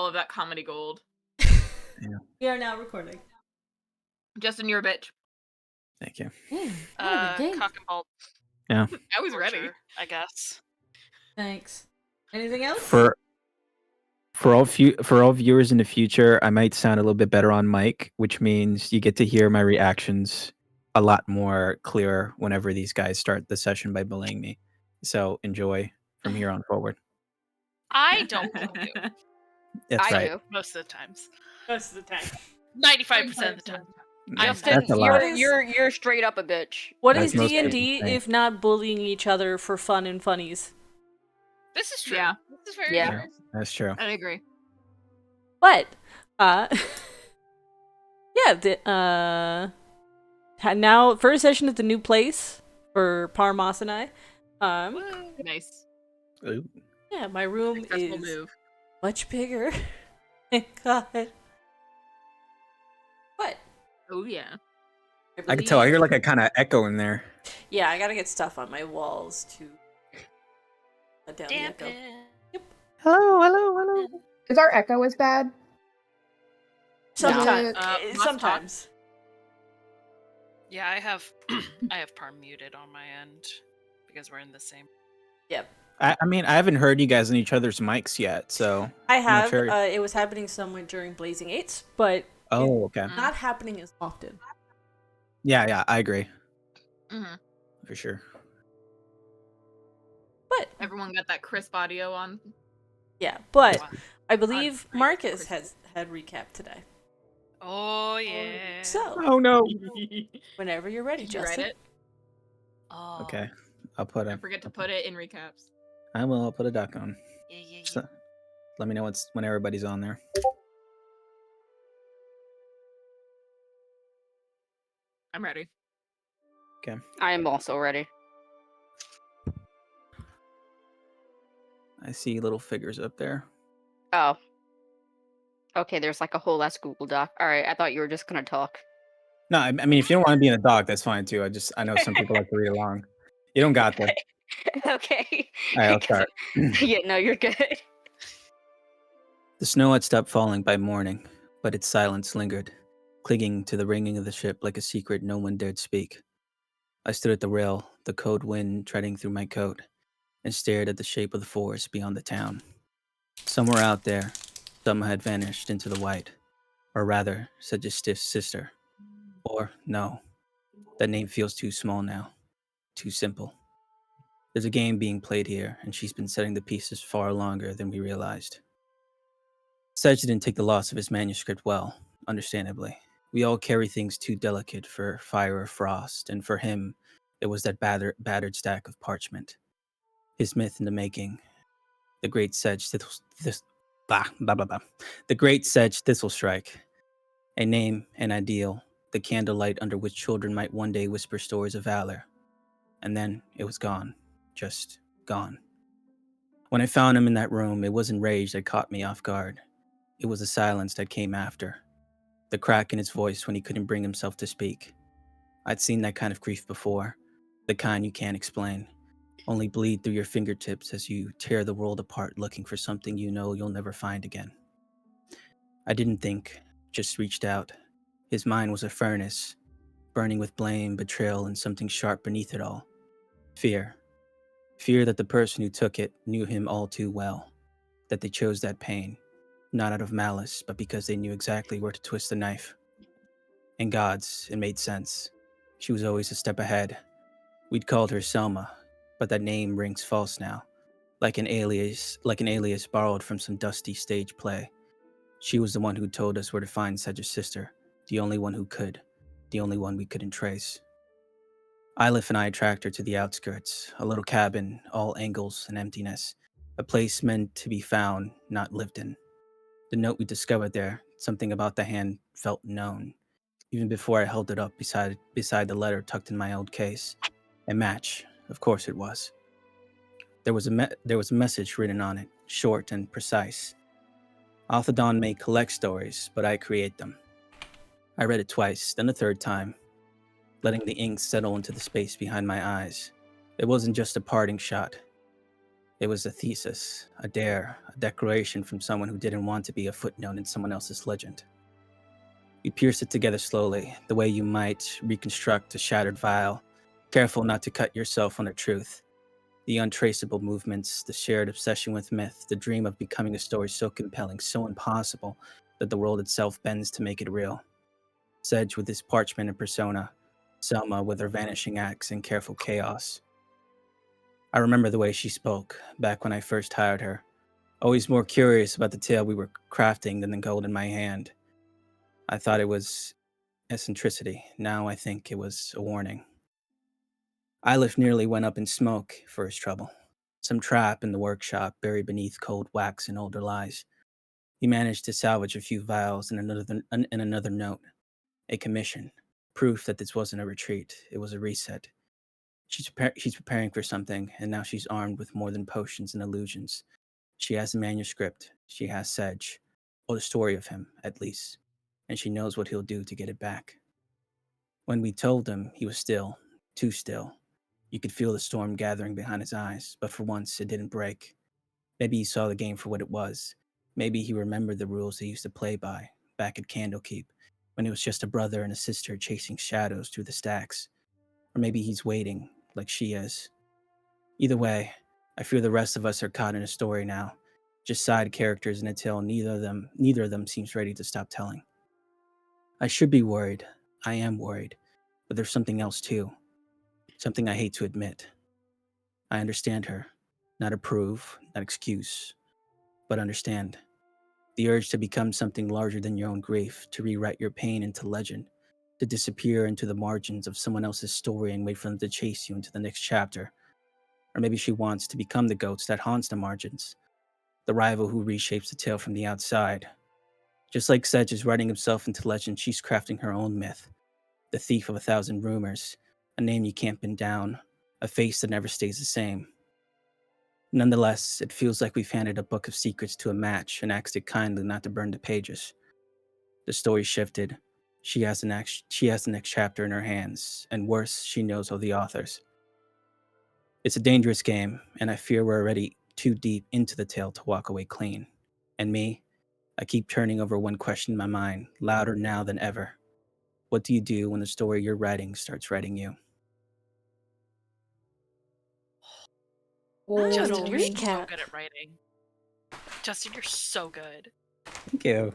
of that comedy gold. Yeah. We are now recording. Justin, you're a bitch. Thank you. Yeah, Cock and ball Yeah. I was ready. torture, I guess. Thanks. Anything else? For all viewers in the future, I might sound a little bit better on mic, which means you get to hear my reactions a lot more clear whenever these guys start the session by bullying me. So enjoy from here on forward. I don't believe you That's I right. do. most of the times. Most of the time. 95% of the time. Justin, That's a lot. you're straight up a bitch. What That's is most D&D people's thing. if not bullying each other for fun and funnies? This is true. Yeah. This is very Yeah. true. That's true. I agree. But, yeah, now first session at the new place for Parmas and I. Woo. Nice. Ooh. Yeah, my room Successful is move. much bigger. Thank God. But Oh yeah. I can tell. I hear like a kind of echo in there. yeah, I gotta get stuff on my walls to let down the echo. Dampen. Hello. Is our echo as bad? Sometimes. Must Sometimes. Yeah, I have I have Parm muted on my end because we're in the same. Yep. I mean, I haven't heard you guys on each other's mics yet, so I I'm not have. sure. It was happening somewhere during Blazing Eights, but Oh, okay. not happening as often. Yeah, I agree Mm-hmm. for sure. But Everyone got that crisp audio on. yeah, but Wow. I believe Right, Marcus Chris. had recap today. Oh yeah. So Oh no. whenever you're ready, Did you Justin. write it? Oh. Okay, I'll put Don't a. forget to put it in recaps. I will. I'll put a duck on. Yeah. So, let me know when everybody's on there. I'm ready. Okay. I am also ready. I see little figures up there. Oh. Okay, there's like a whole ass Google Doc. All right, I thought you were just gonna talk. No, I mean, if you don't want to be in a doc, that's fine too. I know some people like to read along. You don't got this. Okay. All right, I'll start. Yeah, no, you're good. The snow had stopped falling by morning, but its silence lingered, clinging to the ringing of the ship like a secret no one dared speak. I stood at the rail, the cold wind treading through my coat, and stared at the shape of the forest beyond the town. Somewhere out there, some had vanished into the white, or rather, said just stiff sister. Or, no, that name feels too small now, too simple. There's a game being played here, and she's been setting the pieces far longer than we realized. Sedge didn't take the loss of his manuscript well, understandably. We all carry things too delicate for fire or frost, and for him, it was that battered stack of parchment. His myth in the making. The great Sedge The great Sedge Thistlesstrike. A name, an ideal, the candlelight under which children might one day whisper stories of valor. And then it was gone. Just gone. When I found him in that room, it wasn't rage that caught me off guard. It was the silence that came after. The crack in his voice when he couldn't bring himself to speak. I'd seen that kind of grief before. The kind you can't explain. Only bleed through your fingertips as you tear the world apart looking for something you know you'll never find again. I didn't think, just reached out. His mind was a furnace, burning with blame, betrayal, and something sharp beneath it all. Fear. Fear that the person who took it knew him all too well. That they chose that pain, not out of malice, but because they knew exactly where to twist the knife. In God's, it made sense. She was always a step ahead. We'd called her Selma, but that name rings false now, like an alias borrowed from some dusty stage play. She was the one who told us where to find Sedge's sister, the only one who could, the only one we couldn't trace. Ilif and I tracked her to the outskirts, a little cabin, all angles and emptiness, a place meant to be found, not lived in. The note we discovered there, something about the hand felt known, even before I held it up beside the letter tucked in my old case. A match, of course it was. There was a message written on it, short and precise. Althadon may collect stories, but I create them. I read it twice, then a third time, letting the ink settle into the space behind my eyes. It wasn't just a parting shot. It was a thesis, a dare, a declaration from someone who didn't want to be a footnote in someone else's legend. You pierced it together slowly, the way you might reconstruct a shattered vial, careful not to cut yourself on the truth. The untraceable movements, the shared obsession with myth, the dream of becoming a story so compelling, so impossible, that the world itself bends to make it real. Sedge with his parchment and persona, Selma with her vanishing acts and careful chaos. I remember the way she spoke, back when I first hired her, always more curious about the tale we were crafting than the gold in my hand. I thought it was eccentricity. Now I think it was a warning. Eilif nearly went up in smoke for his trouble. Some trap in the workshop buried beneath cold wax and older lies. He managed to salvage a few vials and another note. A commission. Proof that this wasn't a retreat. It was a reset. She's preparing for something, and now she's armed with more than potions and illusions. She has a manuscript. She has Sedge. Or the story of him, at least. And she knows what he'll do to get it back. When we told him, he was still, too still. You could feel the storm gathering behind his eyes, but for once, it didn't break. Maybe he saw the game for what it was. Maybe he remembered the rules they used to play by, back at Candlekeep, when it was just a brother and a sister chasing shadows through the stacks. Or maybe he's waiting, like she is. Either way, I fear the rest of us are caught in a story now. Just side characters in a tale neither of them seems ready to stop telling. I should be worried. I am worried. But there's something else too. Something I hate to admit. I understand her. Not approve, not excuse, but understand. The urge to become something larger than your own grief, to rewrite your pain into legend, to disappear into the margins of someone else's story and wait for them to chase you into the next chapter. Or maybe she wants to become the ghost that haunts the margins, the rival who reshapes the tale from the outside. Just like Sedge is writing himself into legend, she's crafting her own myth. The thief of 1,000 rumors, a name you can't pin down, a face that never stays the same. Nonetheless, it feels like we've handed a book of secrets to a match and asked it kindly not to burn the pages. The story shifted. She has the next chapter in her hands, and worse, she knows all the authors. It's a dangerous game, and I fear we're already too deep into the tale to walk away clean. And me, I keep turning over one question in my mind, louder now than ever. What do you do when the story you're writing starts writing you? Justin, you're so recap. good at writing. Justin, you're so good. Thank you.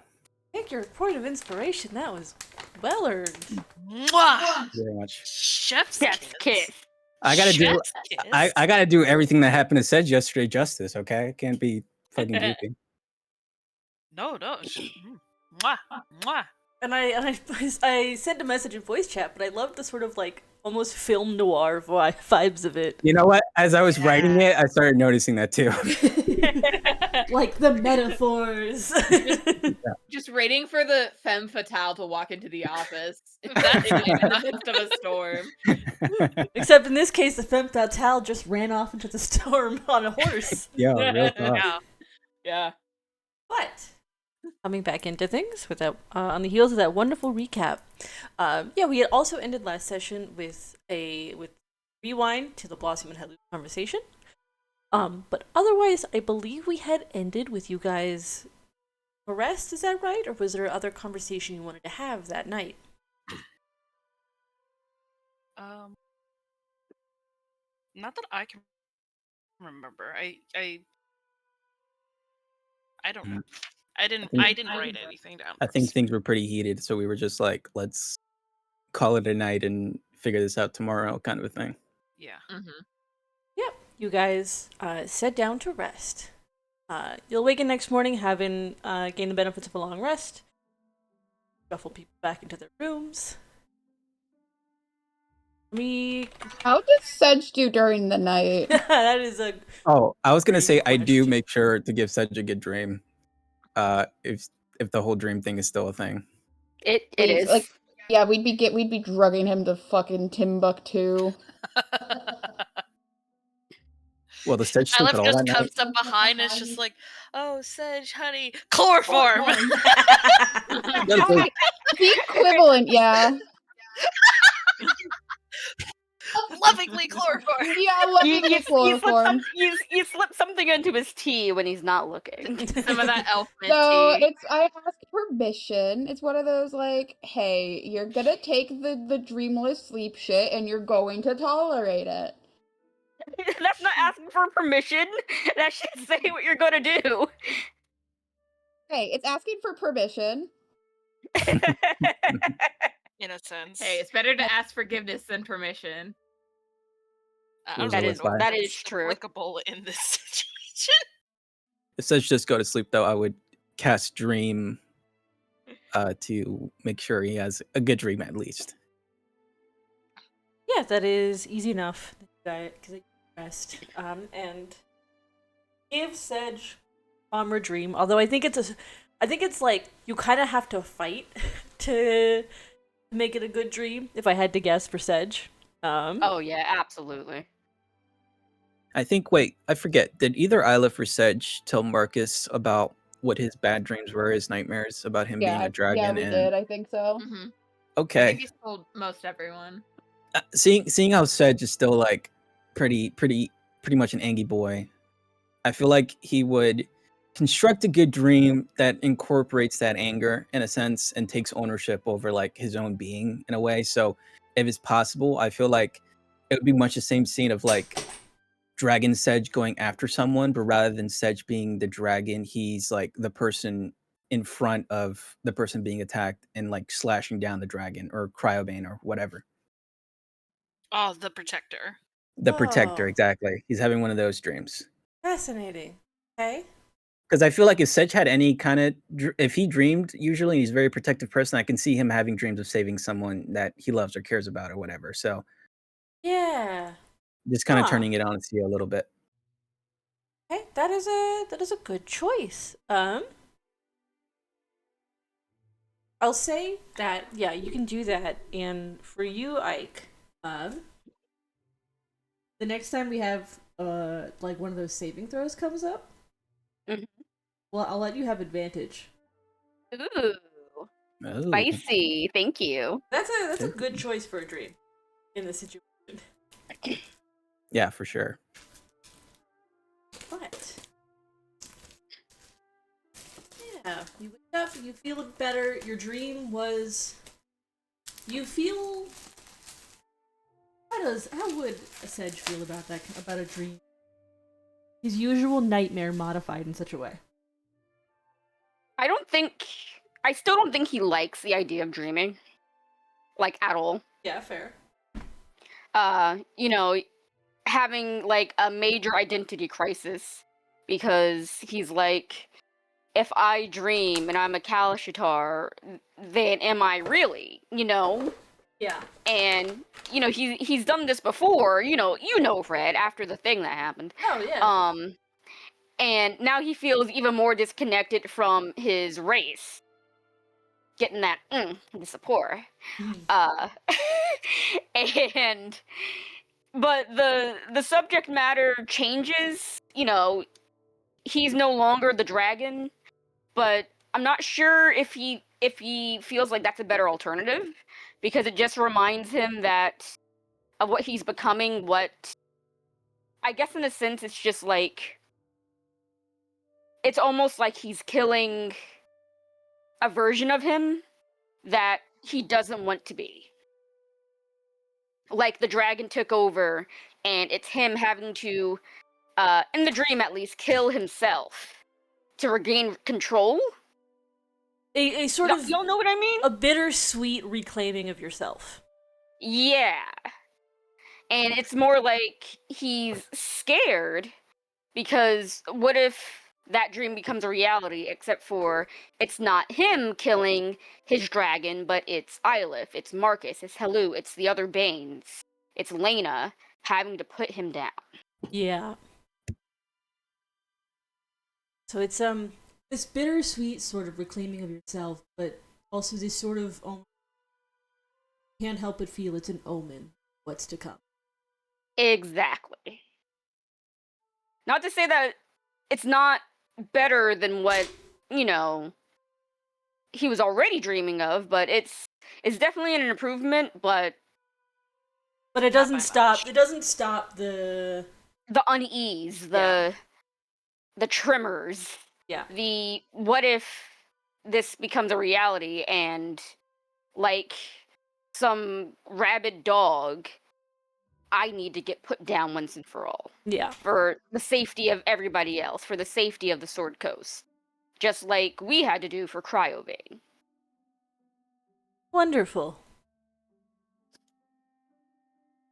Thank your point of inspiration. That was well earned. Mwah! Thank you very much. Chef's Yes, kiss. kiss. I gotta do. Chef's kiss. I gotta do everything that happened to Sedge yesterday justice. Okay, I can't be fucking goofy. No. Mwah, mwah. And I sent a message in voice chat, but I loved the sort of like almost film noir vibes of it. You know what? As I was writing it, I started noticing that too. Like the metaphors. Just waiting for the femme fatale to walk into the office. That's in the midst of a storm. Except in this case, the femme fatale just ran off into the storm on a horse. Yo, real talk. Yeah. Yeah. But coming back into things with that, on the heels of that wonderful recap, we had also ended last session with rewind to the Blossom and Headley conversation. But otherwise, I believe we had ended with you guys arrest. Is that right, or was there other conversation you wanted to have that night? Not that I can remember. I don't know. I didn't write anything down. I think things were pretty heated, so we were just like, let's call it a night and figure this out tomorrow, kind of a thing. Yeah. Mm-hmm. Yep. You guys sat down to rest. You'll awaken next morning having gained the benefits of a long rest. Shuffle people back into their rooms. How did Sedge do during the night? That is a... Oh, I was gonna say I do question. make sure to give Sedge a good dream. If the whole dream thing is still a thing. It is. Like, yeah, we'd be drugging him to fucking Timbuktu. Well, the Sedge Aleph sleep at all just that comes night. up behind and it's just like, oh, Sedge, honey, chloroform. That's like, The equivalent, yeah. lovingly chloroform. Yeah, lovingly chloroform. You slip something into his tea when he's not looking. Some of that elf mint So tea. I ask permission. It's one of those like, hey, you're gonna take the dreamless sleep shit and you're going to tolerate it. That's not asking for permission. That should say what you're gonna do. Hey, it's asking for permission. In a sense. Hey, it's better to ask forgiveness than permission. I Rules don't of know live by. that if is it's true. applicable in this situation. If Sedge just go to sleep, though, I would cast Dream to make sure he has a good dream at least. Yeah, that is easy enough. Because it rest. And give Sedge Bomber Dream. Although I think it's like you kind of have to fight to make it a good dream. If I had to guess for Sedge. Oh yeah, absolutely. I think, wait, I forget. Did either Isla or Sedge tell Marcus about what his bad dreams were, his nightmares about him being a dragon? Yeah, we and did. I think so. Mm-hmm. I okay, think he's told most everyone. seeing how Sedge is still like pretty much an angry boy, I feel like he would construct a good dream that incorporates that anger in a sense and takes ownership over like his own being in a way. So if it's possible, I feel like it would be much the same scene of like Dragon Sedge going after someone, but rather than Sedge being the dragon, he's like the person in front of the person being attacked and like slashing down the dragon or Cryobane or whatever. Oh, the protector. The protector, Oh. exactly. He's having one of those dreams. Fascinating. Okay. Because I feel like if Sedge had any kind of, if he dreamed usually, he's a very protective person. I can see him having dreams of saving someone that he loves or cares about or whatever. So Yeah. just kind of Huh. turning it on its heel a little bit. Okay, that is a good choice. I'll say that yeah, you can do that. And for you, Ike, the next time we have like one of those saving throws comes up, Mhm. well, I'll let you have advantage. Ooh, Oh. spicy. Thank you. That's a good choice for a dream in this situation. Yeah, for sure. But yeah, you wake up, you feel better. Your dream was. You feel. How would a Sedge feel about a dream? His usual nightmare modified in such a way. I still don't think he likes the idea of dreaming. Like, at all. Yeah, fair. Having, like, a major identity crisis. Because he's like, if I dream and I'm a Kalashtar, then am I really, Yeah. And, he's done this before, Fred, after the thing that happened. Oh yeah. And now he feels even more disconnected from his race. Getting that, the support. But the subject matter changes, he's no longer the dragon, but I'm not sure if he feels like that's a better alternative, because it just reminds him of what he's becoming, I guess in a sense it's just like, it's almost like he's killing a version of him that he doesn't want to be. Like the dragon took over, and it's him having to, in the dream at least, kill himself to regain control. A sort of Y'all know what I mean? a bittersweet reclaiming of yourself. Yeah. And it's more like he's scared, because what if that dream becomes a reality, except for it's not him killing his dragon, but it's Ylif, it's Marcus, it's Helu, it's the other Banes, it's Lena having to put him down. Yeah. So it's this bittersweet sort of reclaiming of yourself, but also this sort of can't help but feel it's an omen what's to come. Exactly. Not to say that it's not better than what, he was already dreaming of, but it's definitely an improvement, but But it Not doesn't by stop. much. It doesn't stop the. The unease, the tremors, Yeah. the what if this becomes a reality and like some rabid dog, I need to get put down once and for all. Yeah. For the safety of everybody else, for the safety of the Sword Coast. Just like we had to do for Cryobane. Wonderful.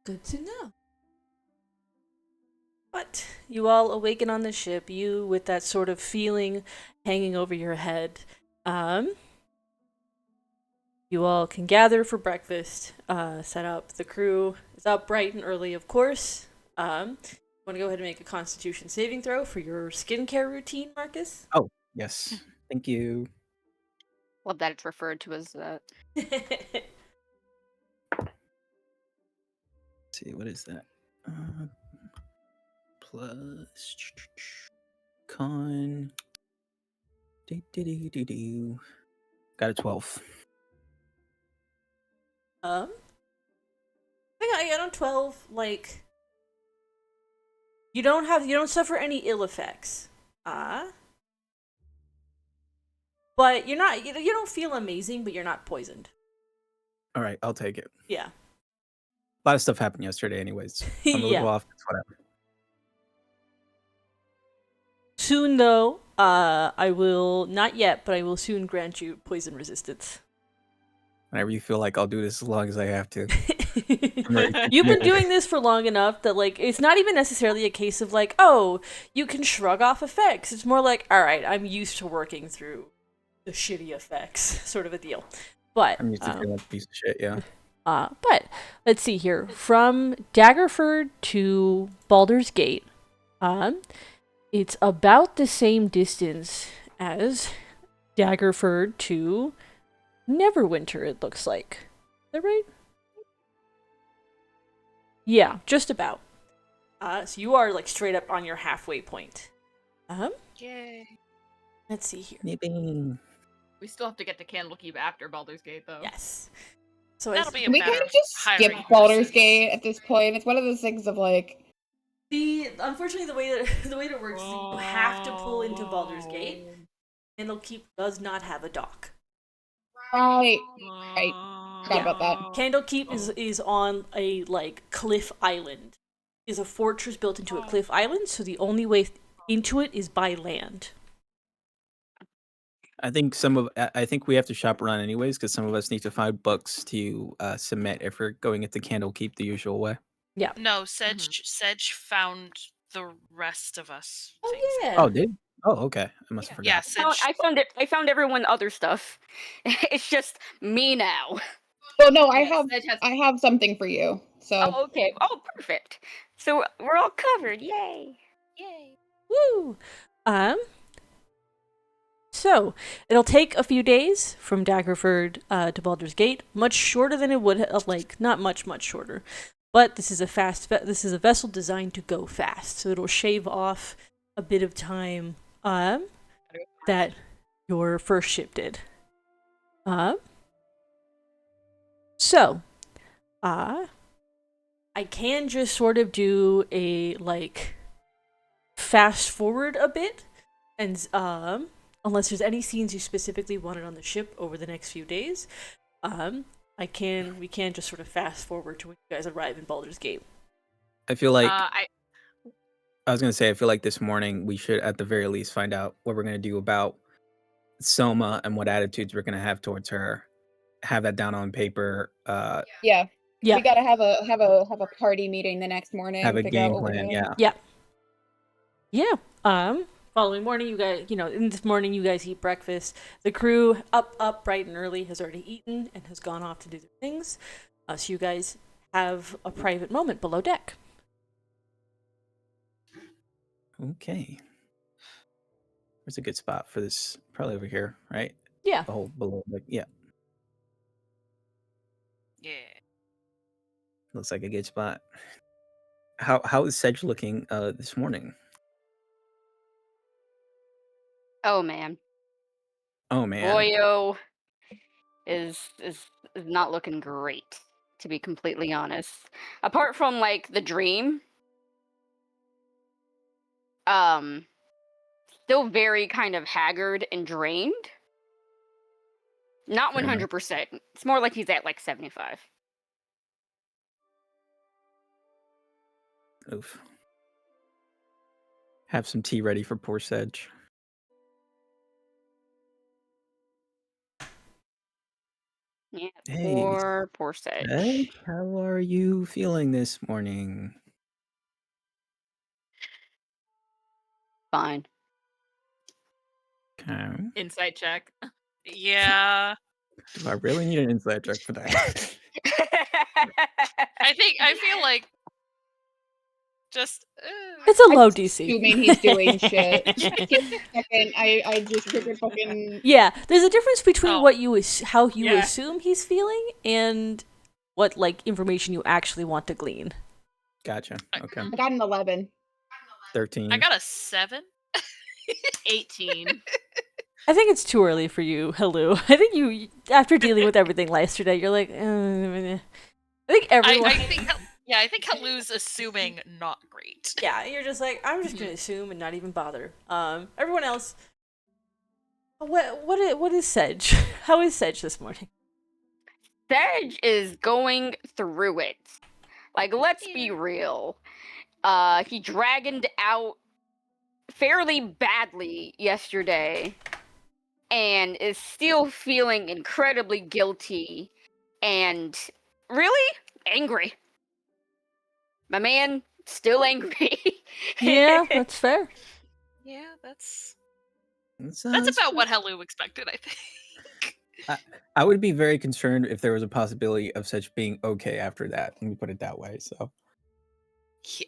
Good to know. But you all awaken on the ship, you with that sort of feeling hanging over your head. You all can gather for breakfast, set up. The crew is up bright and early, of course. Want to go ahead and make a Constitution saving throw for your skincare routine, Marcus? Oh, yes. Thank you. Love that it's referred to as that. Let's see, what is that? Plus con. Got a 12. I think I got on 12. Like, you don't suffer any ill effects. But you don't feel amazing, but you're not poisoned. All right, I'll take it. Yeah. A lot of stuff happened yesterday, anyways. I'm a little Yeah. off. It's whatever. Soon, though, I will not yet, but I will soon grant you poison resistance. Whenever you feel like I'll do this as long as I have to. You've been doing this for long enough that, like, it's not even necessarily a case of, like, oh, you can shrug off effects. It's more like, all right, I'm used to working through the shitty effects, sort of a deal. But I'm used to feeling like a piece of shit, yeah. but let's see here. From Daggerford to Baldur's Gate, it's about the same distance as Daggerford to Neverwinter, it looks like. Is that right? Yeah, just about. So you are, like, straight up on your halfway point. Yay. Let's see here. Maybe. We still have to get to Candlekeep after Baldur's Gate, though. Yes. So That'll be a We matter kind of of just skip hiring Baldur's horses. Gate at this point. It's one of those things of like, unfortunately the way that it works is that you have to pull into Baldur's Gate, and Candlekeep does not have a dock. right, forgot about that. Candlekeep is on a, like, cliff island. Is a fortress built into a cliff island, so the only way into it is by land. I think we have to shop around anyways, because some of us need to find books to submit if we're going into Candlekeep the usual way. Yeah. No, Sedge found the rest of us. Oh things. yeah. Oh, did? Oh, okay. I must have forgotten. Yeah, Oh, Sedge. I found everyone other stuff. It's just me now. Well, no, I Yes, Sedge has- have something for you. So Oh, okay. Oh, perfect. So we're all covered. Yay. Yay. Woo. So it'll take a few days from Daggerford to Baldur's Gate. Much shorter than it would like, not much shorter. But this is a vessel designed to go fast, so it'll shave off a bit of time that your first ship did. So I can just sort of do a, like, fast forward a bit, and unless there's any scenes you specifically wanted on the ship over the next few days, we can just sort of fast forward to when you guys arrive in Baldur's Gate. I feel like I I was gonna say I feel like this morning we should at the very least find out what we're gonna do about Soma and what attitudes we're gonna have towards her. Have that down on paper. yeah, Yeah. we gotta have a party meeting the next morning. Have a figure out game what we're plan. doing. Yeah. Yeah. Following morning, you guys, in this morning, you guys eat breakfast. The crew, up bright and early, has already eaten and has gone off to do their things. So you guys have a private moment below deck. Okay. Where's a good spot for this? Probably over here, right? Yeah. The whole below. Yeah. Yeah. Looks like a good spot. How is Sedge looking this morning? Oh man. Oh man. Boyo is not looking great, to be completely honest. Apart from like the dream, still very kind of haggard and drained. Not Fair enough. 100%. It's more like he's at like 75. Oof. Have some tea ready for poor Sedge. Yeah, Hey, poor Sedge. Sedge, how are you feeling this morning? Fine. Okay. Insight check. Yeah. Do I really need an insight check for that? I feel like just It's a I'm low DC. assuming he's doing shit. Give me a second. I just triggered fucking. Yeah, there's a difference between Oh. what you how you Yeah. assume he's feeling and what like information you actually want to glean. Gotcha. Okay. I got an 11. 13. I got a 7. 18. I think it's too early for you, Hello. I think you, after dealing with everything yesterday, you're like, I think everyone. I think Halu's assuming not great. Yeah, you're just like, I'm just gonna assume and not even bother. Everyone else. What is Sedge? How is Sedge this morning? Sedge is going through it. Like, let's be real. He dragoned out fairly badly yesterday and is still feeling incredibly guilty and really angry. My man, still angry. Yeah, that's fair. Yeah, that's That's about what Halu expected, I think. I would be very concerned if there was a possibility of Sedge being okay after that. Let me put it that way. So.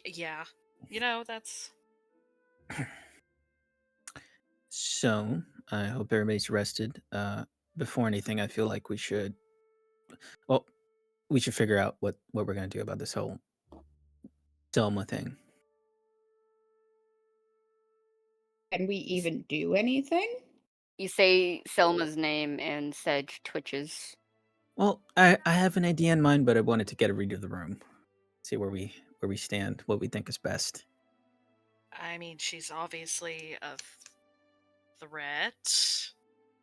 Yeah. You know, that's So, I hope everybody's rested. Before anything, I feel like we should figure out what we're gonna do about this whole Selma thing. Can we even do anything? You say Selma's name and Sedge twitches. Well, I have an idea in mind, but I wanted to get a read of the room, see where we stand, what we think is best. I mean, she's obviously a threat.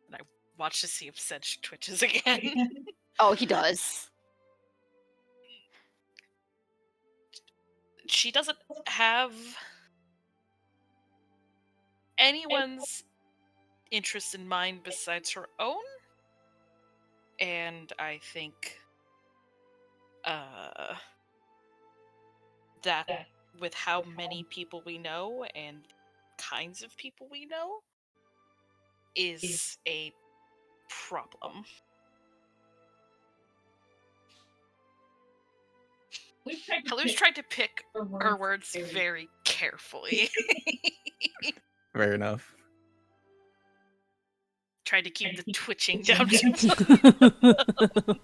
And I watch to see if Sedge twitches again. Oh, he does. She doesn't have anyone's interest in mind besides her own. And I think that with how many people we know and kinds of people we know is a problem. Halu's tried to pick her words very carefully. Fair enough. Tried to keep the twitching down to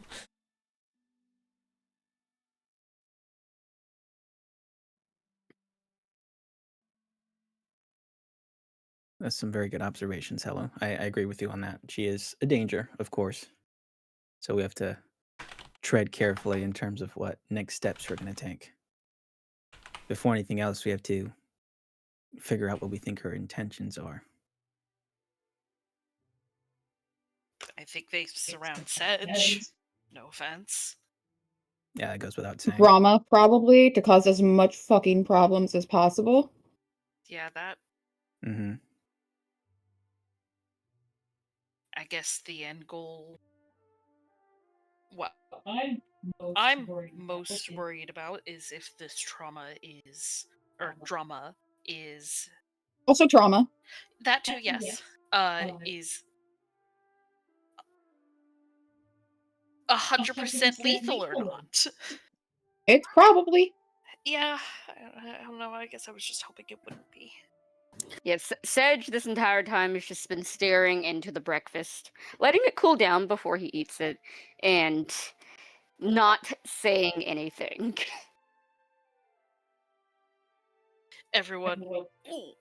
That's some very good observations, Hello. I agree with you on that. She is a danger, of course. So we have to tread carefully in terms of what next steps we're going to take. Before anything else, we have to figure out what we think her intentions are. I think they surround Sedge. No offense. Yeah, that goes without saying. Drama, probably, to cause as much fucking problems as possible. Yeah, that. Mm-hmm. I guess the end goal. What I'm most worried about is if this drama is Also trauma. that too. Yes, is 100% lethal or not. It's probably. Yeah, I don't know. I guess I was just hoping it wouldn't be. Yes, Sedge this entire time has just been staring into the breakfast, letting it cool down before he eats it, and not saying anything. Everyone. Ooh.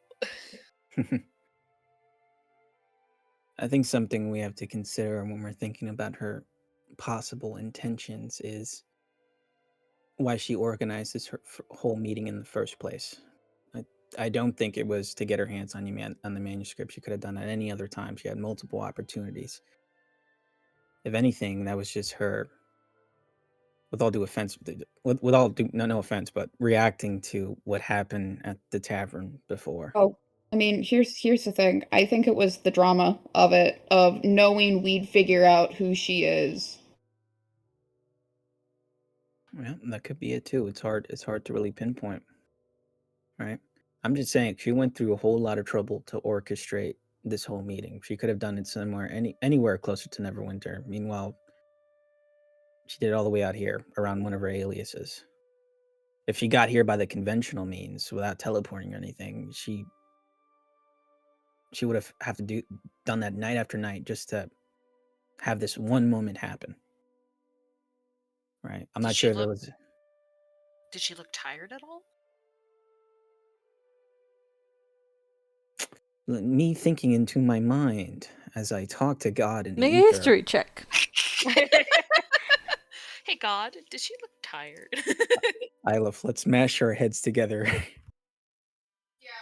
I think something we have to consider when we're thinking about her possible intentions is why she organized this whole meeting in the first place. I don't think it was to get her hands on on the manuscript. She could have done that any other time. She had multiple opportunities. If anything, that was just her, with all due offense, with all due, no offense, but reacting to what happened at the tavern before. Oh, I mean, here's the thing. I think it was the drama of it, of knowing we'd figure out who she is. Yeah, that could be it too. It's hard to really pinpoint, right? I'm just saying she went through a whole lot of trouble to orchestrate this whole meeting. She could have done it somewhere anywhere closer to Neverwinter. Meanwhile, she did it all the way out here around one of her aliases. If she got here by the conventional means without teleporting or anything, she would have to done that night after night just to have this one moment happen. Right? I'm not sure if it was. Did she look tired at all? Me thinking into my mind as I talk to God in the Make a ether. history check. Hey God, did she look tired? Ilef, let's mash our heads together.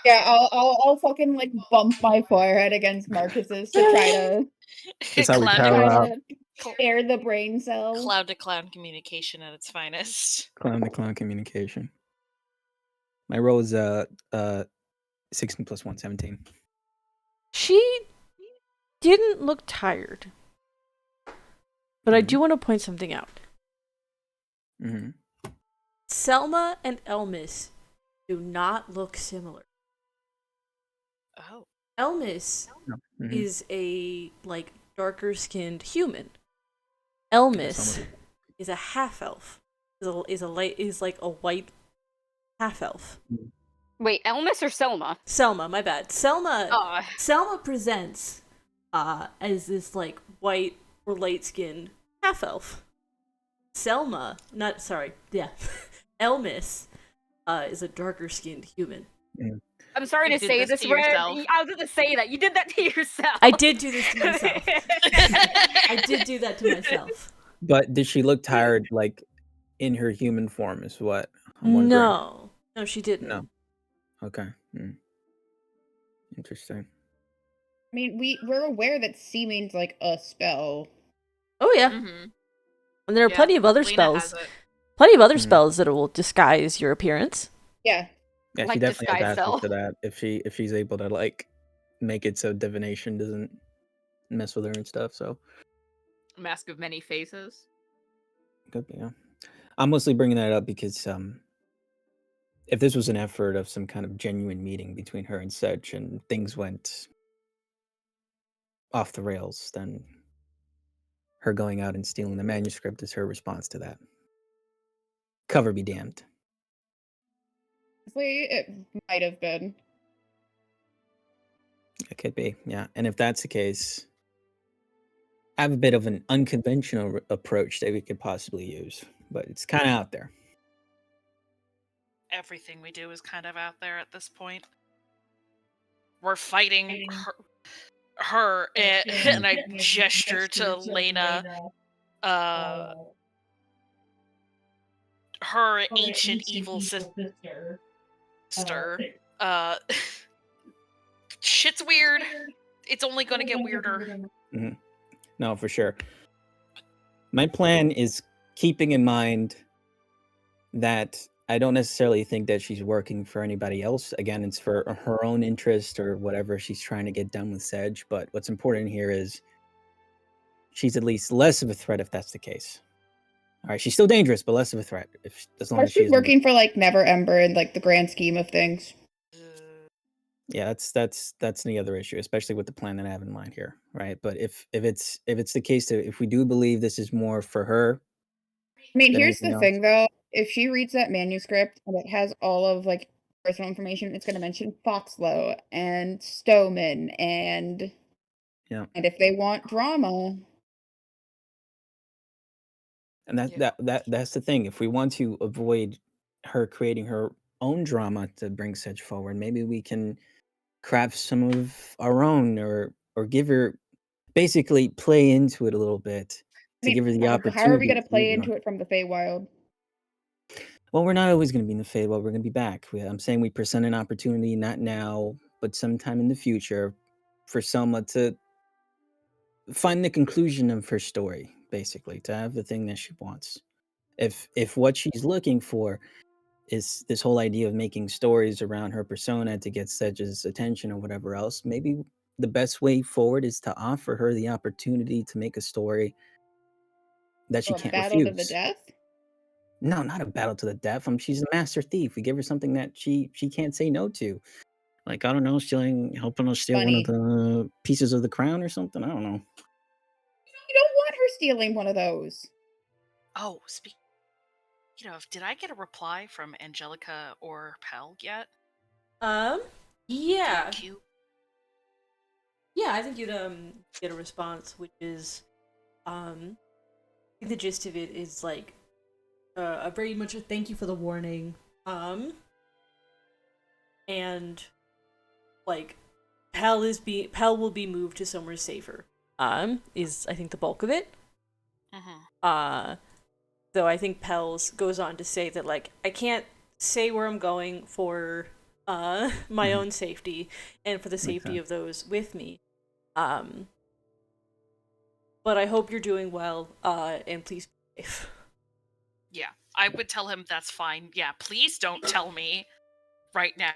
Yeah, I'll fucking like bump my forehead against Marcus's to try to That's how we Clown power to- out. air the brain cells. Cloud to clown communication at its finest. Clown to clown communication. My roll is 16 plus 1, 17. She didn't look tired. But I do want to point something out. Mm-hmm. Selma and Elmis do not look similar. Oh. Elmis Mm-hmm. is a like darker skinned human. Elmis is a half elf. Is like a white half elf. Wait, Elmis or Selma? Selma, my bad. Oh. Selma presents as this like white or light skinned half elf. Elmis is a darker skinned human. I'm sorry You to did say this this, to Red. yourself. I was going to say that. You did that to yourself. I did do this to myself. I did do that to myself. But did she look tired, like in her human form? Is what I'm wondering. No, she didn't. No. Okay. Interesting. I mean, we're aware that sea means like a spell. Oh yeah, Mm-hmm. and there are plenty of other Lena spells. has it. Plenty of other Mhm. spells that will disguise your appearance. Yeah. Yeah, she Like definitely has disguise access cell. to that. If she's able to like make it so divination doesn't mess with her and stuff. So Mask of Many Faces. could be. Yeah. I'm mostly bringing that up because if this was an effort of some kind of genuine meeting between her and Sedge and things went off the rails, then her going out and stealing the manuscript is her response to that. Cover be damned. Honestly, it might have been. It could be, yeah. And if that's the case, I have a bit of an unconventional approach that we could possibly use, but it's kind of out there. Everything we do is kind of out there at this point. We're fighting her and I gesture to Lena. Her ancient evil sister. Shit's weird. It's only gonna get weirder. No, for sure. My plan is keeping in mind that I don't necessarily think that she's working for anybody else. Again, it's for her own interest or whatever she's trying to get done with Sedge. But what's important here is she's at least less of a threat if that's the case. All right, she's still dangerous, but less of a threat. As long Or as she's she's working for like Never Ember in like the grand scheme of things. Yeah, that's the other issue, especially with the plan that I have in mind here, right? But if it's the case that if we do believe this is more for her, I mean, than here's the anything thing though. If she reads that manuscript and it has all of like personal information, it's gonna mention Foxlow and Stoneman and Yeah. and if they want drama. and that's the thing. If we want to avoid her creating her own drama to bring Sedge forward, maybe we can craft some of our own, or give her, basically play into it a little bit to give her the opportunity. How are we gonna to play use into it from the Feywild? Well, we're not always going to be in the Feywild. We're going to be back. I'm saying we present an opportunity, not now, but sometime in the future, for Selma to find the conclusion of her story, basically, to have the thing that she wants. If what she's looking for is this whole idea of making stories around her persona to get Sedge's attention or whatever else, maybe the best way forward is to offer her the opportunity to make a story that she A can't battle to the refuse. death? No, not a battle to the death. She's a master thief. We give her something that she can't say no to. Like, I don't know, helping us steal one of Funny. the pieces of the crown or something. I don't know. You don't want her stealing one of those. Oh, speaking of, did I get a reply from Angelica or Pell yet? Yeah. Thank you. Yeah, I think you'd get a response, which is, I think the gist of it is like, a very much a thank you for the warning, and like, Pell will be moved to somewhere safer. Is I think the bulk of it. Mm-hmm. Though I think Pell's goes on to say that like I can't say where I'm going for my own safety and for the safety of those with me. But I hope you're doing well, and please be safe. Yeah, I would tell him that's fine. Yeah, please don't tell me right now.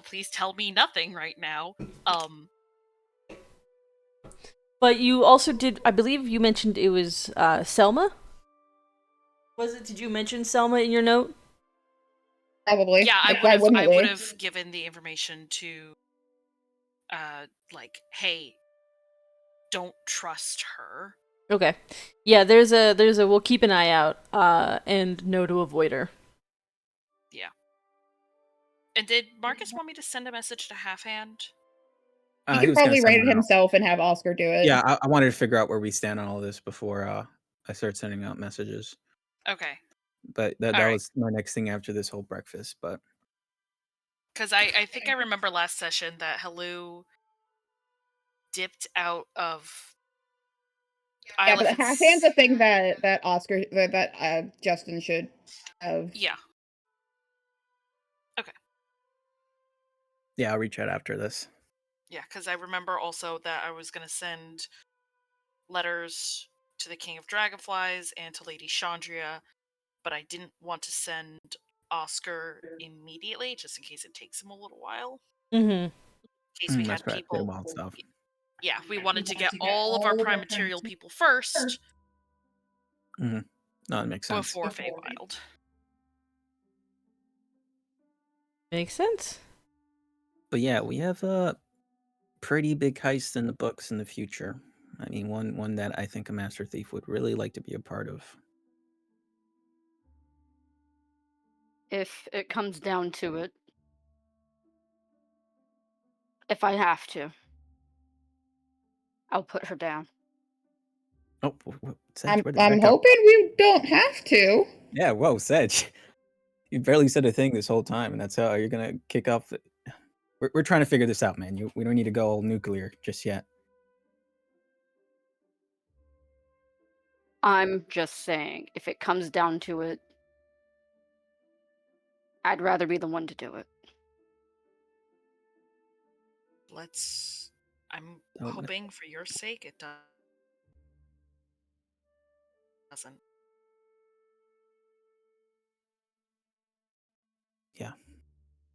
Please tell me nothing right now. But you also did, I believe you mentioned it was Selma? Was it? Did you mention Selma in your note? Probably. Yeah, Like, why wouldn't I we? would have given the information to, like, hey, don't trust her. Okay. Yeah, there's a we'll keep an eye out, and know to avoid her. Yeah. And did Marcus want me to send a message to Halfhand? He He could was gonna probably send write it one out. himself and have Oscar do it. Yeah, I wanted to figure out where we stand on all this before I start sending out messages. Okay. But that All right. was my next thing after this whole breakfast. But Because I think I remember last session that Hello dipped out of. Yeah, but half hand's a thing that Oscar that Justin should have. Yeah. Okay. yeah, I'll reach out after this. Yeah, because I remember also that I was going to send letters to the King of Dragonflies and to Lady Chandria, but I didn't want to send Oscar immediately, just in case it takes him a little while. Mm-hmm. In case we That's had right, people. wild stuff. Yeah, we wanted to get all of our Prime Material people first. Mm-hmm. No, that makes sense. Before Feywild. Makes sense. But yeah, we have a pretty big heist in the books in the future. I mean, one that I think a Master Thief would really like to be a part of. If it comes down to it, if I have to, I'll put her down. Oh, Sedge, I'm hoping we don't have to. Yeah, whoa, Sedge. You barely said a thing this whole time, and that's how you're gonna kick off. We're trying to figure this out, man. We don't need to go all nuclear just yet. I'm just saying, if it comes down to it, I'd rather be the one to do it. I'm hoping for your sake it doesn't. Yeah.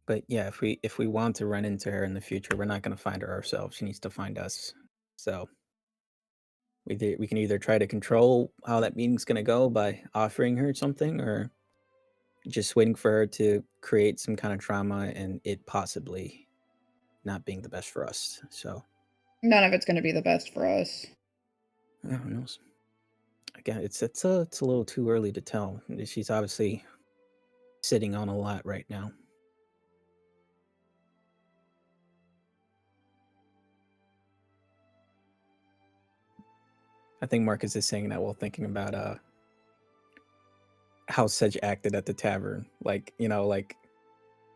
But yeah, if we want to run into her in the future, we're not going to find her ourselves. She needs to find us. So we can either try to control how that meeting's going to go by offering her something, or just waiting for her to create some kind of trauma and it possibly not being the best for us. So none of it's going to be the best for us. who knows? Again, it's a little too early to tell. She's obviously sitting on a lot right now. I think Marcus is saying that while thinking about how Sedge acted at the tavern. Like, like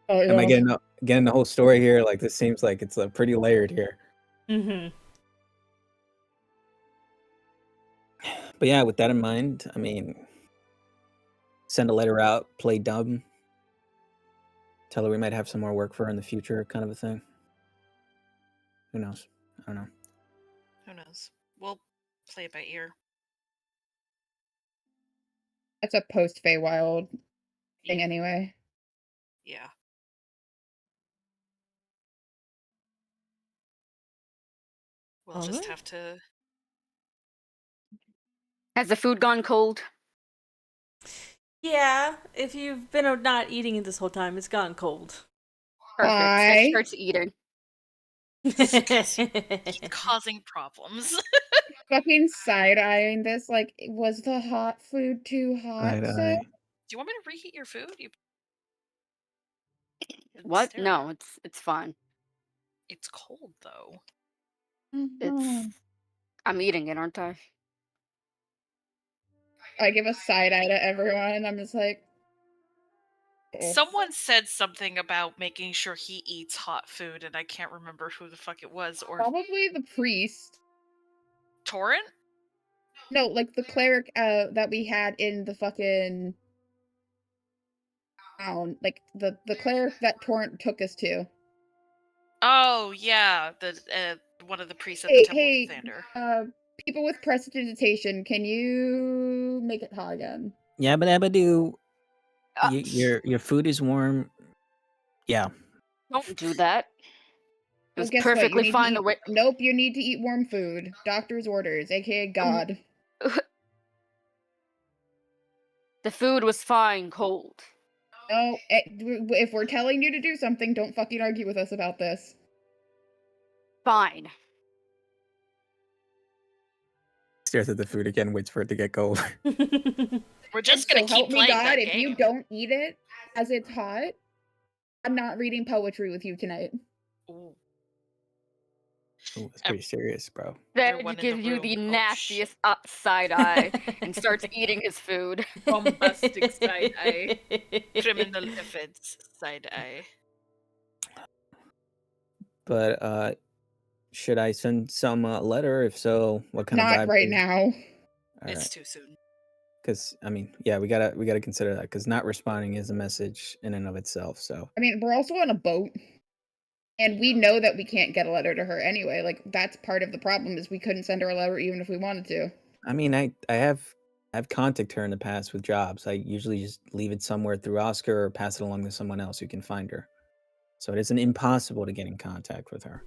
am I getting the whole story here? Like, this seems like it's pretty layered here. Mm-hmm. But yeah, with that in mind, I mean, send a letter out, play dumb, tell her we might have some more work for her in the future, kind of a thing. Who knows? I don't know. Who knows? We'll play it by ear. That's a post Feywild thing Yeah. anyway. Yeah. We'll just Alright. have to. Has the food gone cold? Yeah, if you've been not eating it this whole time, it's gone cold. Perfect. Why? It starts eating. Keep causing problems. Fucking side-eyeing this, like, was the hot food too hot? Right, Seth? Do you want me to reheat your food? It's What? stare No, at- it's fine. It's cold though. Mhm. It's I'm eating it, aren't I? I give a side eye to everyone. I'm just like, oh. Someone said something about making sure he eats hot food, and I can't remember who the fuck it was. Or Probably the priest. Torrent? No, like the cleric that we had in the fucking town. Like the cleric that Torrent took us to. Oh yeah, the one of the priests at Hey, the Temple hey, of Thander. people with prestidigitation, can you make it hot again? Yabba dabba do. Uh, Your food is warm. Yeah. Don't do that. It Well, was guess what? You perfectly need to fine eat- the way. Nope, you need to eat warm food. Doctor's orders, aka God. The food was fine cold. No, if we're telling you to do something, don't fucking argue with us about this. Fine. Stares at the food again, waits for it to get cold. We're just So gonna keep help me playing God, that if game. you don't eat it as it's hot, I'm not reading poetry with you tonight. Ooh. Ooh, that's pretty serious, bro. Then Everyone in gives the you the room. Oh, nastiest side eye and starts eating his food. Bombastic side eye. Criminal offense side eye. But should I send some letter? If so, what kind of Not vibe? right now. All It's right. too soon. Because I mean, yeah, we gotta consider that. Because not responding is a message in and of itself. So I mean, we're also on a boat. And we know that we can't get a letter to her anyway. Like, that's part of the problem, is we couldn't send her a letter even if we wanted to. I mean, I've contacted her in the past with jobs. I usually just leave it somewhere through Oscar or pass it along to someone else who can find her. So it isn't impossible to get in contact with her.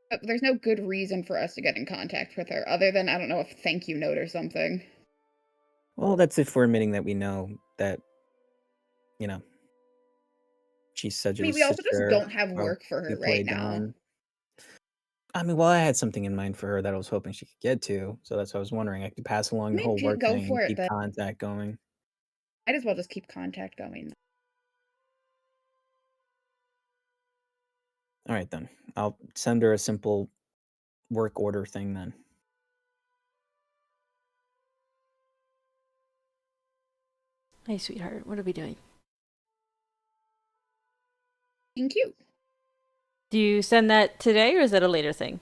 But there's no good reason for us to get in contact with her, other than, I don't know, a thank you note or something. Well, that's if we're admitting that we know that, you know, she's I mean, Sedge's we also just sister. don't have or work for we her play right now. dumb. I mean, well, I had something in mind for her that I was hoping she could get to, so that's what I was wondering. I could pass along the Maybe whole work go thing for and it keep then. contact going. Might as well just keep contact going. All right, then. I'll send her a simple work order thing then. Hey, sweetheart, what are we doing? Thank you. Do you send that today, or is that a later thing?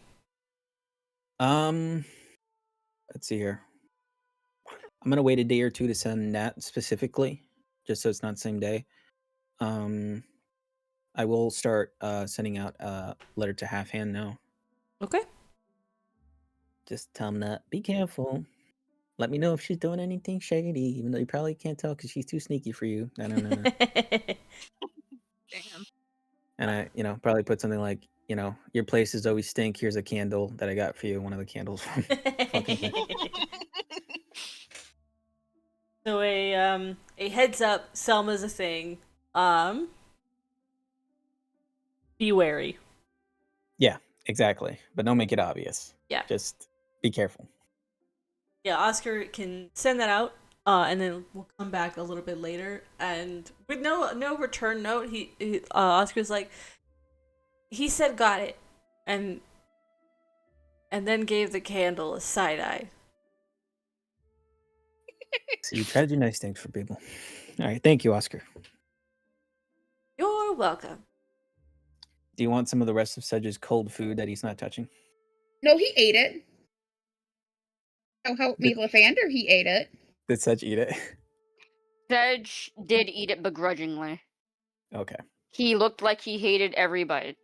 Let's see here. I'm gonna wait a day or two to send that specifically, just so it's not the same day. I will start sending out a letter to Half Hand now. Okay. Just tell him that be careful. Let me know if she's doing anything shady, even though you probably can't tell because she's too sneaky for you. No. Damn. And I, probably put something like, your places always stink. Here's a candle that I got for you. One of the candles from fucking thing. So a heads up, Selma's a thing. Be wary. Yeah, exactly. But don't make it obvious. Yeah. Just be careful. Yeah, Oscar can send that out, and then we'll come back a little bit later, and with no return note, he Oscar's like, he said got it, and then gave the candle a side eye. So you try to do nice things for people. All right, thank you, Oscar. You're welcome. Do you want some of the rest of Sedge's cold food that he's not touching? No, he ate it. Oh, help me, Lathander, he ate it. Did Sedge eat it? Sedge did eat it begrudgingly. Okay. He looked like he hated every bite.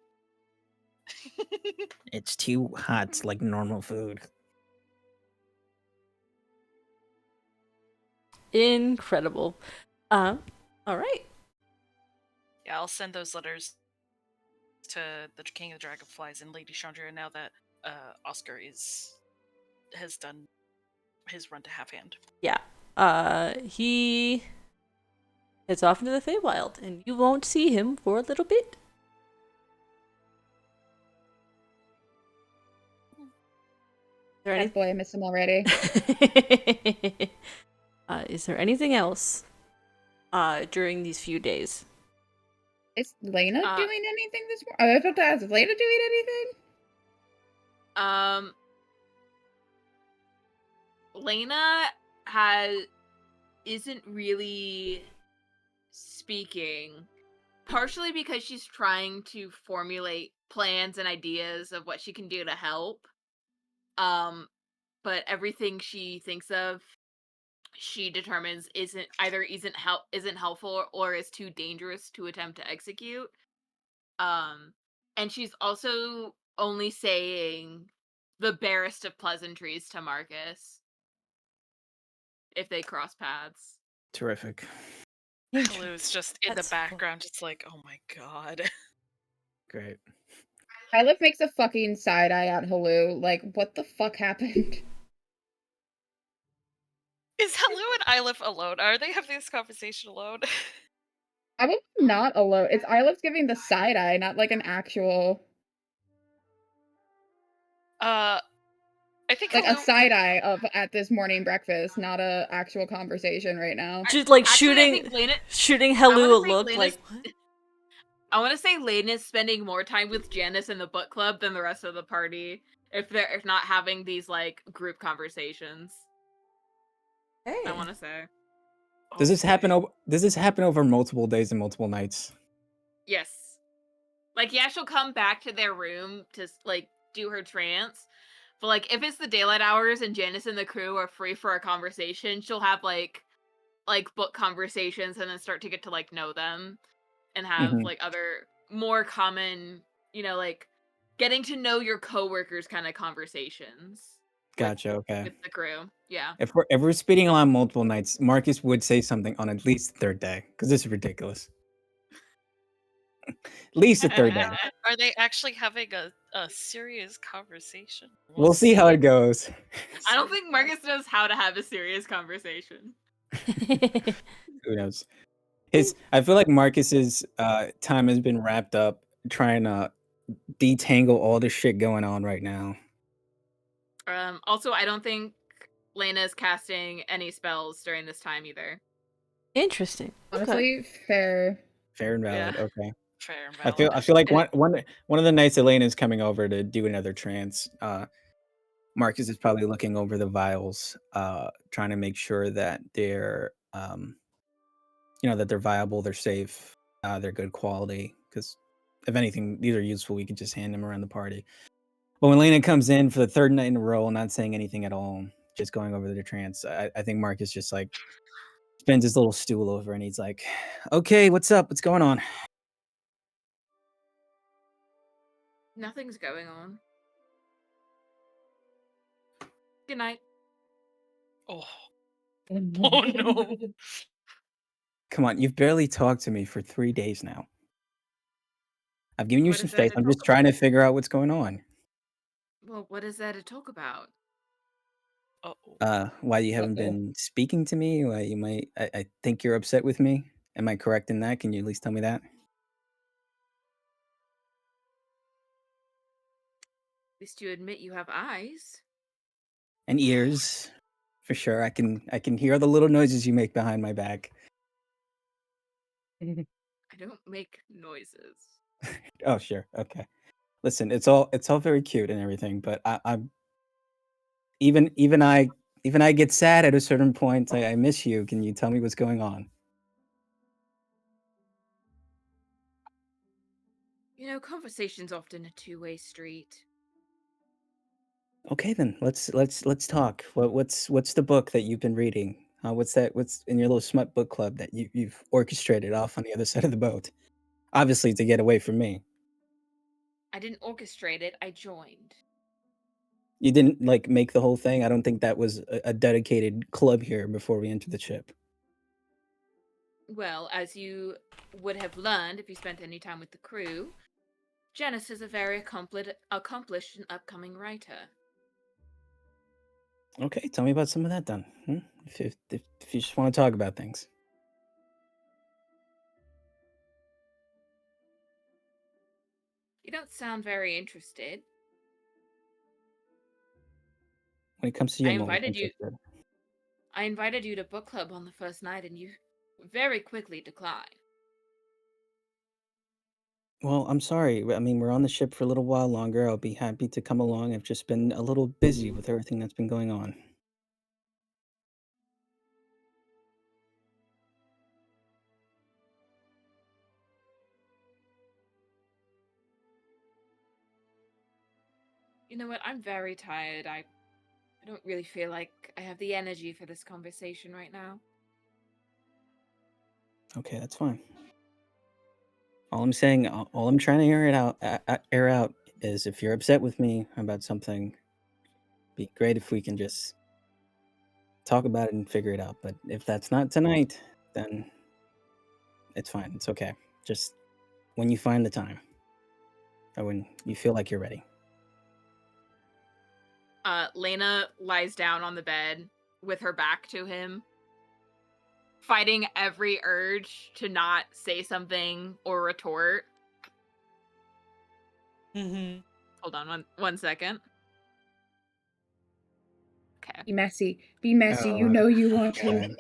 It's too hot. It's like normal food. Incredible. All right. Yeah, I'll send those letters to the King of the Dragonflies and Lady Chandra now that Oscar has done his run to Half Hand. Yeah. He heads off into the Feywild, and you won't see him for a little bit. Is there Bad boy, I miss him already. is there anything else during these few days? Is Lena doing anything this morning? I was about to ask, is Lena doing anything? Lena isn't really speaking, partially because she's trying to formulate plans and ideas of what she can do to help. But everything she thinks of, she determines isn't helpful or is too dangerous to attempt to execute. And she's also only saying the barest of pleasantries to Marcus if they cross paths. Terrific. Halu's just in That's the background, just like, oh my god. Great. Ylif makes a fucking side eye at Halu. Like, what the fuck happened? Is Halu and Ylif alone? Are they having this conversation alone? Probably not alone. It's Ylif's giving the side eye, not like an actual. I think Like Halu... a side eye of at this morning breakfast, not a actual conversation right now. Just like Actually, I think shooting I Halu a wanna say look Lena's- like, what? I want to say Layden is spending more time with Janice in the book club than the rest of the party. If not having these like group conversations, Hey. I want to say Does this happen over multiple days and multiple nights? yes. Like, yeah, she'll come back to their room to like do her trance, but like if it's the daylight hours and Janice and the crew are free for a conversation, she'll have like book conversations and then start to get to like know them and have Mhm. like other more common, like getting to know your coworkers kind of conversations. Gotcha. Okay. With the crew. Yeah. If we're speeding along multiple nights, Marcus would say something on at least the third day because this is ridiculous. At least the third day. Are they actually having a serious conversation? We'll see how it goes. I don't think Marcus knows how to have a serious conversation. Who knows? I feel like Marcus's time has been wrapped up trying to detangle all the shit going on right now. Also, I don't think Lena is casting any spells during this time either. Interesting. Honestly, fair. Fair and valid. Yeah. Okay. Fair and I valid. feel like one of the nights Elena is coming over to do another trance. Marcus is probably looking over the vials, trying to make sure that they're that they're viable, they're safe, they're good quality. Because if anything, these are useful. We could just hand them around the party. But when Lena comes in for the third night in a row, not saying anything at all, just going over the trance, I think Marcus just like spins his little stool over and he's like, "Okay, what's up? What's going on?" Nothing's going on. Good night. Oh. Oh no. Come on, you've barely talked to me for 3 days now. I've given you What some is there space. to I'm talk just trying to figure out what's going on. Well, what is there to talk about? Uh-oh. Why you haven't Uh-oh. been speaking to me? Why you might? I think you're upset with me. Am I correct in that? Can you at least tell me that? At least you admit you have eyes. And ears, for sure. I can hear the little noises you make behind my back. I don't make noises. Oh, sure. Okay. Listen, it's all very cute and everything, but I'm even I get sad at a certain point. I miss you. Can you tell me what's going on? Conversation's often a two-way street. Okay, then let's talk. What's the book that you've been reading? What's that? What's in your little smut book club that you've orchestrated off on the other side of the boat? Obviously, to get away from me. I didn't orchestrate it. I joined. You didn't like make the whole thing. I don't think that was a dedicated club here before we entered the ship. Well, as you would have learned if you spent any time with the crew, Janice is a very accomplished and upcoming writer. Okay, tell me about some of that then. If you just want to talk about things. You don't sound very interested. When it comes to you, I I'm always invited you. interested. I invited you to book club on the first night, and you very quickly declined. Well, I'm sorry. I mean, we're on the ship for a little while longer. I'll be happy to come along. I've just been a little busy with everything that's been going on. You know what? I'm very tired. I don't really feel like I have the energy for this conversation right now. Okay, that's fine. All I'm saying, all I'm trying to air out is if you're upset with me about something, be great if we can just talk about it and figure it out. But if that's not tonight, then it's fine. It's okay. Just when you find the time or when you feel like you're ready. Lena lies down on the bed with her back to him, fighting every urge to not say something or retort. Mm-hmm. Hold on one second. Okay. Be messy. Be messy. You Oh, know you want to. God.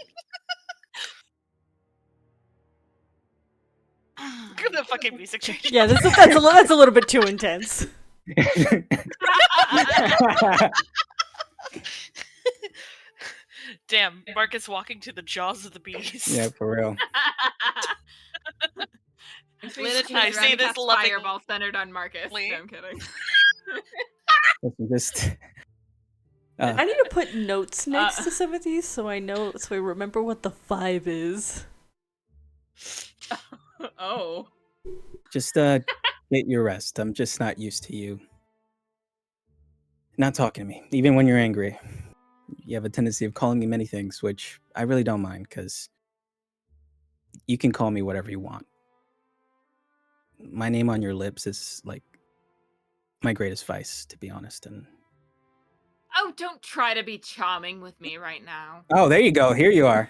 Look at the fucking music change. Yeah, that's a little bit too intense. Damn, Marcus walking to the jaws of the beast. Yeah, for real. Lena I turns say around and this casts lovingly. fireball centered on Marcus. No, I'm kidding. Listen, just I need to put notes next to some of these so I remember what the 5 is. Oh. just get your rest. I'm just not used to you not talking to me, even when you're angry. You have a tendency of calling me many things, which I really don't mind because you can call me whatever you want. My name on your lips is like my greatest vice, to be honest. And Oh, don't try to be charming with me right now. oh, there you go. Here you are.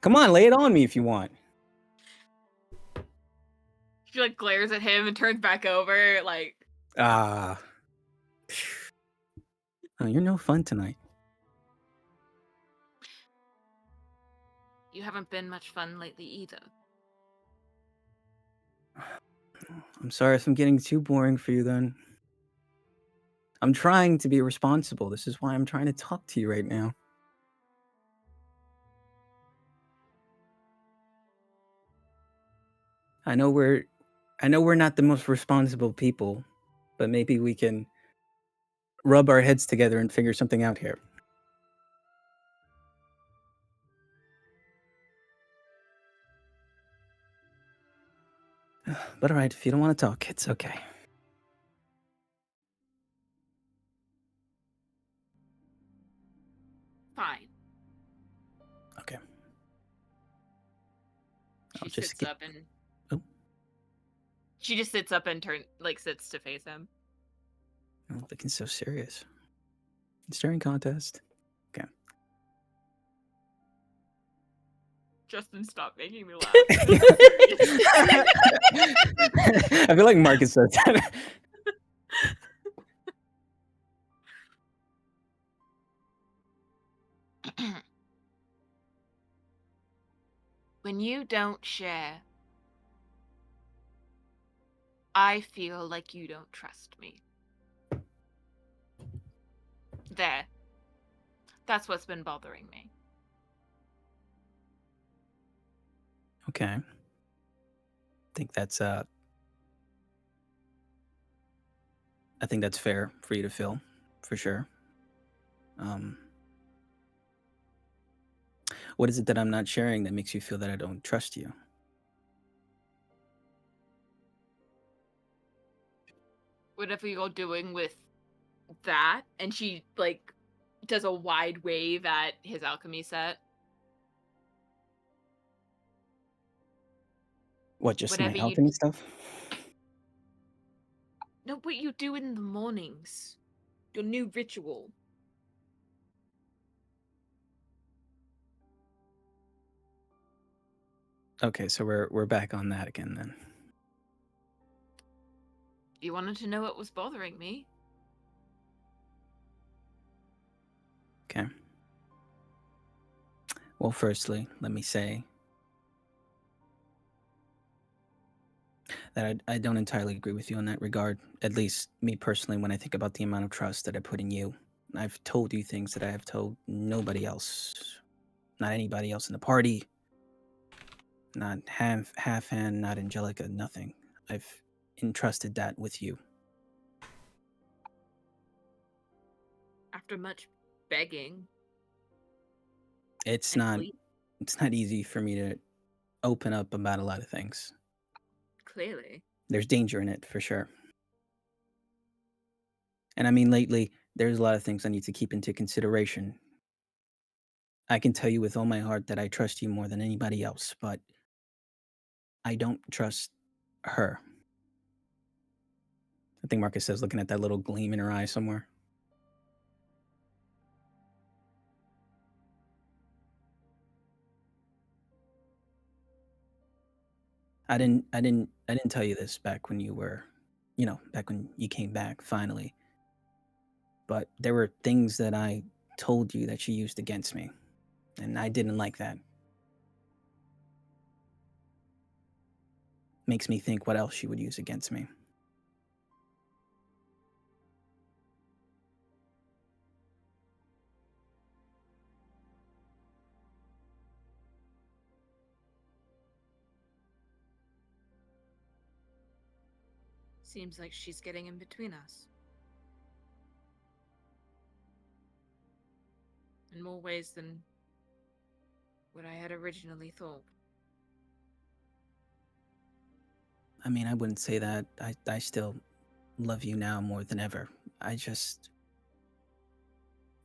Come on, lay it on me if you want. She like glares at him and turns back over, like. Ah. Oh, you're no fun tonight. You haven't been much fun lately either. I'm sorry if I'm getting too boring for you then. I'm trying to be responsible. This is why I'm trying to talk to you right now. I know we're not the most responsible people, but maybe we can rub our heads together and figure something out here. But all right, if you don't want to talk, it's okay. Fine. Okay. She I'll just sits get- up and. Oh. She just sits up and sits to face him. Oh, looking so serious. Staring contest. Okay. Justin, stop making me laugh. I feel like Marcus said that. When you don't share, I feel like you don't trust me. There. That's what's been bothering me. Okay. I think that's fair for you to feel, for sure. What is it that I'm not sharing that makes you feel that I don't trust you? Whatever you're doing with that, and she like does a wide wave at his alchemy set. What, just my Whatever you alchemy stuff? no, what you do in the mornings, your new ritual. Okay, so we're back on that again then. You wanted to know what was bothering me. Okay. Well, firstly, let me say that I don't entirely agree with you in that regard. At least me personally, when I think about the amount of trust that I put in you. I've told you things that I have told nobody else, not anybody else in the party, not half hand, not Angelica, nothing. I've entrusted that with you. After much begging. It's and not pleading, it's not easy for me to open up about a lot of things. clearly. There's danger in it for sure. And I mean, lately, there's a lot of things I need to keep into consideration. I can tell you with all my heart that I trust you more than anybody else, but I don't trust her. I think Marcus says, looking at that little gleam in her eye somewhere. I didn't tell you this back when you were, back when you came back finally. But there were things that I told you that she used against me, and I didn't like that. Makes me think what else she would use against me. Seems like she's getting in between us. In more ways than what I had originally thought. I mean, I wouldn't say that. I still love you now more than ever. I just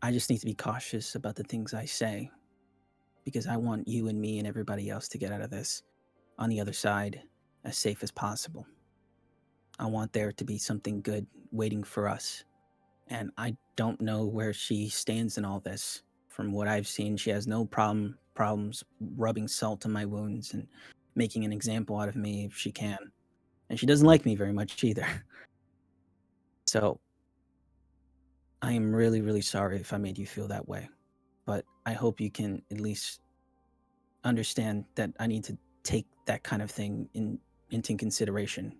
need to be cautious about the things I say, because I want you and me and everybody else to get out of this on the other side as safe as possible. I want there to be something good waiting for us. And I don't know where she stands in all this. From what I've seen, she has no problems rubbing salt on my wounds and making an example out of me if she can. And she doesn't like me very much either. So I am really, really sorry if I made you feel that way. But I hope you can at least understand that I need to take that kind of thing into consideration.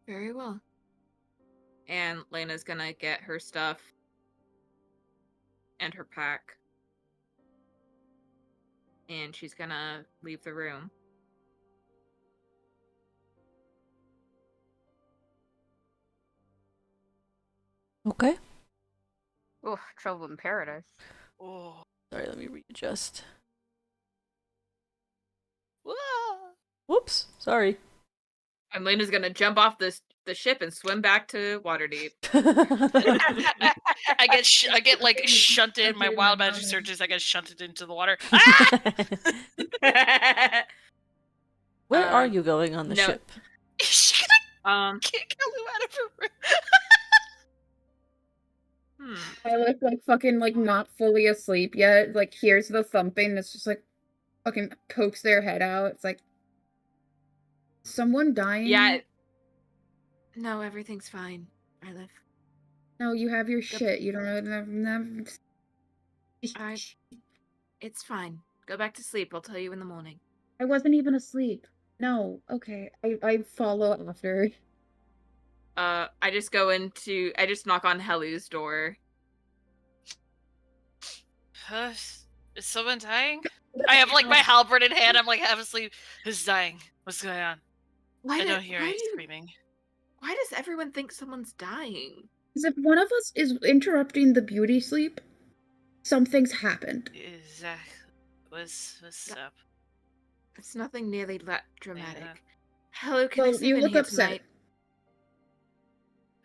Very well. And Lena's gonna get her stuff and her pack. And she's gonna leave the room. Okay. Oh, trouble in paradise. Oh. Sorry, let me readjust. Whoa. Whoops. Sorry. And Lena's gonna jump off the ship and swim back to Waterdeep. I get like shunted. My wild magic surges. I get shunted into the water. Ah! Where are you going on the no. ship? She kick Kalu out of her room. I look like fucking like not fully asleep yet. Like here's the thumping. It's just like fucking pokes their head out. It's like someone dying. Yeah. No, everything's fine. I live. No, you have your shit. You don't know. It's fine. Go back to sleep. I'll tell you in the morning. I wasn't even asleep. No, okay. I follow after. I just knock on Helu's door. Is someone dying? I have like my halberd in hand. I'm like half asleep. Who's dying? What's going on? I don't hear any screaming. Why does everyone think someone's dying? Because if one of us is interrupting the beauty sleep, something's happened. Exactly. What's up? It's nothing nearly that dramatic. Yeah. Hello, can I Well, sleep you in look here upset. tonight?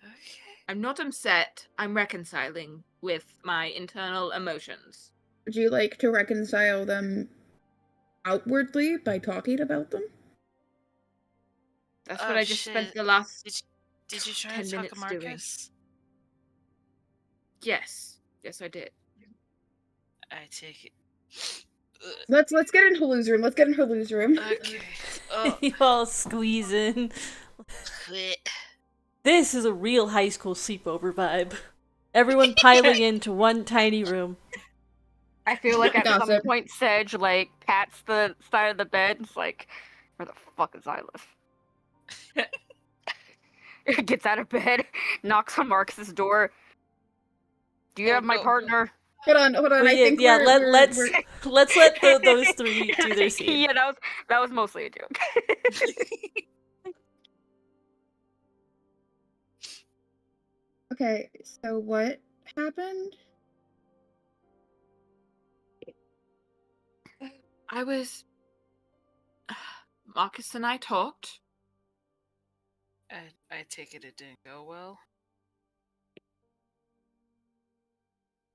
Okay. I'm not upset. I'm reconciling with my internal emotions. Would you like to reconcile them outwardly by talking about them? That's Oh, what I just spent shit. the last Did you try 10 to talk minutes to doing. Marcus? Yes. Yes, I did. I take it. Let's get into Lou's room. Let's get into Lou's room. Okay. Oh. You all squeezing. This is a real high school sleepover vibe. Everyone piling into one tiny room. I feel like at some Gossip. point Sedge like pats the side of the bed. It's like, where the fuck is Xylus? Gets out of bed, knocks on Marcus's door. Do you Oh, have my no. partner? Hold on. Well, I think let's we're... let's let those three do their scene. Yeah, that was mostly a joke. Okay, so what happened? Marcus and I talked. I take it didn't go well.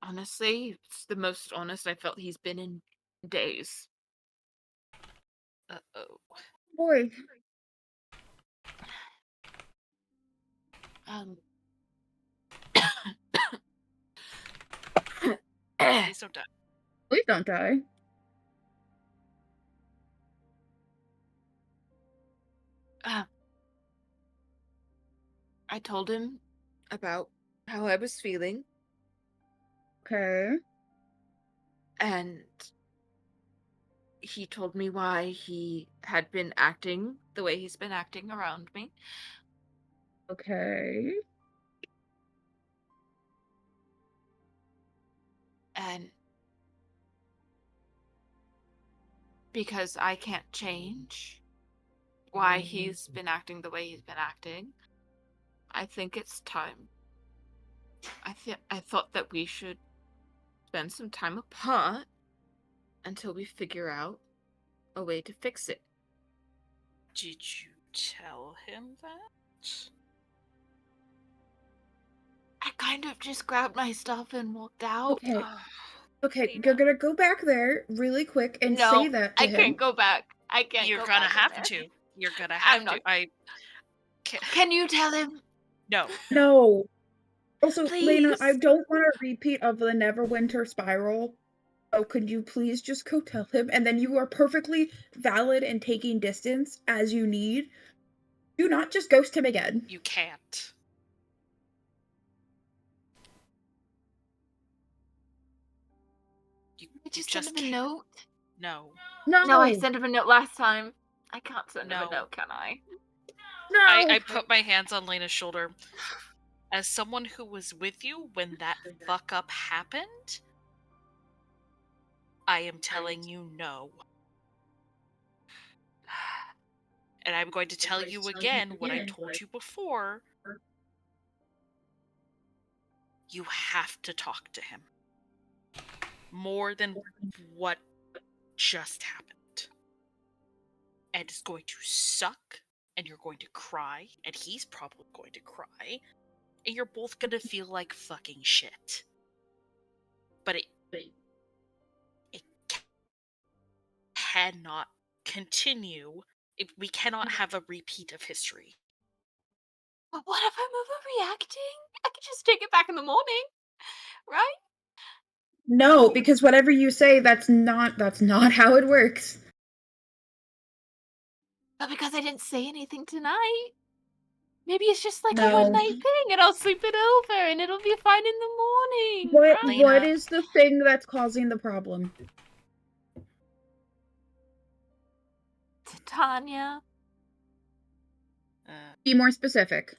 Honestly, it's the most honest I felt he's been in days. Uh-oh. Boy, Please don't die. please don't die. I told him about how I was feeling, Okay. and he told me why he had been acting the way he's been acting around me. Okay. And because I can't change why he's been acting the way he's been acting, I think it's time. I thought that we should spend some time apart until we figure out a way to fix it. Did you tell him that? I kind of just grabbed my stuff and walked out. Okay. Oh, Okay, Lena. you're gonna go back there really quick and No, say that to I him. can't go back. I can't You're go gonna back in have there. to. You're gonna have I'm to. not- I can't. Can you tell him? No. No. Also, Lena, I Please? don't want a repeat of the Neverwinter spiral. So could you please just go tell him? And then you are perfectly valid in taking distance as you need. Do not just ghost him again. You can't. Did you just send him a can't. note? No. No. No, I sent him a note last time. I can't send him No. a note, can I? No. I put my hands on Lena's shoulder. As someone who was with you when that fuck up happened, I am telling you no. And I'm going to tell you again what I told you before. You have to talk to him. More than what just happened. And it's going to suck, and you're going to cry, and he's probably going to cry, and you're both going to feel like fucking shit. But it cannot continue. We cannot have a repeat of history. But what if I'm overreacting? I could just take it back in the morning, right? No, because whatever you say, that's not how it works. But because I didn't say anything tonight. Maybe it's just like a No. one night thing and I'll sleep it over and it'll be fine in the morning. What right? what Lena. is the thing that's causing the problem? Titania. Be more specific.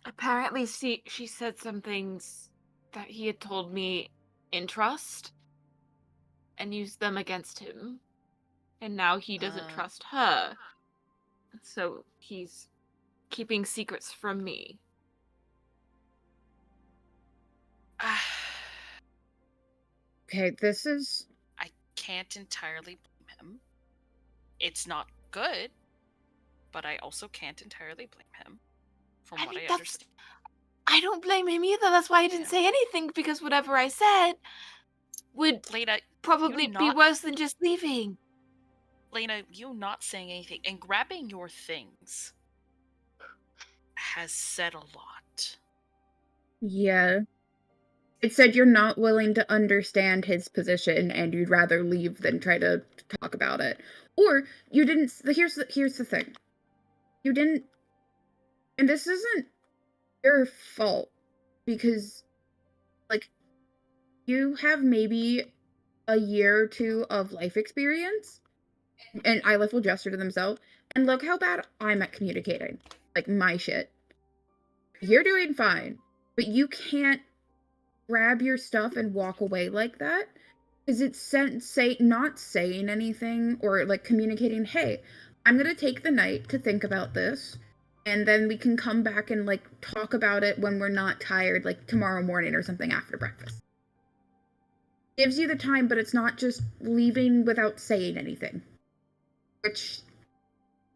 Apparently she said some things that he had told me in trust and used them against him. And now he doesn't trust her. So he's keeping secrets from me. Okay, this is... I can't entirely blame him. It's not good, but I also can't entirely blame him. From what I understand. I don't blame him either. That's why I didn't say anything, because whatever I said would Lena, probably be worse than just leaving. Lena, you not saying anything and grabbing your things has said a lot. Yeah. It said you're not willing to understand his position and you'd rather leave than try to talk about it. Or you didn't... Here's the thing. You didn't... And this isn't your fault, because, like, you have maybe a year or two of life experience, and Ylith will gesture to themselves, and look how bad I'm at communicating. Like, my shit. You're doing fine, but you can't grab your stuff and walk away like that, because it's not saying anything, or, like, communicating, hey, I'm gonna take the night to think about this, and then we can come back and, like, talk about it when we're not tired, like, tomorrow morning or something after breakfast. Gives you the time, but it's not just leaving without saying anything. Which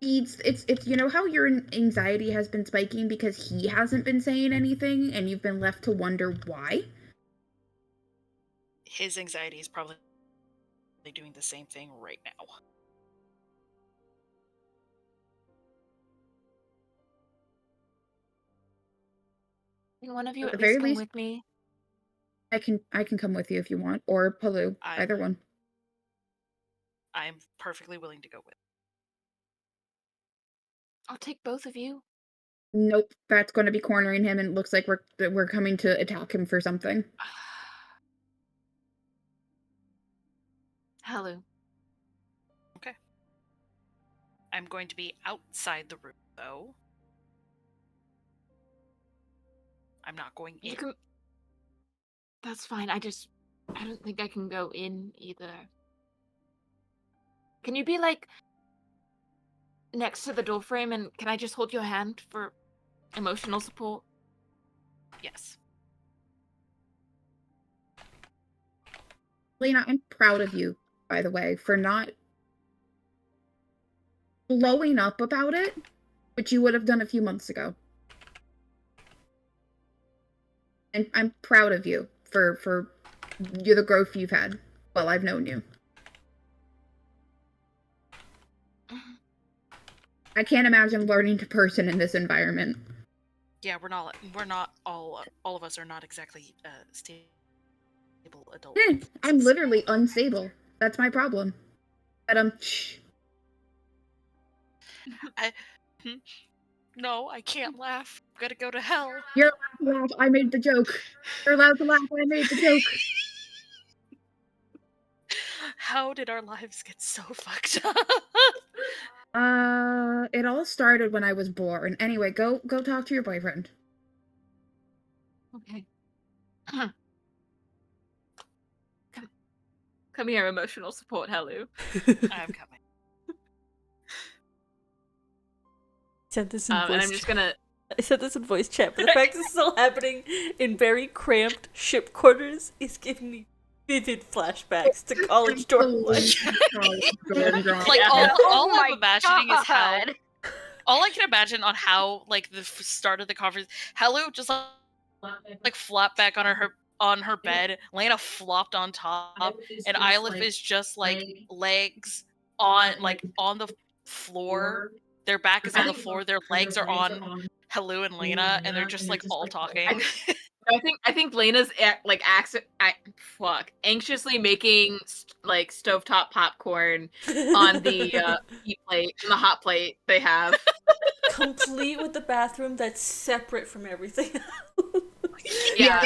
feeds... It's you know how your anxiety has been spiking because he hasn't been saying anything, and you've been left to wonder why? His anxiety is probably doing the same thing right now. Can one of you At at the least very come least- with me? I can come with you if you want, or Palu, either one. I'm perfectly willing to go with. I'll take both of you. Nope, that's going to be cornering him, and it looks like we're coming to attack him for something. Hello. Okay. I'm going to be outside the room, though. I'm not going in. You can... That's fine. I don't think I can go in either. Can you be, like, next to the door frame, and can I just hold your hand for emotional support? Yes. Lena, I'm proud of you, by the way, for not blowing up about it, which you would have done a few months ago. And I'm proud of you for the growth you've had while I've known you. I can't imagine learning to person in this environment. Yeah, we're not all of us are not exactly stable adults. I'm literally unstable. That's my problem. But shh. No, I can't laugh. I'm gonna go to hell. You're allowed to laugh. I made the joke. You're allowed to laugh. I made the joke. How did our lives get so fucked up? It all started when I was born. Anyway, go talk to your boyfriend. Okay. Come here, emotional support, hello. I'm coming. Said this in And voice I'm just gonna... I said this in voice chat, but the fact this is all happening in very cramped ship quarters is giving me vivid flashbacks to college dorm life. Like all I'm imagining is how. All I can imagine on how like the start of the conference, Hello just like flopped back on her bed. Lena flopped on top, and Ylith is just like legs on the floor. Their back is on the floor. Their legs are on Hello and Lena, and they're just like all talking. I think Lena's anxiously making like stovetop popcorn on the heat plate, on the hot plate they have. Complete with the bathroom that's separate from everything. Yeah.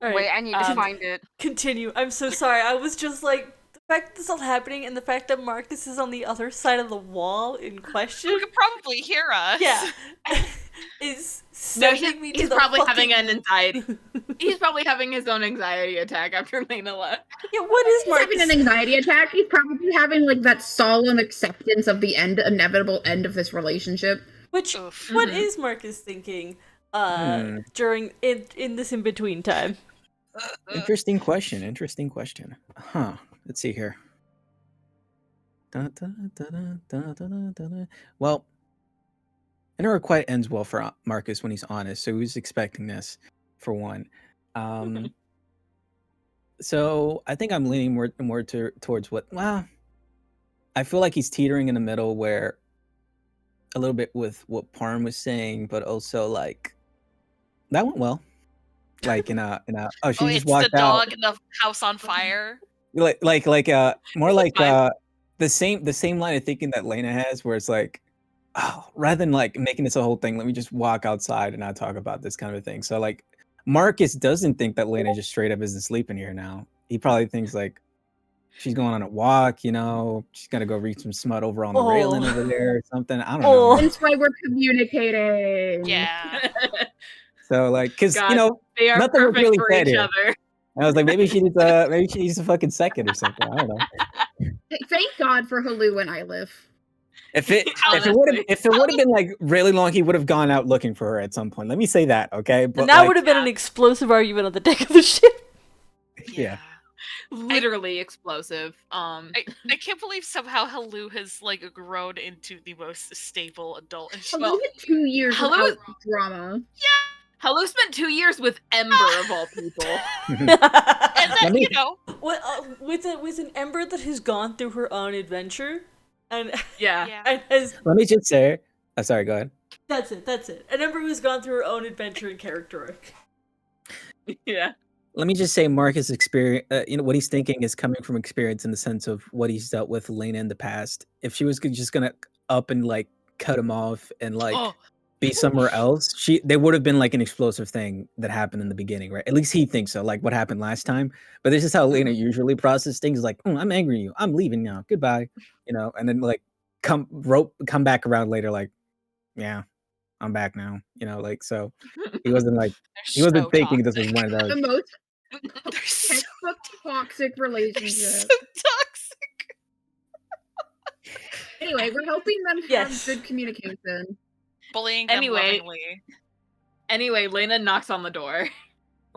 All right, Wait, I need to find it. Continue. I'm so sorry. I was just like, the fact that this is all happening and the fact that Marcus is on the other side of the wall in question. You could probably hear us. Yeah. Is Sending me to he's the probably having fucking- an anxiety. He's probably having his own anxiety attack after Lena left. Yeah, what is He's having Marcus? an anxiety attack. He's probably having like that solemn acceptance of the inevitable end of this relationship. Which Oof. what Mhm. is Marcus thinking Hmm. during in this in between time? Interesting question. Interesting question. Huh. Let's see here. Well, it never quite ends well for Marcus when he's honest. So he was expecting this, for one. So I think I'm leaning more towards what. Well, I feel like he's teetering in the middle, where a little bit with what Parm was saying, but also like that went well. Like in a oh, she Oh, just it's the walked out. dog in the house on fire. More It's like fine. the same line of thinking that Lena has, where it's like, oh, rather than like making this a whole thing, let me just walk outside and not talk about this kind of thing. So like Marcus doesn't think that Lena just straight up isn't sleeping here now. He probably thinks like she's going on a walk, she's gonna go read some smut over on the railing over there or something. I don't know. Oh. Man. That's why we're communicating. Yeah. So like, cause God, they are nothing was perfect really for said each here. other. And I was like, maybe she needs a fucking second or something. I don't know. Thank God for Halu and Ylif. If it Honestly. would have been like really long, he would have gone out looking for her at some point. Let me say that, okay? But And that like, would have been yeah. an explosive argument on the deck of the ship. Yeah. Literally explosive. I can't believe somehow Halu has like grown into the most stable adult. And Halu Well, had 2 years Halu- without drama. Hello spent 2 years with Ember of all people. And Let then, me- with an Ember that has gone through her own adventure, and Yeah. yeah. and has let me just say, oh, sorry, go ahead. that's it. An Ember who's gone through her own adventure and character arc. Yeah. Let me just say, Marcus' experience, what he's thinking is coming from experience in the sense of what he's dealt with Lena in the past. If she was just gonna up and like cut him off and like Oh, be somewhere else, they would have been like an explosive thing that happened in the beginning, right? At least he thinks so, like what happened last time. But this is how Lena usually processes things, like, I'm angry at you, I'm leaving now, goodbye, and then like come back around later, like, yeah, I'm back now, like, so he wasn't like he they're wasn't so thinking this toxic. was one of those. The most They're so, textbook toxic they're relationship. so toxic. Anyway, we're helping them have Yes. good communication. Bullying them Anyway. lovingly. Anyway, Lena knocks on the door.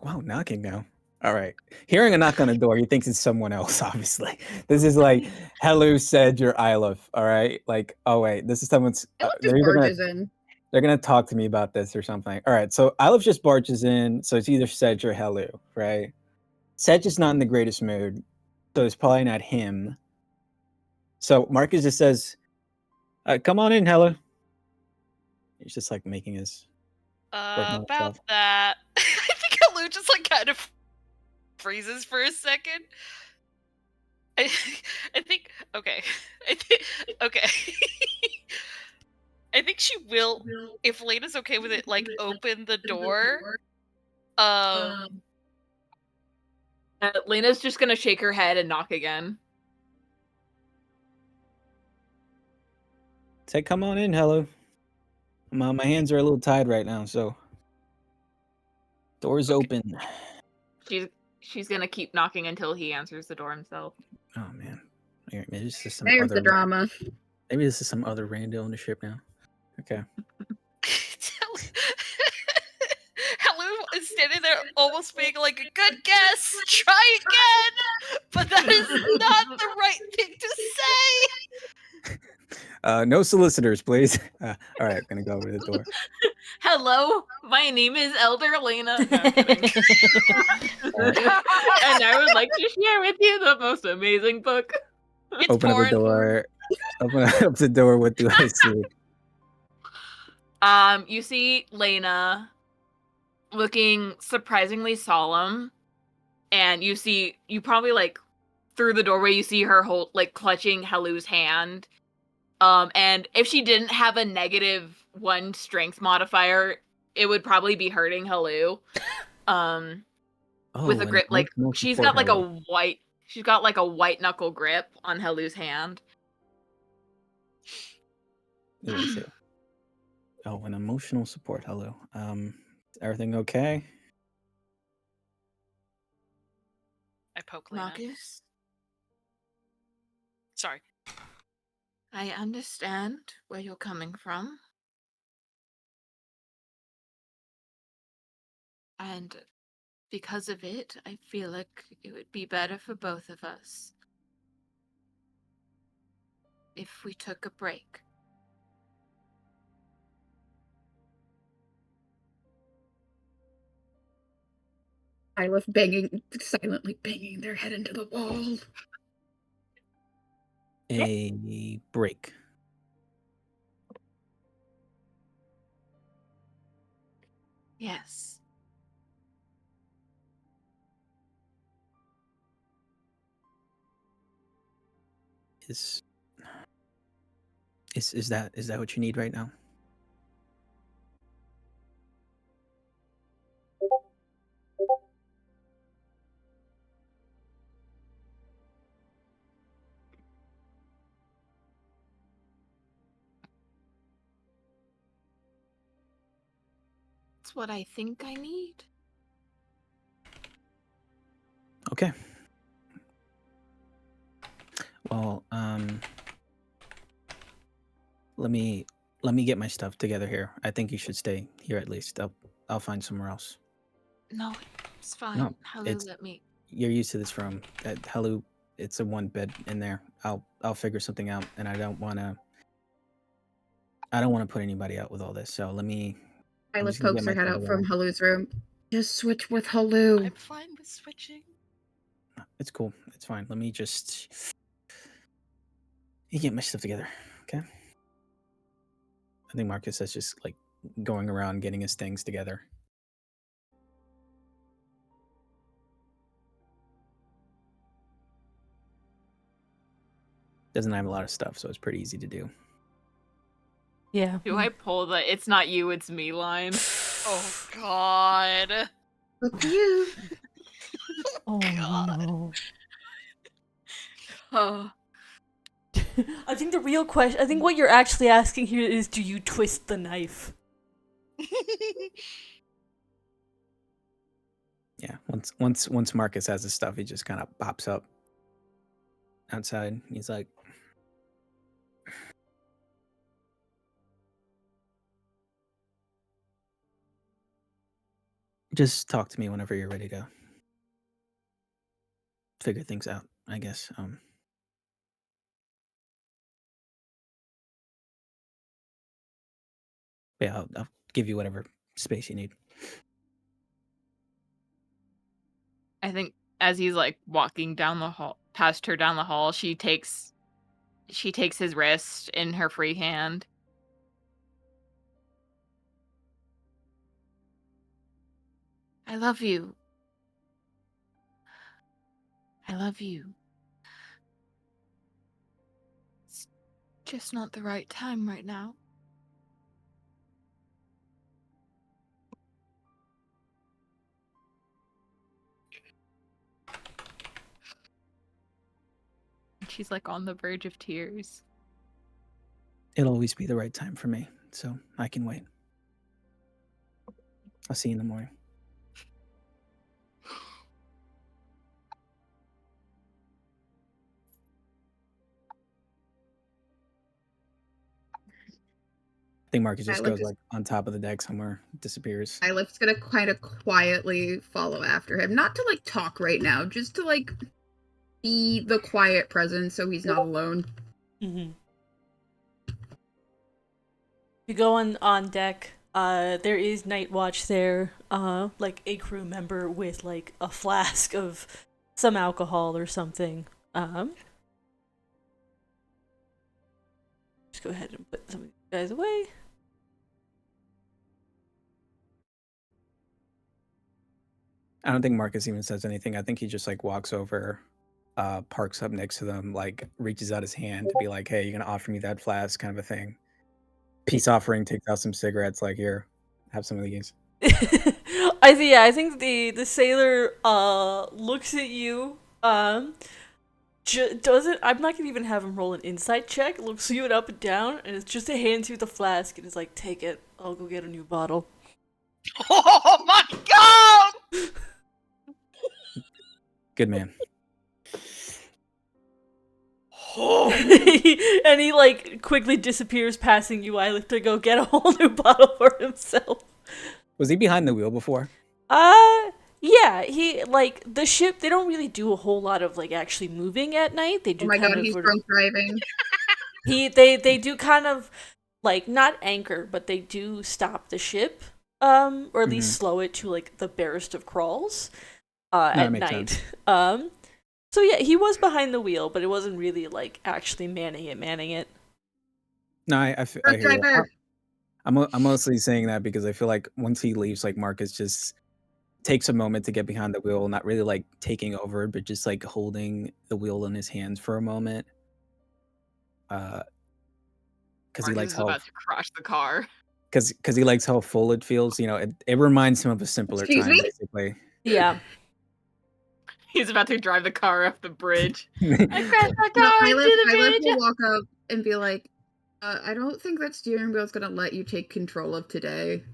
Wow, knocking now. All right. Hearing a knock on the door, he thinks it's someone else, obviously. This is like, hello, said your Ylif. All right. Like, oh, wait, this is someone's. Ylif They're just either barges in. gonna talk to me about this or something. All right. So Ylif just barges in. So it's either Sedge or Helu, right? Sedge is not in the greatest mood. So it's probably not him. So Marcus just says, come on in, Helu. He's just like making his. Working on About himself. that, I think Halu just like kind of freezes for a second. I think okay. Okay. I think she will, if Lena's okay with it, like open the door. Lena's just gonna shake her head and knock again. Say, come on in, Helu. My hands are a little tied right now, so door's open. She's gonna keep knocking until he answers the door himself. Oh man, maybe this is some There's other the drama. maybe this is some other rando on the ship now. Okay. Helu is standing there almost being like, a good guess, try again! But that is not the right thing to say! No solicitors, please. All right, gonna go over to the door. Hello, my name is Elder Lena. No, I'm kidding. And I would like to share with you the most amazing book. It's Open up the porn. door. Open up the door. What do I see? You see Lena looking surprisingly solemn, and you probably like through the doorway you see her clutching Helu's hand. And if she didn't have a -1 strength modifier, it would probably be hurting Helu. With a and grip, like no she's support, got like Helu. a white knuckle grip on Helu's hand. Let me see. Oh, an emotional support. Hello. Everything okay? I poke Lena. Marcus, Sorry. I understand where you're coming from. And because of it, I feel like it would be better for both of us if we took a break. I left silently banging their head into the wall. A break. Yes. Is that what you need right now? It's what I think I need. Okay. Well, let me get my stuff together here. I think you should stay here at least. I'll find somewhere else. No, it's fine. No, Hello, it's- let me. You're used to this room. Hello, it's a one bed in there. I'll figure something out, and I don't want to put anybody out with all this. So let me. I'm Isla just gonna pokes get her head myself out together. from Halu's room. Just switch with Halu. I'm fine with switching. It's cool. It's fine. Let me just get my stuff together. Okay. I think Marcus is just like going around getting his things together. Doesn't have a lot of stuff, so it's pretty easy to do. Yeah. Do I pull the "it's not you, it's me" line? Oh God. Look you. Oh God. no. Oh, I think the real question, I think what you're actually asking here is, do you twist the knife? Yeah. Once Marcus has his stuff, he just kind of pops up outside. He's like, just talk to me whenever you're ready to figure things out, I guess. Yeah, I'll give you whatever space you need. I think as he's like walking down the hall, past her down the hall, she takes his wrist in her free hand. I love you. I love you. It's just not the right time right now. And she's like on the verge of tears. It'll always be the right time for me, so I can wait. I'll see you in the morning. I think Marcus just Isla goes like on top of the deck somewhere, disappears. Isle's gonna kind of quietly follow after him. Not to like talk right now, just to like be the quiet presence so he's not alone. Mm-hmm. You go on deck. There is Night Watch there. Like a crew member with like a flask of some alcohol or something. Just go ahead and put some of these guys away. I don't think Marcus even says anything. I think he just like walks over, parks up next to them, like reaches out his hand to be like, "Hey, you gonna offer me that flask?" kind of a thing. Peace offering. Takes out some cigarettes. Like, here, have some of these. I think the sailor looks at you doesn't. I'm not gonna even have him roll an insight check. Looks you up and down, and it's just a hands you the flask, and is like, "Take it. I'll go get a new bottle." Oh my god! Good man. And he like quickly disappears, passing you, Eilif, to go get a whole new bottle for himself. Was he behind the wheel before? Yeah, he, like, the ship, they don't really do a whole lot of, like, actually moving at night. They do Oh my kind god, of he's sort of- drunk driving. They do kind of, like, not anchor, but they do stop the ship, or at least slow it to, like, the barest of crawls, at that makes night. sense. So yeah, he was behind the wheel, but it wasn't really, like, actually manning it. No, I Truck hear you. driver. I'm mostly saying that because I feel like once he leaves, like Marcus just takes a moment to get behind the wheel, not really like taking over, but just like holding the wheel in his hands for a moment. Because he Marcus likes is how about to crash the car. because he likes how full it feels. You know, it reminds him of a simpler Excuse time, me? basically. Yeah. He's about to drive the car off the bridge. I I crashed the No, car I into the will bridge. walk up and be like, I don't think that steering wheel's gonna let you take control of today.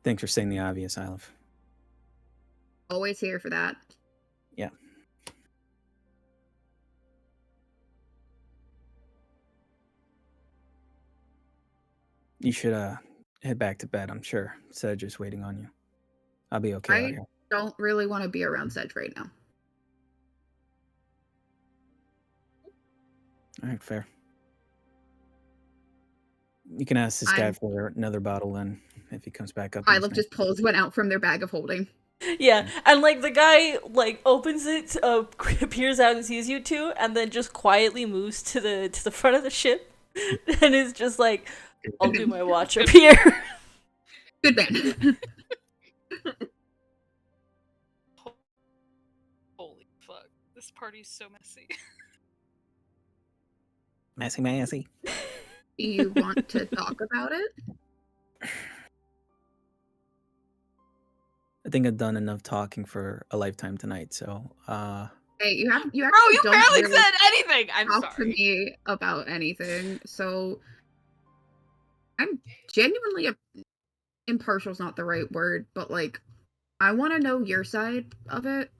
Thanks for saying the obvious, Eilif. Always here for that. Yeah. You should head back to bed. I'm sure Sedge is waiting on you. I'll be okay out I here. don't really want to be around Sedge right now. All right, fair. You can ask this guy I'm- for another bottle then if he comes back up. Eilif just pulls one out from their bag of holding. Yeah, and like the guy like opens it, peers out and sees you two, and then just quietly moves to the front of the ship, and is just like, "I'll do my watch up here." Good man. Holy fuck. This party's so messy. Messy. Do you want to talk about it? I think I've done enough talking for a lifetime tonight, so Hey, you actually Bro, you don't barely really said anything. I'm talk to sorry. me about anything, so I'm genuinely impartial's not the right word, but like I want to know your side of it.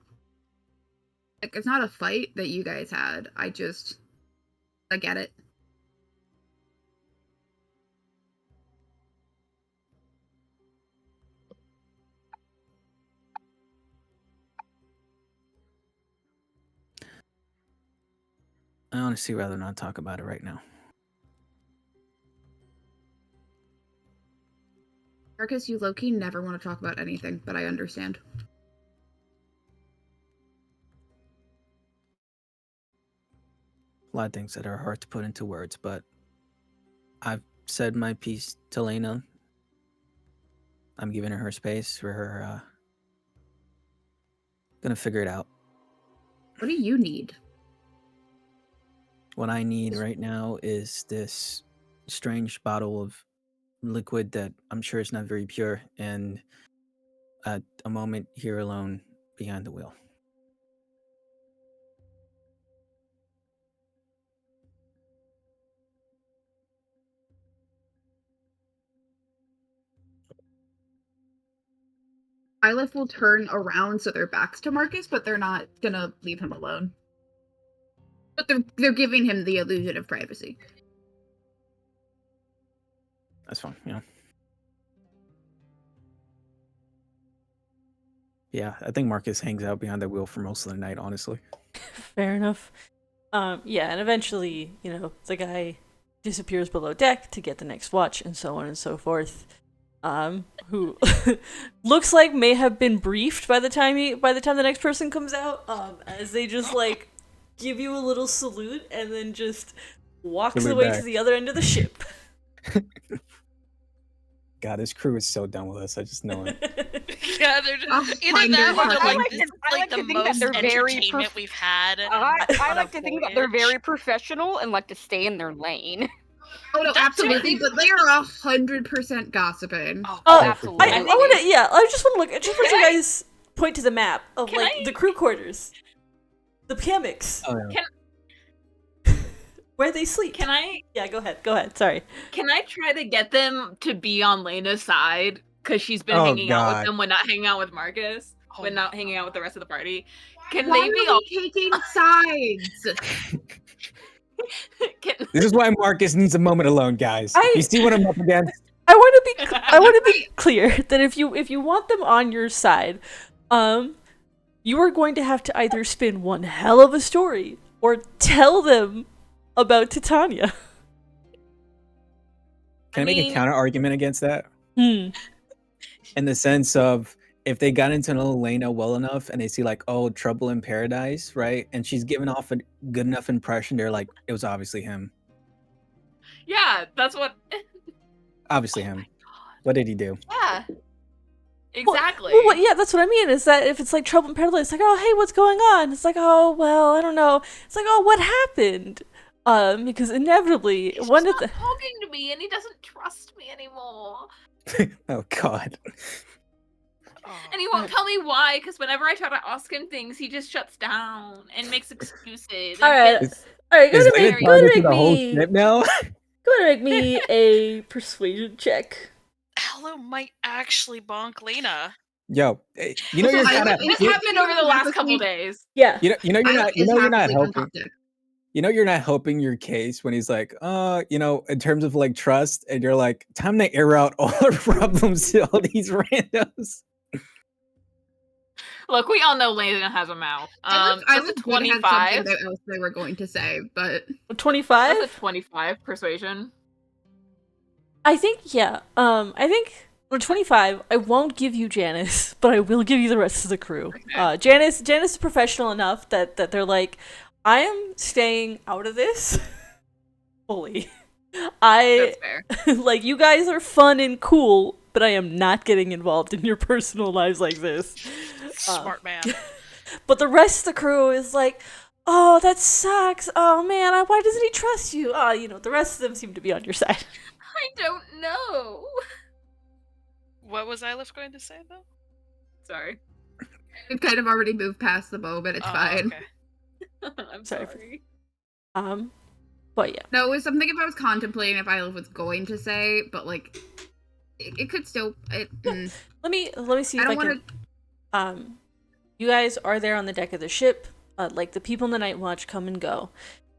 Like it's not a fight that you guys had. I get it. I honestly rather not talk about it right now. Marcus, you low-key never want to talk about anything, but I understand. A lot of things that are hard to put into words, but I've said my piece to Lena. I'm giving her space for her gonna figure it out. What do you need? What I need right now is this strange bottle of liquid that I'm sure is not very pure, and a moment here alone behind the wheel. Eilif will turn around so their backs to Marcus, but they're not gonna leave him alone. But they're giving him the illusion of privacy. That's fine, you know. Yeah, I think Marcus hangs out behind the wheel for most of the night, honestly. Fair enough. Yeah, and eventually, the guy disappears below deck to get the next watch, and so on and so forth. Who looks like may have been briefed by the time the next person comes out, as they just like give you a little salute and then just walks Give it away back. to the other end of the ship. God, this crew is so done with us. I just know it. Yeah, they're just either 100%. that or I like like this to- is I like like the to think that most they're very entertainment we've had. I on like a to think that they're voyage. very professional and like to stay in their lane. Oh no, That's absolutely, it. but they are 100% gossiping. Oh, Oh, absolutely. I just want to look. Just want you guys point to the map of Can like I- the crew quarters, the hammocks, Oh yeah. where they sleep. Can I Yeah, go ahead. Sorry. try to get them to be on Lena's side because she's been Oh, hanging out with God. them when not hanging out with Marcus, Oh when not no. hanging out with the rest of the party? Can Why they be are all? we taking sides? Can, This is why Marcus needs a moment alone, guys. You see what I'm up against? I want to be clear that if you want them on your side, you are going to have to either spin one hell of a story or tell them about Titania. Can I make mean- a counter argument against that? Hmm. In the sense of if they got into know Lena well enough and they see like, oh, trouble in paradise, right? And she's giving off a good enough impression, they're like, it was obviously him. yeah, that's what. Obviously him. What did he do? Yeah. Exactly. Well, yeah, that's what I mean. Is that if it's like trouble in paradise, it's like, oh, hey, what's going on? It's like, oh, well, I don't know. It's like, oh, what happened? Because inevitably, He's one just of the not talking to me, and he doesn't trust me anymore. Oh God. Oh. And he won't tell me why, because whenever I try to ask him things, he just shuts down and makes excuses. All right. Is, all right, is Lena very- go to targeted make the whole me ship now? a persuasion check. Hello might actually bonk Lena. Yo, you know you're I kind of look- This happened over the last couple days. Yeah. you know you're not Isaac helping. is happily on top deck. You know you're not helping your case when he's like, in terms of like trust, and you're like, time to air out all our problems to all these randos. Look, we all know Lena has a mouth. I That's was a good had 25. something else they were going to say, but 25? That's a 25 persuasion. I think, yeah. I think on 25, I won't give you Janice, but I will give you the rest of the crew. Janice is professional enough that they're like, I am staying out of this fully. That's fair. Like, you guys are fun and cool, but I am not getting involved in your personal lives like this. Smart man. But the rest of the crew is like, oh, that sucks. Oh, man, why doesn't he trust you? The rest of them seem to be on your side. I don't know. What was Ilif going to say though? Sorry. we've kind of already moved past the moment. It's Oh, fine. okay. I'm Sorry. sorry. But yeah. No, it was something if I was contemplating if I was going to say, but like, it could still. Let me see I if I don't can. want to. You guys are there on the deck of the ship. Like the people in the night watch come and go.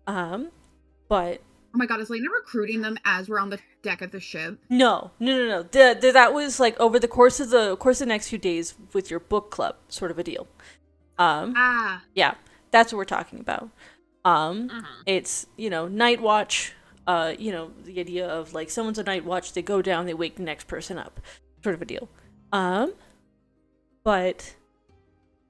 But Oh my god, is Lena recruiting them as we're on the deck of the ship? no. That was like over the course of the next few days with your book club sort of a deal. Yeah, that's what we're talking about. It's night watch. The idea of like someone's a night watch, they go down, they wake the next person up, sort of a deal. But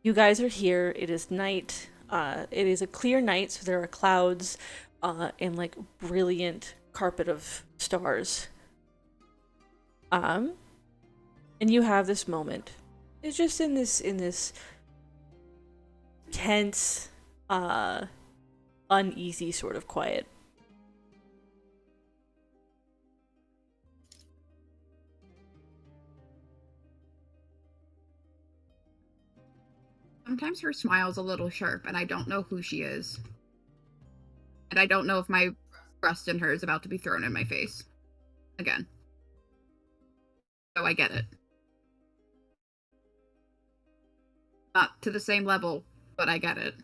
you guys are here. It is night. It is a clear night, so there are clouds, and like brilliant carpet of stars. And you have this moment. It's just in this tense, uneasy sort of quiet. Sometimes her smile's a little sharp, and I don't know who she is. And I don't know if my trust in her is about to be thrown in my face. Again. So I get it. Not to the same level, but I get it.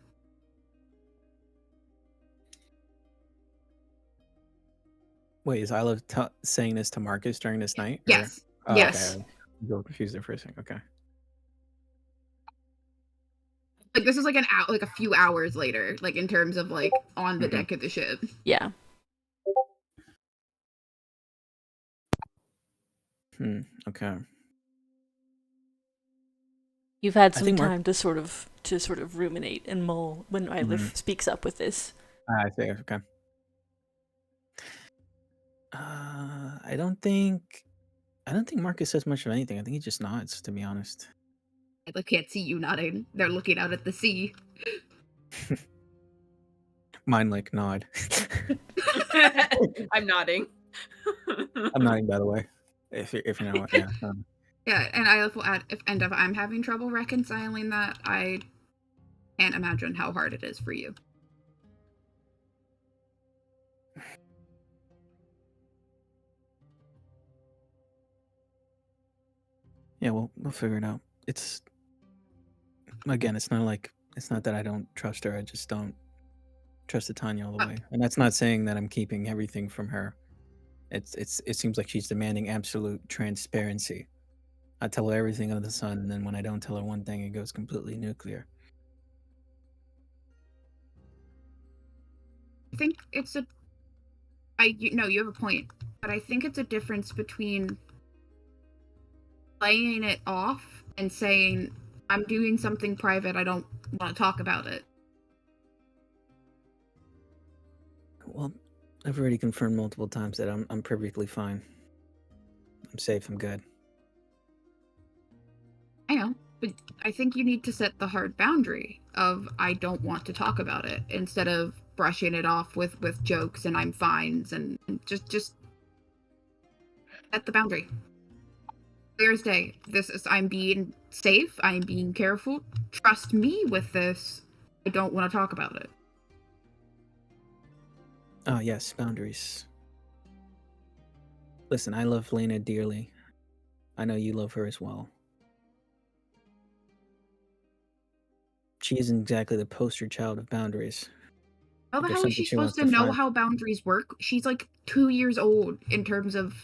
Wait, is Isla saying this to Marcus during this night? or- Yes. Oh, Yes. Okay. I'm a little confused there for a second. Okay. Like this is like like a few hours later, like in terms of like on the Mhm. deck of the ship. Yeah. Okay. You've had I some think time to sort of ruminate and mull when Ilif speaks up with this. I see. Okay. I don't think Marcus says much of anything. I think he just nods, to be honest. I can't see you nodding. They're looking out at the sea. Mine like nod. I'm nodding. I'm nodding, by the way. If you know what, yeah. Yeah, and I will add, if I'm having trouble reconciling that, I can't imagine how hard it is for you. Yeah, we'll figure it out. It's again, it's not that I don't trust her. I just don't trust Tanya all the way. And that's not saying that I'm keeping everything from her. It seems like she's demanding absolute transparency. I tell her everything under the sun, and then when I don't tell her one thing, it goes completely nuclear. I think it's you have a point, but I think it's a difference between playing it off and saying, I'm doing something private, I don't want to talk about it. Well, I've already confirmed multiple times that I'm perfectly fine. I'm safe. I'm good. I know, but I think you need to set the hard boundary of I don't want to talk about it instead of brushing it off with jokes and I'm fines and just set the boundary. Clear as day. This is I'm being safe. I'm being careful. Trust me with this. I don't want to talk about it. Oh yes, boundaries. Listen, I love Lena dearly. I know you love her as well. She isn't exactly the poster child of boundaries. How the There's hell is something she she wants supposed to to know find. how boundaries work? She's like 2 years old in terms of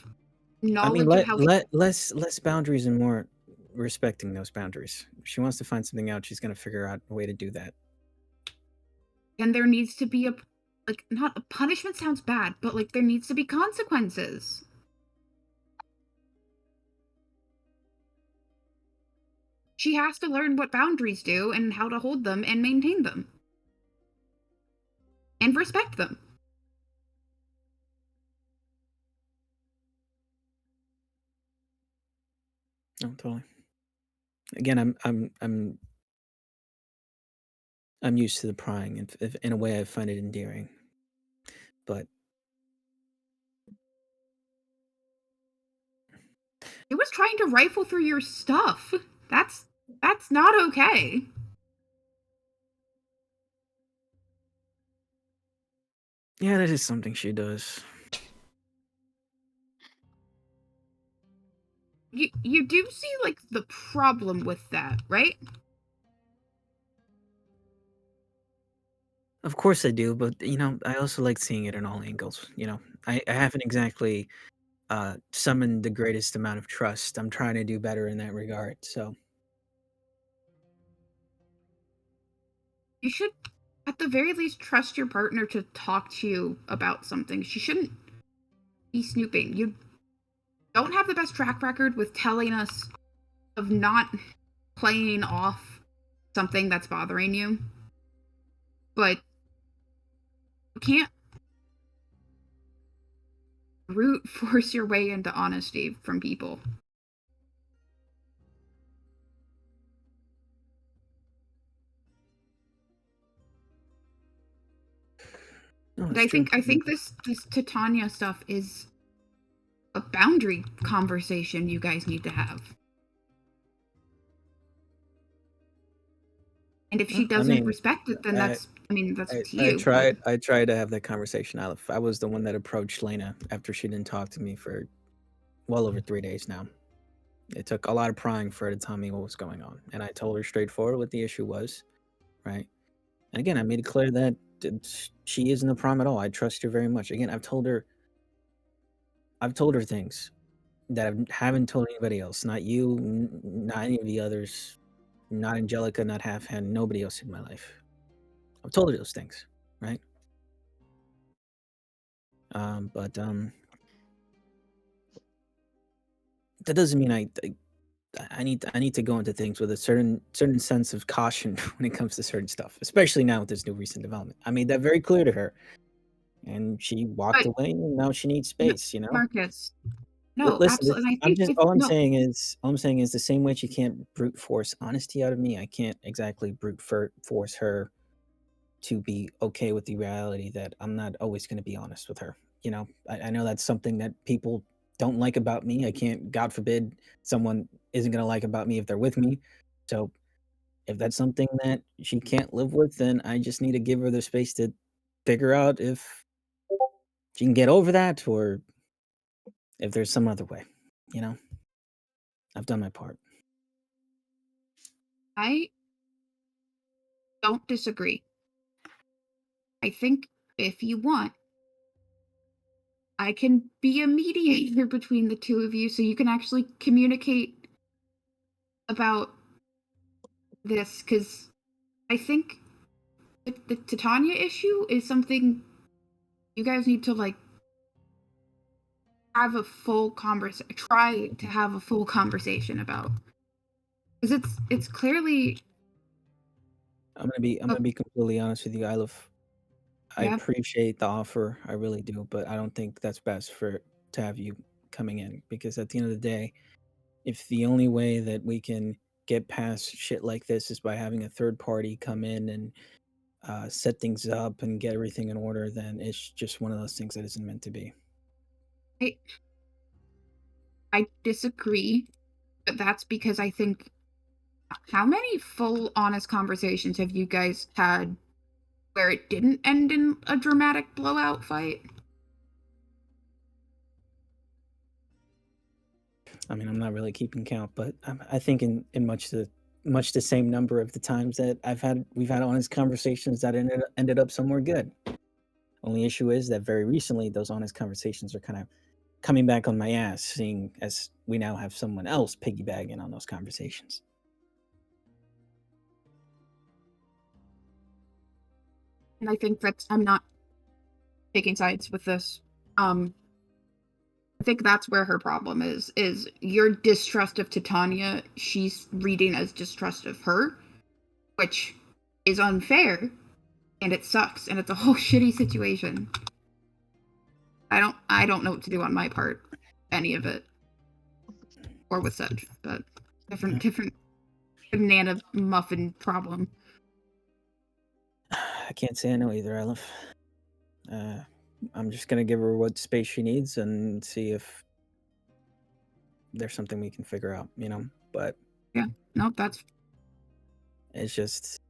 knowledge I mean, of how less boundaries and more respecting those boundaries. If she wants to find something out, she's gonna figure out a way to do that. and there needs to be not a punishment sounds bad, but like there needs to be consequences. She has to learn what boundaries do and how to hold them and maintain them. And respect them. No, totally. Again, I'm used to the prying, and in a way, I find it endearing. But It was trying to rifle through your stuff. That's not okay. yeah, that is something she does. You do see like the problem with that, right? Of course I do, but I also like seeing it in all angles. I haven't exactly summoned the greatest amount of trust. I'm trying to do better in that regard. So You should at the very least trust your partner to talk to you about something. She shouldn't be snooping. You don't have the best track record with telling us of not playing off something that's bothering you. But you can't brute force your way into honesty from people. no, And it's true. I think this Titania stuff is a boundary conversation you guys need to have. And if she I doesn't mean, respect it, then I- that's up to I you. tried to have that conversation. I was the one that approached Lena after she didn't talk to me for well over 3 days now. It took a lot of prying for her to tell me what was going on, and I told her straightforward what the issue was, right? And again, I made it clear that she isn't a problem at all. I trust her very much. Again, I've told her things that I haven't told anybody else. Not you, not any of the others, not Angelica, not Half Hand, nobody else in my life. I've told her those things, right? But that doesn't mean I need to go into things with a certain sense of caution when it comes to certain stuff, especially now with this new recent development. I made that very clear to her, and she walked But away. And now she needs space. Marcus, no, Listen, absolutely. And I I'm think just if, all I'm no, saying is the same way she can't brute force honesty out of me. I can't exactly force her to be okay with the reality that I'm not always going to be honest with her. I know that's something that people don't like about me. I can't, God forbid, someone isn't gonna like about me if they're with me. So if that's something that she can't live with, then I just need to give her the space to figure out if she can get over that or if there's some other way. You know, I've done my part. I don't disagree. I think if you want, I can be a mediator between the two of you so you can actually communicate about this, because I think the Titania issue is something you guys need to like have a full conversation, try to have a full conversation about, because it's clearly I'm gonna be completely honest with you, Ilif. I yeah. appreciate the offer, I really do, but I don't think that's best to have you coming in because at the end of the day, if the only way that we can get past shit like this is by having a third party come in and set things up and get everything in order, then it's just one of those things that isn't meant to be. I disagree, but that's because I think how many full honest conversations have you guys had where it didn't end in a dramatic blowout fight? I mean, I'm not really keeping count, but I think in much the same number of the times that we've had honest conversations that ended up somewhere good. Only issue is that very recently those honest conversations are kind of coming back on my ass, seeing as we now have someone else piggybacking on those conversations. And I think that I'm not taking sides with this. I think that's where her problem is your distrust of Titania, she's reading as distrust of her, which is unfair, and it sucks, and it's a whole shitty situation. I don't know what to do on my part, any of it. Or with Sedge, but different banana muffin problem. I can't say I know either, Aleph. I'm just gonna give her what space she needs and see if there's something we can figure out, you know? But yeah, no, that's it's just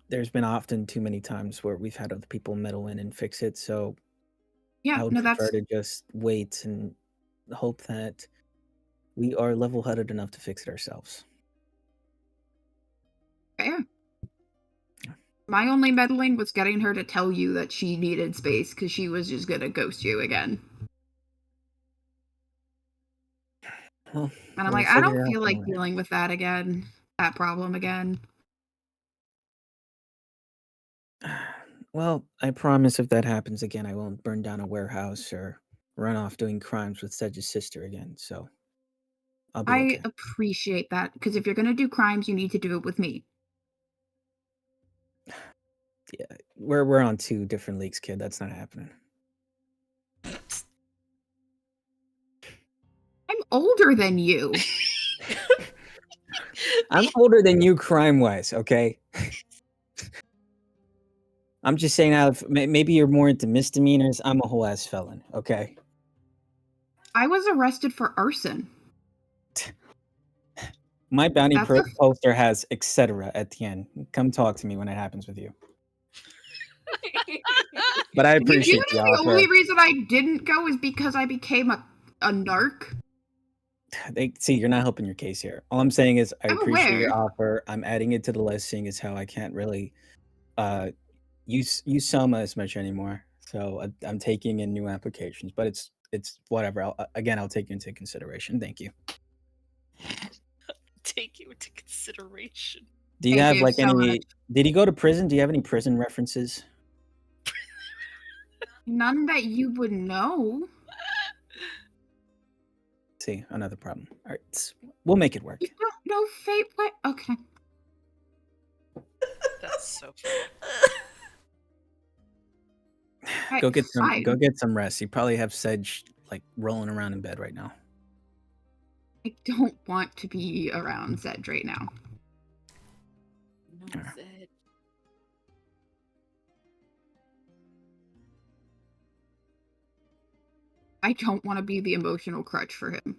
there's been often too many times where we've had other people meddle in and fix it, so yeah, I would no, prefer that's to just wait and hope that we are level-headed enough to fix it ourselves. fair. My only meddling was getting her to tell you that she needed space because she was just gonna ghost you again. Well, And I'm we'll like, I figure don't it out feel like anyway. dealing with that again. That problem again. Well, I promise if that happens again, I won't burn down a warehouse or run off doing crimes with Sedge's sister again, so I'll be I okay. appreciate that, because if you're gonna do crimes, you need to do it with me. Yeah, we're on 2 different leagues, kid. That's not happening. I'm older than you. I'm older than you crime-wise, okay? I'm just saying out of maybe you're more into misdemeanors. I'm a whole ass felon, okay? I was arrested for arson. My bounty That's a poster has etc. at the end. Come talk to me when it happens with you. But I You do appreciate know the the offer. only reason I didn't go is because I became a narc? See, you're not helping your case here. All I'm saying is I I'm appreciate your aware. offer. I'm adding it to the list, seeing as how I can't really use Selma as much anymore. So I'm taking in new applications, but it's whatever. I'll take you into consideration. Thank you. Take you into consideration. Do you Thank have you like so any? much. Did he go to prison? Do you have any prison references? None that you would know. See, another problem. All right, we'll make it work. You don't know Fate. What? Okay. That's so funny. Right, Go get fine. some rest. You probably have Sedge like rolling around in bed right now. I don't want to be around Sedge right now. No, Zed. I don't want to be the emotional crutch for him.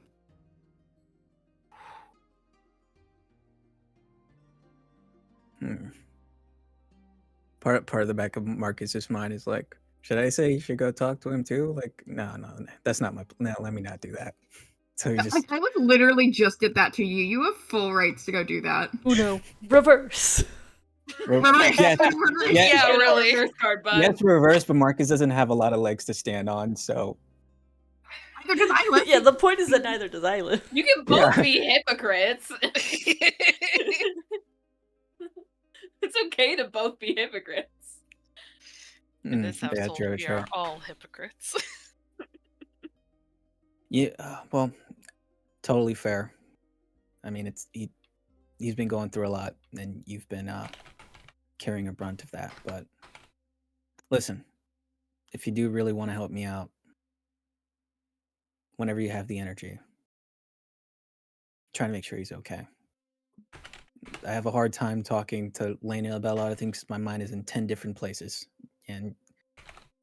part of the back of Marcus's mind is like, should I say you should go talk to him too? Like, no, that's not my. No, let me not do that. So he just. I like literally just did that to you. You have full rights to go do that. Uno, reverse. Reverse. Yes, Reverse. Yeah, Get a really. reverse card, bud. yes, reverse, but Marcus doesn't have a lot of legs to stand on, so Neither does Isla. Yeah, the point is that neither does Isla. You can both Yeah. be hypocrites. It's okay to both be hypocrites. In this yeah, household, true, we true. are all hypocrites. Yeah, well, totally fair. I mean, he's been going through a lot, and you've been carrying a brunt of that. But listen, if you do really want to help me out, whenever you have the energy, try to make sure he's okay. I have a hard time talking to Lena about a lot of things 'cause my mind is in 10 different places, and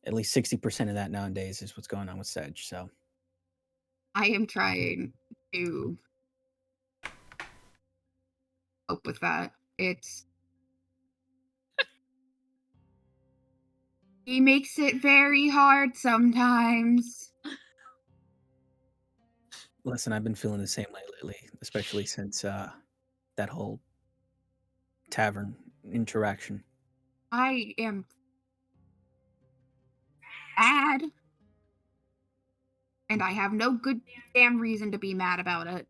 at least 60% of that nowadays is what's going on with Sedge. So I am trying to cope with that. He makes it very hard sometimes. listen, I've been feeling the same way lately, especially since that whole tavern interaction. I am mad. And I have no good damn reason to be mad about it.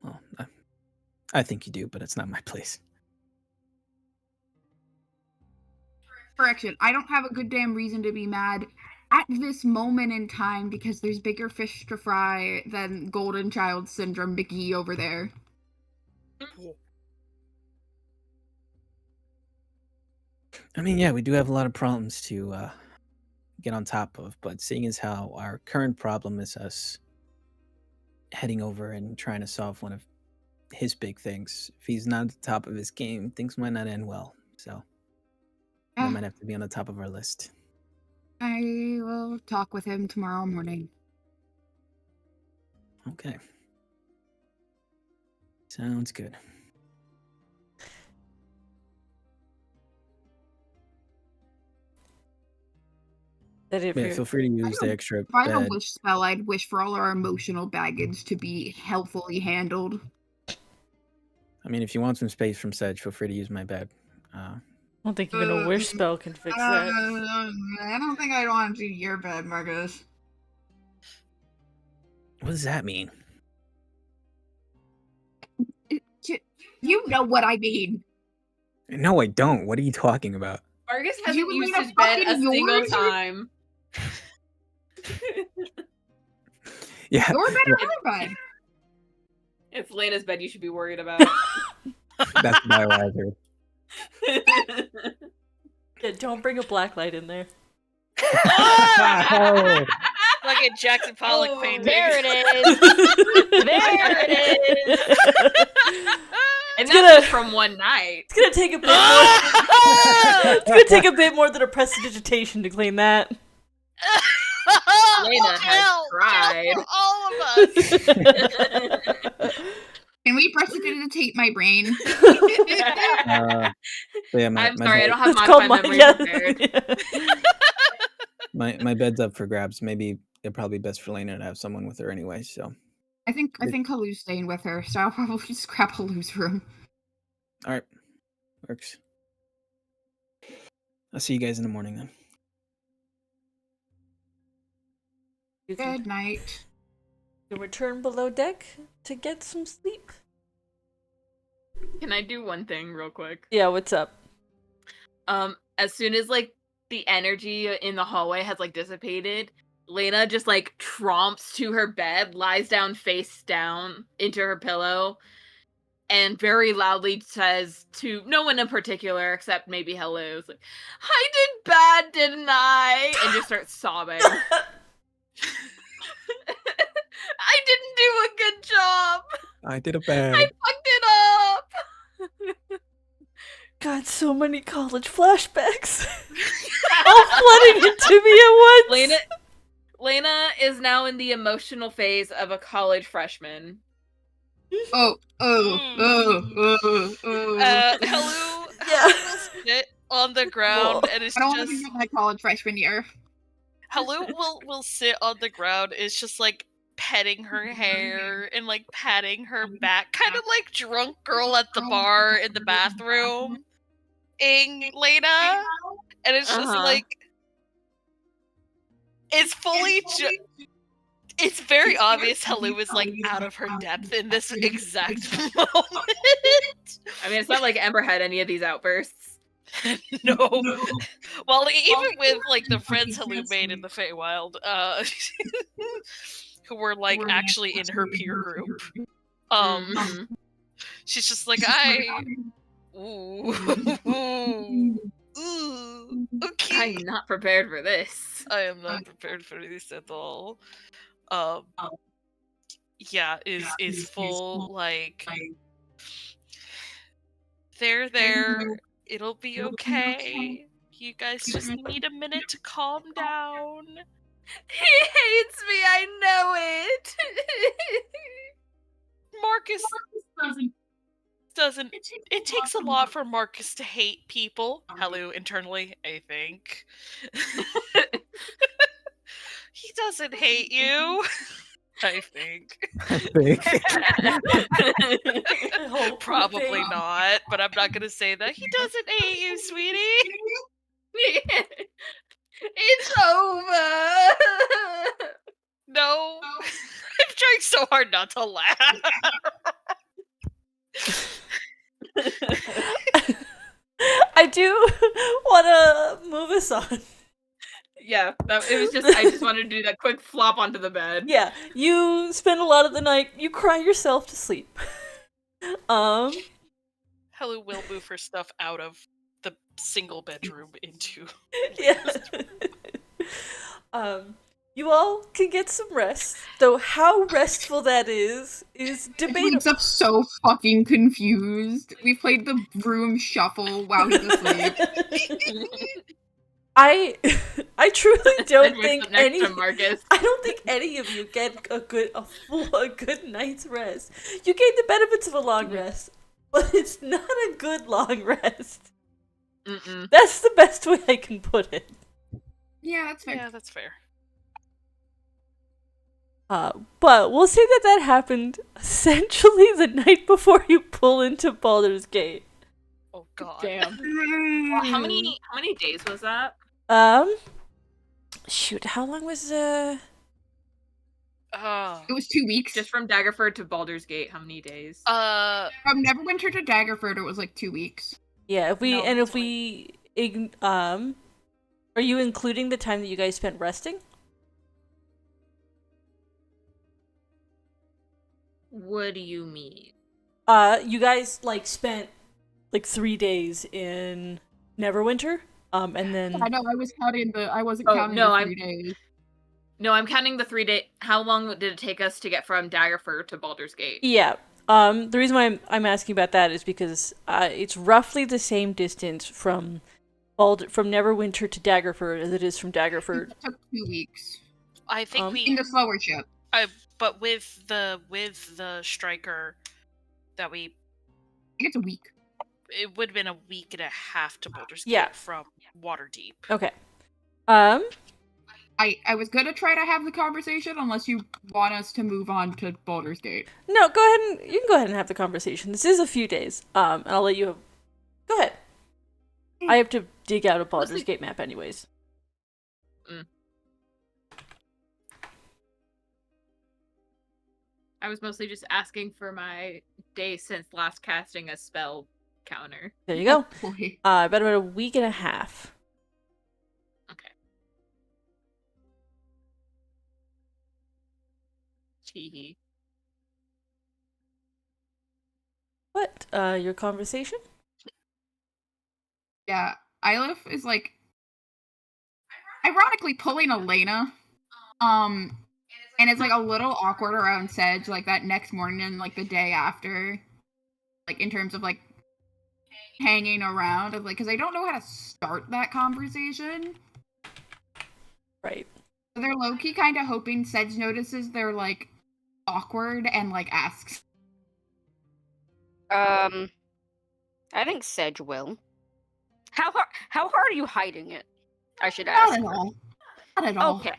Well, I think you do, but it's not my place. Correction, I don't have a good damn reason to be mad at this moment in time because there's bigger fish to fry than Golden Child Syndrome McGee over there. I mean, yeah, we do have a lot of problems to get on top of, but seeing as how our current problem is us heading over and trying to solve one of his big things, if he's not at the top of his game, things might not end well. So that Yeah. might have to be on the top of our list. I will talk with him tomorrow morning. Okay. Sounds good. That it for Yeah, your- feel free to use the don't- extra If I had a bed. wish spell, I'd wish for all our emotional baggage to be helpfully handled. I mean, if you want some space from Sedge, feel free to use my bed. I don't think even a wish spell can fix that. I don't think I'd want to do your bed, Marcus. What does that mean? You know what I mean. No, I don't. What are you talking about? Marcus You hasn't would used leave a his bed a fucking single yours? time. Yeah. Your bed or my bed? It's Lena's bed you should be worried about. That's biohazard. Yeah, don't bring a black light in there. Oh, Like a Jackson Pollock Oh, painting. There it is. There it is. And It's that's gonna- just from one night. It's gonna take a bit more. It's gonna take a bit more than a prestidigitation to clean that. Lena has tried. For all of us. Can we prestidigitate my brain? so yeah, my, I'm my sorry, I bed- don't have It's called modified my memory prepared. my bed's up for grabs. Maybe it'd probably be best for Lena to have someone with her anyway. So, I think Halu's staying with her, so I'll probably just grab Halu's room. all right, works. I'll see you guys in the morning then. You can Good night. return below deck to get some sleep. Can I do one thing real quick? Yeah, what's up? As soon as like the energy in the hallway has like dissipated, Lena just like tromps to her bed, lies down face down into her pillow, and very loudly says to no one in particular except maybe Hello, like, "I did bad, didn't I?" And just starts sobbing. I didn't do a good job. I did a I bad. fucked it up. God, so many college flashbacks. All flooding into me at once. Lena is now in the emotional phase of a college freshman. Helu Yeah. will sit on the ground Whoa. and it's I don't want to just think about my college freshman year. Helu will sit on the ground. It's just like petting her hair and like patting her back, kind of like drunk girl at the bar in the bathroom, ing Lena, and it's just Uh-huh. like it's fully. It's very obvious Helu is like out of her depth in this exact moment. I mean, it's not like Ember had any of these outbursts. No. Well, even with like the friends Helu made in the Feywild, who were like actually in her peer group, Mhm. she's just like ooh, ooh, okay. I'm not prepared for this. I am not prepared for this at all. Yeah, is full like they're there. It'll be okay. You guys just need a minute to calm down. He hates me, I know it. Marcus doesn't. It takes a lot for Marcus to hate people. Helu internally, I think. He doesn't hate you. I think. Probably not, but I'm not gonna say that. He doesn't hate you, sweetie. It's over. No. I'm trying so hard not to laugh. I do want to move us on. Yeah, it was just I just wanted to do that quick flop onto the bed. Yeah, you spend a lot of the night, you cry yourself to sleep. Helu will move her stuff out of the single bedroom into. Yeah. You all can get some rest, though how restful that is debatable. Everyone's up so fucking confused. We played the broom shuffle while he was asleep. I truly don't Wake think up next any. to Marcus. I don't think any of you get a good night's rest. You gain the benefits of a long rest, but it's not a good long rest. Mm-mm. That's the best way I can put it. Yeah, that's fair. Yeah, that's fair. But we'll say that happened essentially the night before you pull into Baldur's Gate. Oh god. Damn. How many days was that? Shoot, how long was It was 2 weeks. Just from Daggerford to Baldur's Gate, how many days? From Neverwinter to Daggerford, it was like 2 weeks. Yeah, are you including the time that you guys spent resting? What do you mean? You guys spent 3 days in Neverwinter, and then I know, I was counting I wasn't Oh, counting no, the I'm- 3 days. No, I'm counting the 3 day. How long did it take us to get from Daggerford to Baldur's Gate? yeah. The reason why I'm asking about that is because it's roughly the same distance from Neverwinter to Daggerford as it is from Daggerford. It took 2 weeks. I think In the slower ship. but with the striker that we I think it's a week. it would have been a week and a half to Baldur's Gate Yeah. from Waterdeep. Okay. I was gonna try to have the conversation unless you want us to move on to Baldur's Gate. No, go ahead and you can go ahead and have the conversation. This is a few days. And I'll let you. Go ahead. I have to dig out a Baldur's Gate map, anyways. I was mostly just asking for my day since last casting a spell counter. There you go. Oh, boy. About a week and a half. Okay. Teehee. What? Your conversation? Yeah, Ilif is ironically pulling Elena. And it's a little awkward around Sedge, that next morning and the day after. In terms of hanging around because I don't know how to start that conversation. Right. So they're low-key kind of hoping Sedge notices they're awkward and asks I think Sedge will. How hard are you hiding it? I should Not ask at her. all. Not at all. Okay.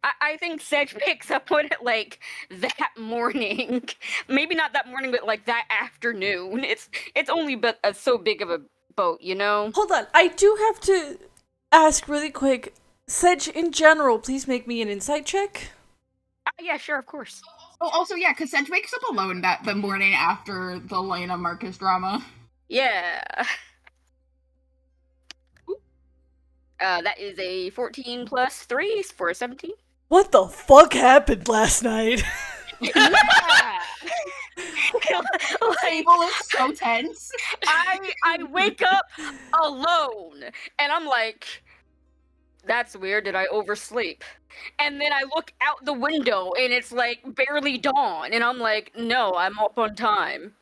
I think Sedge picks up on it like that morning. Maybe not that morning, but like that afternoon. It's only but so big of a boat, you know? Hold on, I do have to ask really quick. Sedge, in general, please make me an insight check. Yeah, sure, of course. Oh, also, yeah, because Sedge wakes up alone the morning after the Lena Marcus drama. Yeah. That is a 14 plus 3 for a 17. What the fuck happened last night? Yeah. The table is so tense. I wake up alone and I'm like, that's weird. Did I oversleep? And then I look out the window and it's like barely dawn and I'm like, no, I'm up on time.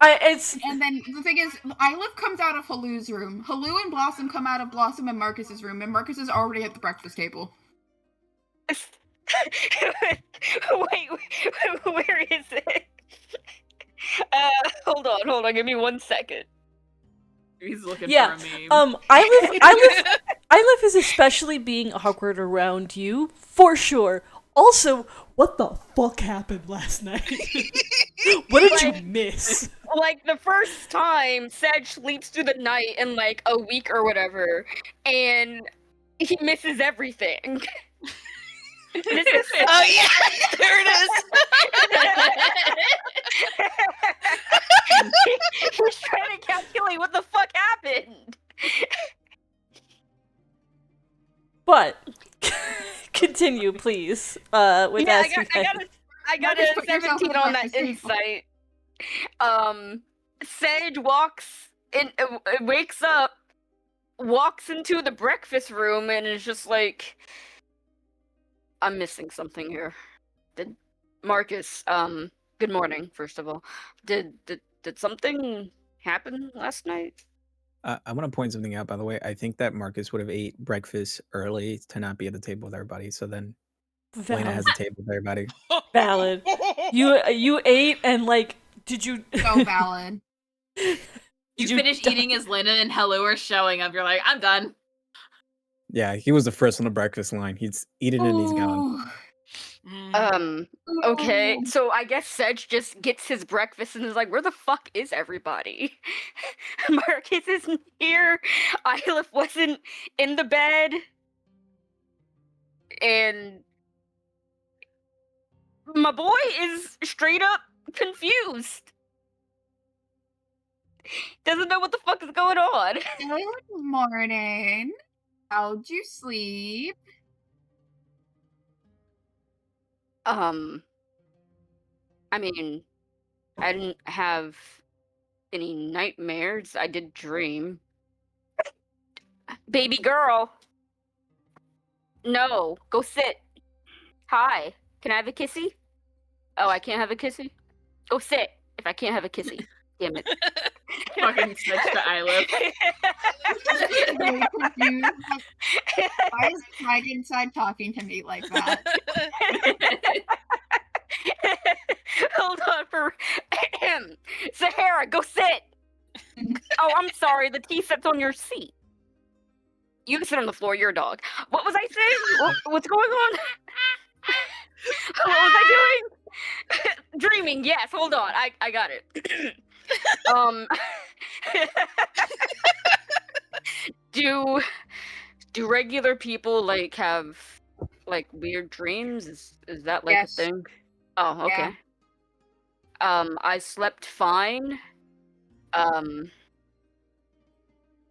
And then the thing is, Ylif comes out of Halu's room. Halu and Blossom come out of Blossom and Marcus's room, and Marcus is already at the breakfast table. Wait, where is it? Hold on, give me 1 second. He's looking Yeah, for a meme. Ylif is especially being awkward around you, for sure. Also, what the fuck happened last night? What did you miss? Like, the first time Sedge sleeps through the night in, like, a week or whatever, and he misses everything. This is Oh yeah, there it is. He's trying to calculate what the fuck happened. But, continue, please, with Yeah, asking I got Marcus, a put yourself 17 at the on that breakfast table. insight. Sedge walks in, wakes up, walks into the breakfast room, and is just like, I'm missing something here. Did Marcus, good morning, first of all. Did something happen last night? I want to point something out, by the way. I think that Marcus would have ate breakfast early to not be at the table with everybody. So then Lena has a table with everybody. Valid. You ate and like, did you? So valid. You finish eating as Lena and Hello are showing up. You're like, I'm done. Yeah, he was the first on the breakfast line. He's eaten and he's gone. Okay, so I guess Sedge just gets his breakfast and is like, where the fuck is everybody? Marcus isn't here. Ylif wasn't in the bed. And my boy is straight up confused. Doesn't know what the fuck is going on. Good morning. How'd you sleep? I mean, I didn't have any nightmares. I did dream. Baby girl. No, go sit. Hi. Can I have a kissy? Oh, I can't have a kissy? Go sit if I can't have a kissy. Damn it. Fucking switch to Ylif. I'm very confused. Like, why is Craig inside talking to me like that? Hold on for Sahara, go sit. Oh, I'm sorry. The tea set's on your seat. You can sit on the floor. You're a dog. What was I saying? What's going on? What was I doing? Dreaming. Yes. Hold on. I got it. Do regular people like have like weird dreams? Is that like Yes. a thing? Oh, okay. Yeah. I slept fine.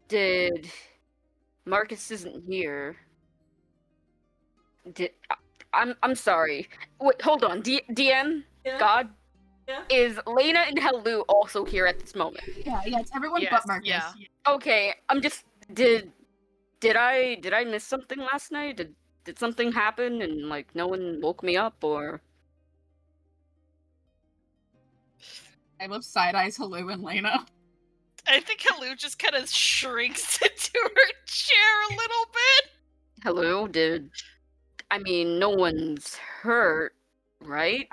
Did Marcus isn't here? I'm sorry. Wait, hold on. DM Yeah. God, Yeah. is Lena and Helu also here at this moment? Yeah, it's everyone Yes, but Marcus. yeah. Okay, I'm just did I miss something last night? Did something happen and like no one woke me up or? I love side eyes Halu and Lena. I think Halu just kind of shrinks into her chair a little bit. Hello, I mean no one's hurt, right?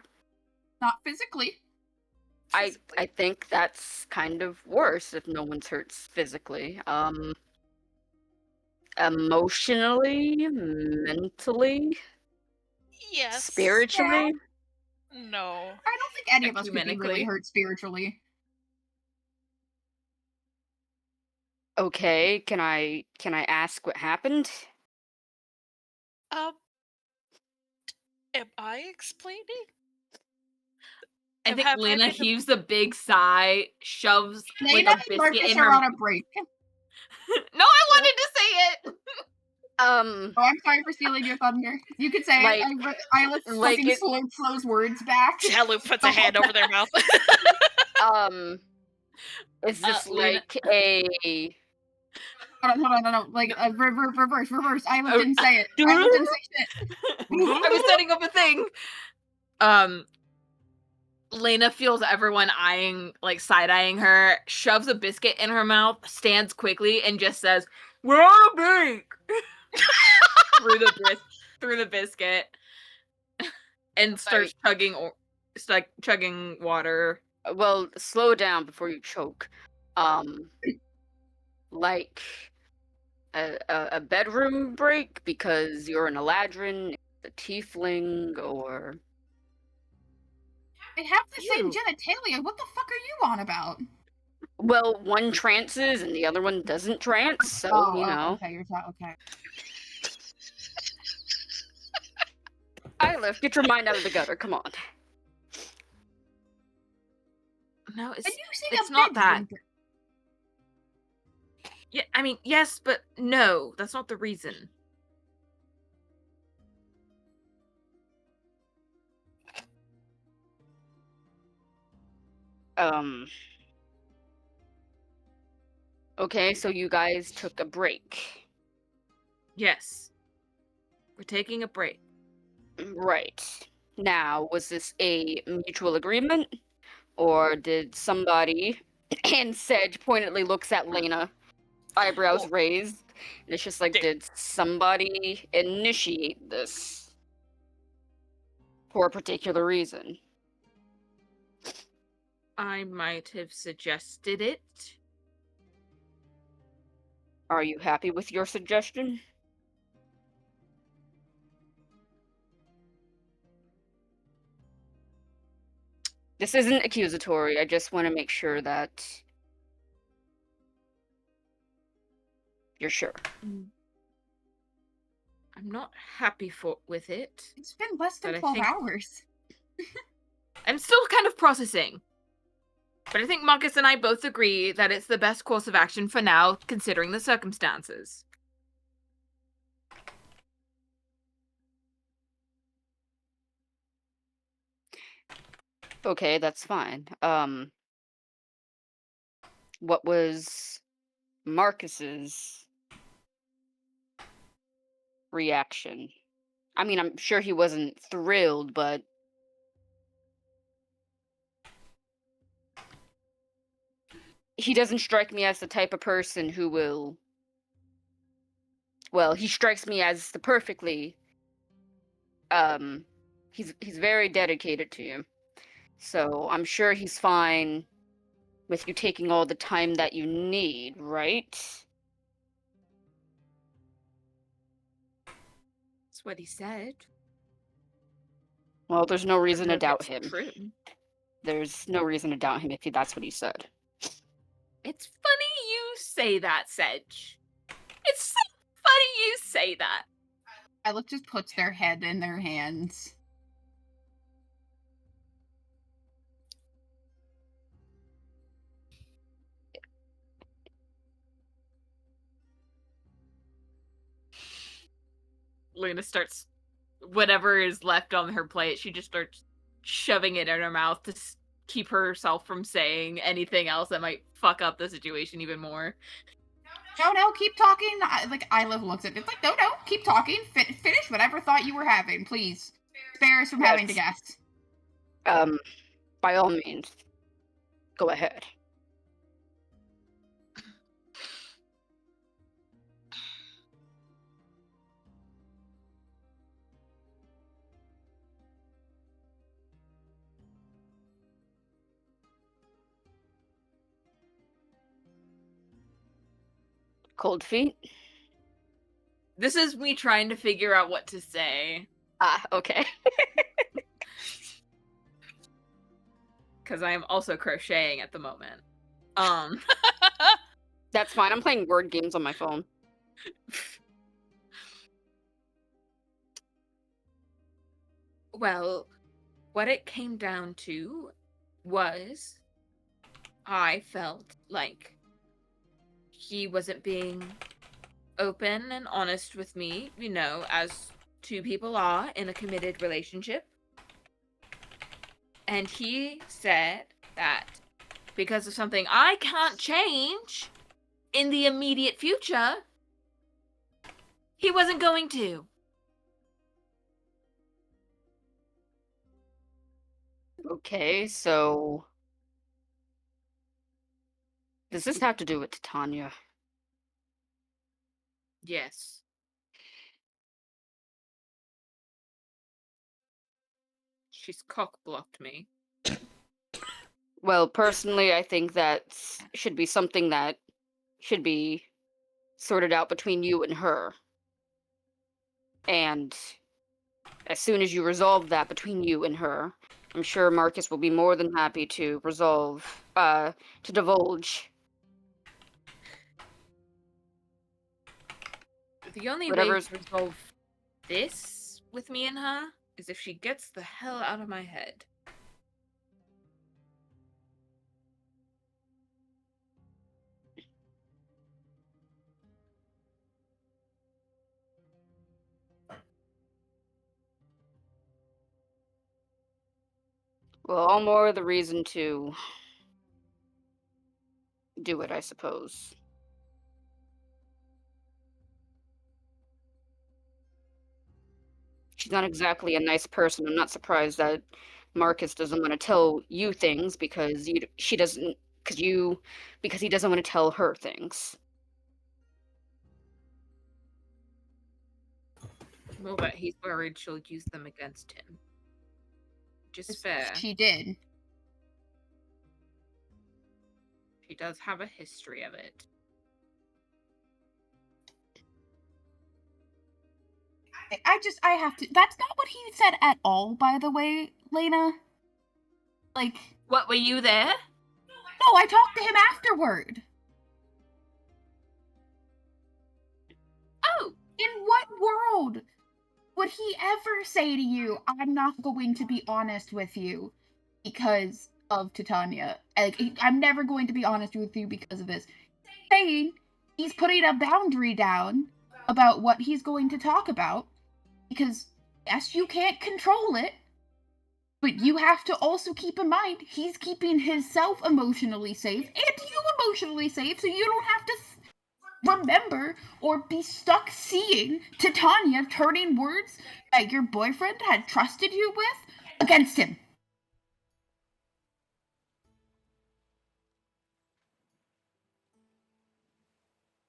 Not physically. I physically. think that's kind of worse if no one's hurt physically. Emotionally, mentally, Yes. spiritually. No. I don't think any of us could be really Ecumenically. hurt spiritually. Okay, can I ask what happened? Um, am I explaining? I think Have I Lena been? heaves a big sigh, shoves like Lena a and biscuit Marcus in are her. on a break. No, I wanted to say it. Oh, I'm sorry for stealing your thunder. You could say Like- it. Isla like fucking it- slows words back. Chalu puts a hand over their mouth. Is this Lena- like a Hold on, no. Like, reverse. Isla Oh. didn't say it. Isla didn't say shit. I was setting up a thing. Lena feels everyone eyeing, like side-eyeing her, shoves a biscuit in her mouth, stands quickly, and just says, "We're on a break!" through the biscuit, and starts chugging water. well, slow down before you choke. Like a bedroom break because you're an Eladrin, a tiefling, or They have the same Ew. genitalia. What the fuck are you on about? well, one trances and the other one doesn't trance, so you know. Okay, okay. Isla, get your mind out of the gutter, come on. No, And you say it's a not that. bedroom break. Yeah, I mean, yes, but no, that's not the reason. Okay, so you guys took a break. Yes. We're taking a break. Right. Now, was this a mutual agreement? Or did somebody, and Sedge pointedly looks at Lena, eyebrows Well- raised, and it's just like, did somebody initiate this? For a particular reason? I might have suggested it. Are you happy with your suggestion? This isn't accusatory, I just want to make sure that you're sure. I'm not happy with it. It's been less than But I 12 think- hours. I'm still kind of processing. But I think Marcus and I both agree that it's the best course of action for now, considering the circumstances. Okay, that's fine. What was Marcus's reaction? I mean, I'm sure he wasn't thrilled, but he doesn't strike me as the type of person who will. Well, he strikes me as the perfectly. He's very dedicated to you, so I'm sure he's fine with you taking all the time that you need, right? That's what he said. Well, there's no reason to Don't know doubt if him. it's true. There's no reason to doubt him if that's what he said. It's funny you say that, Sedge. It's so funny you say that. Isla just puts their head in their hands. Luna starts, whatever is left on her plate, she just starts shoving it in her mouth to keep herself from saying anything else that might fuck up the situation even more. No, keep talking. Like, Isla looks at it. It's like, no, keep talking. Finish whatever thought you were having, please. Spare us from having to guess. By all means, go ahead. Cold feet? This is me trying to figure out what to say. Ah, okay. Because I am also crocheting at the moment. That's fine. I'm playing word games on my phone. Well, what it came down to was I felt like he wasn't being open and honest with me, as two people are in a committed relationship. And he said that because of something I can't change in the immediate future, he wasn't going to. Okay, so does this have to do with Titania? Yes. She's cock-blocked me. Well, personally, I think that should be something that should be sorted out between you and her. And as soon as you resolve that between you and her, I'm sure Marcus will be more than happy to divulge. The only Whatever's- way to resolve this with me and her is if she gets the hell out of my head. Well, all more the reason to do it, I suppose. She's not exactly a nice person. I'm not surprised that Marcus doesn't want to tell you things because he doesn't want to tell her things. Well, but he's worried she'll use them against him. Just fair. She did. She does have a history of it. I have to. That's not what he said at all, by the way, Lena. Like, What, were you there? no, I talked to him afterward. Oh! In what world would he ever say to you, I'm not going to be honest with you because of Titania? Like, I'm never going to be honest with you because of this. Saying he's putting a boundary down about what he's going to talk about because, yes, you can't control it, but you have to also keep in mind he's keeping himself emotionally safe and you emotionally safe so you don't have to remember or be stuck seeing Titania turning words that your boyfriend had trusted you with against him.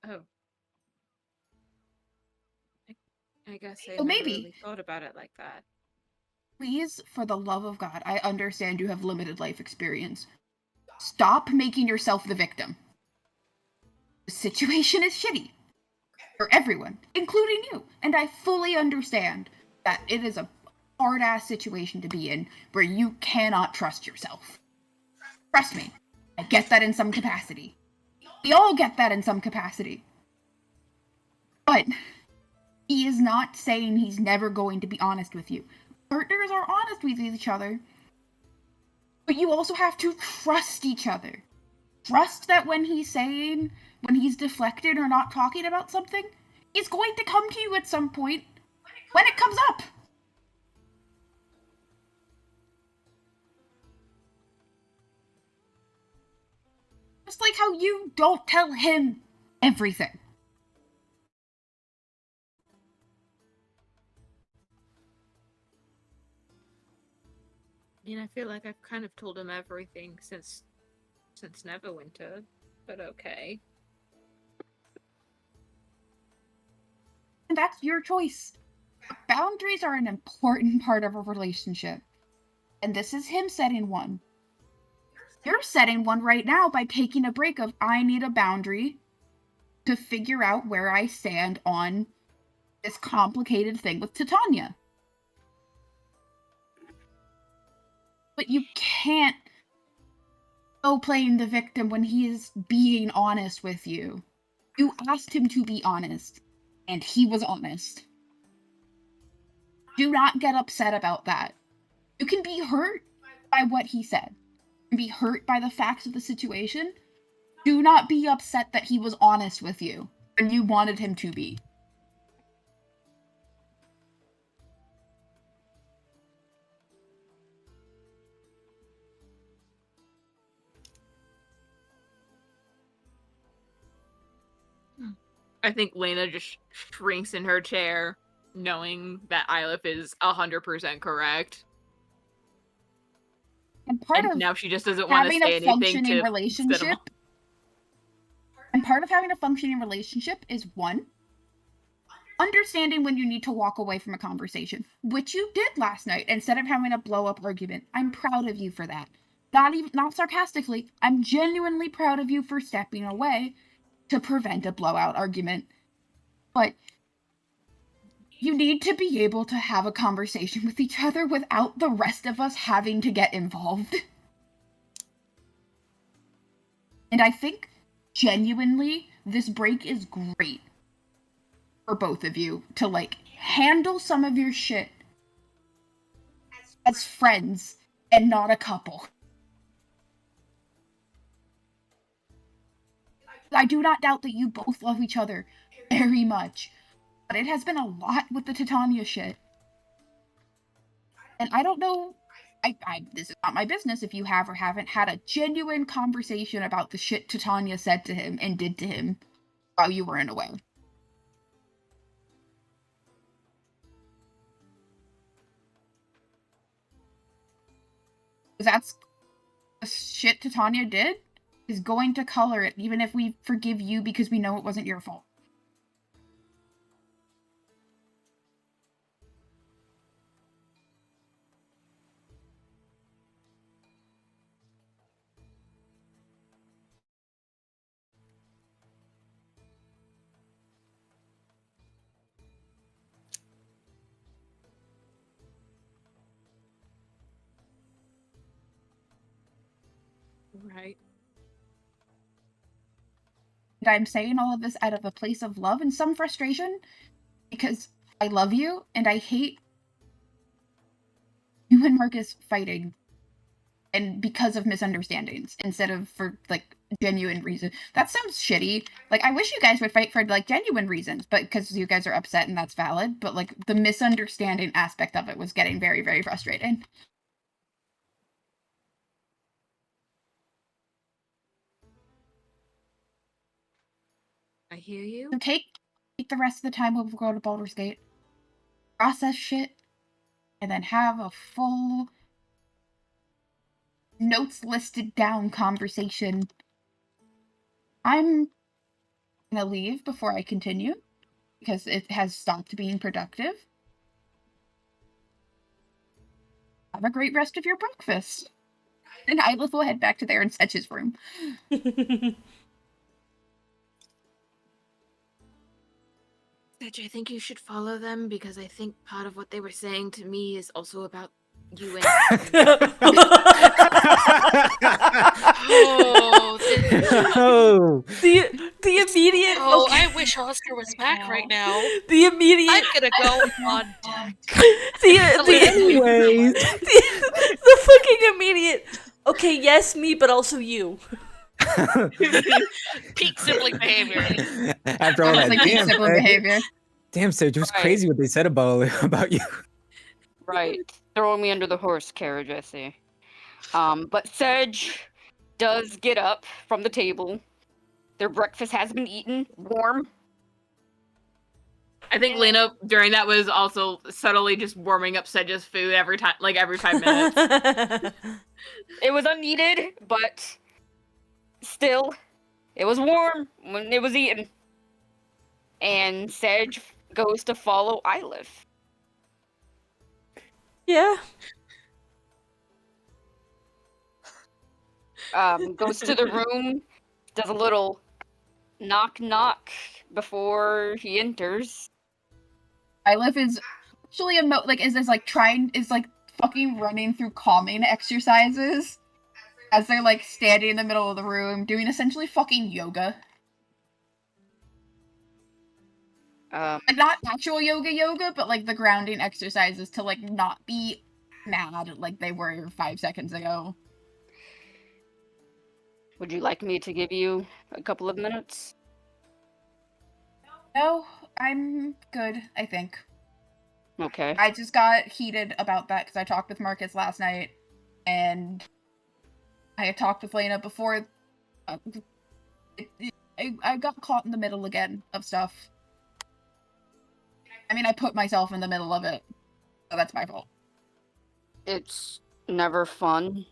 Oh. I guess I So never maybe. really thought about it like that. Please, for the love of God, I understand you have limited life experience. Stop making yourself the victim. The situation is shitty. For everyone, including you. And I fully understand that it is a hard-ass situation to be in where you cannot trust yourself. Trust me, I get that in some capacity. We all get that in some capacity. But he is not saying he's never going to be honest with you. Partners are honest with each other. But you also have to trust each other. Trust that when he's deflected or not talking about something, he's going to come to you at some point when it comes up. Just like how you don't tell him everything. I feel like I've kind of told him everything since Neverwinter, but okay. And that's your choice. Boundaries are an important part of a relationship. And this is him setting one. You're setting one right now by taking a break of, I need a boundary. to figure out where I stand on this complicated thing with Titania. But you can't go playing the victim when he is being honest with you. You asked him to be honest, and he was honest. Do not get upset about that. You can be hurt by what he said. You can be hurt by the facts of the situation. Do not be upset that he was honest with you when you wanted him to be. I think Lena just shrinks in her chair, knowing that Ylif is 100% correct. And part And of now she just doesn't want to having say a anything functioning to set 'em relationship, off. and part of having a functioning relationship is one, understanding when you need to walk away from a conversation, which you did last night instead of having a blow-up argument. I'm proud of you for that. Not sarcastically. I'm genuinely proud of you for stepping away to prevent a blowout argument. But you need to be able to have a conversation with each other without the rest of us having to get involved. And I think, genuinely, this break is great for both of you to, like, handle some of your shit as friends and not a couple. I do not doubt that you both love each other very much, but it has been a lot with the Titania shit. And I don't know, this is not my business if you have or haven't had a genuine conversation about the shit Titania said to him and did to him while you weren't away. That's the shit Titania did is going to color it, even if we forgive you because we know it wasn't your fault. Right. And I'm saying all of this out of a place of love and some frustration, because I love you, and I hate you and Marcus fighting, and because of misunderstandings, instead of for, like, genuine reason. That sounds shitty. Like, I wish you guys would fight for, like, genuine reasons, but because you guys are upset and that's valid, but, like, the misunderstanding aspect of it was getting very, very frustrating. I hear you. So take the rest of the time we'll go to Baldur's Gate, process shit, and then have a full notes listed down conversation. I'm gonna leave before I continue because it has stopped being productive. Have a great rest of your breakfast. And Ylif will head back to there and Setch's room. Sedge, I think you should follow them because I think part of what they were saying to me is also about you and Oh, Oh, the immediate. oh, okay. I wish Oscar was back right now. The immediate. I'm gonna go on deck. anyways. The fucking immediate. Okay, yes, me, but also you. Peak sibling behavior. After all that, Like damn, sibling Serge. behavior. Damn, Serge, it was Right. crazy what they said about you. Right. Throwing me under the horse carriage, I see. But Sedge does get up from the table. Their breakfast has been eaten, warm. I think Lena during that was also subtly just warming up Sedge's food every 5 minutes. It was unneeded, but still, it was warm when it was eaten. And Sedge goes to follow Ylif. Yeah. Goes to the room, does a little knock knock before he enters. Ylif is actually is fucking running through calming exercises as they're like standing in the middle of the room doing essentially fucking yoga. Like, not actual yoga, but like the grounding exercises to like not be mad like they were 5 seconds ago. Would you like me to give you a couple of minutes? No, I'm good, I think. Okay. I just got heated about that because I talked with Marcus last night, and I had talked with Lena before. I got caught in the middle again of stuff. I mean, I put myself in the middle of it, so that's my fault. It's never fun.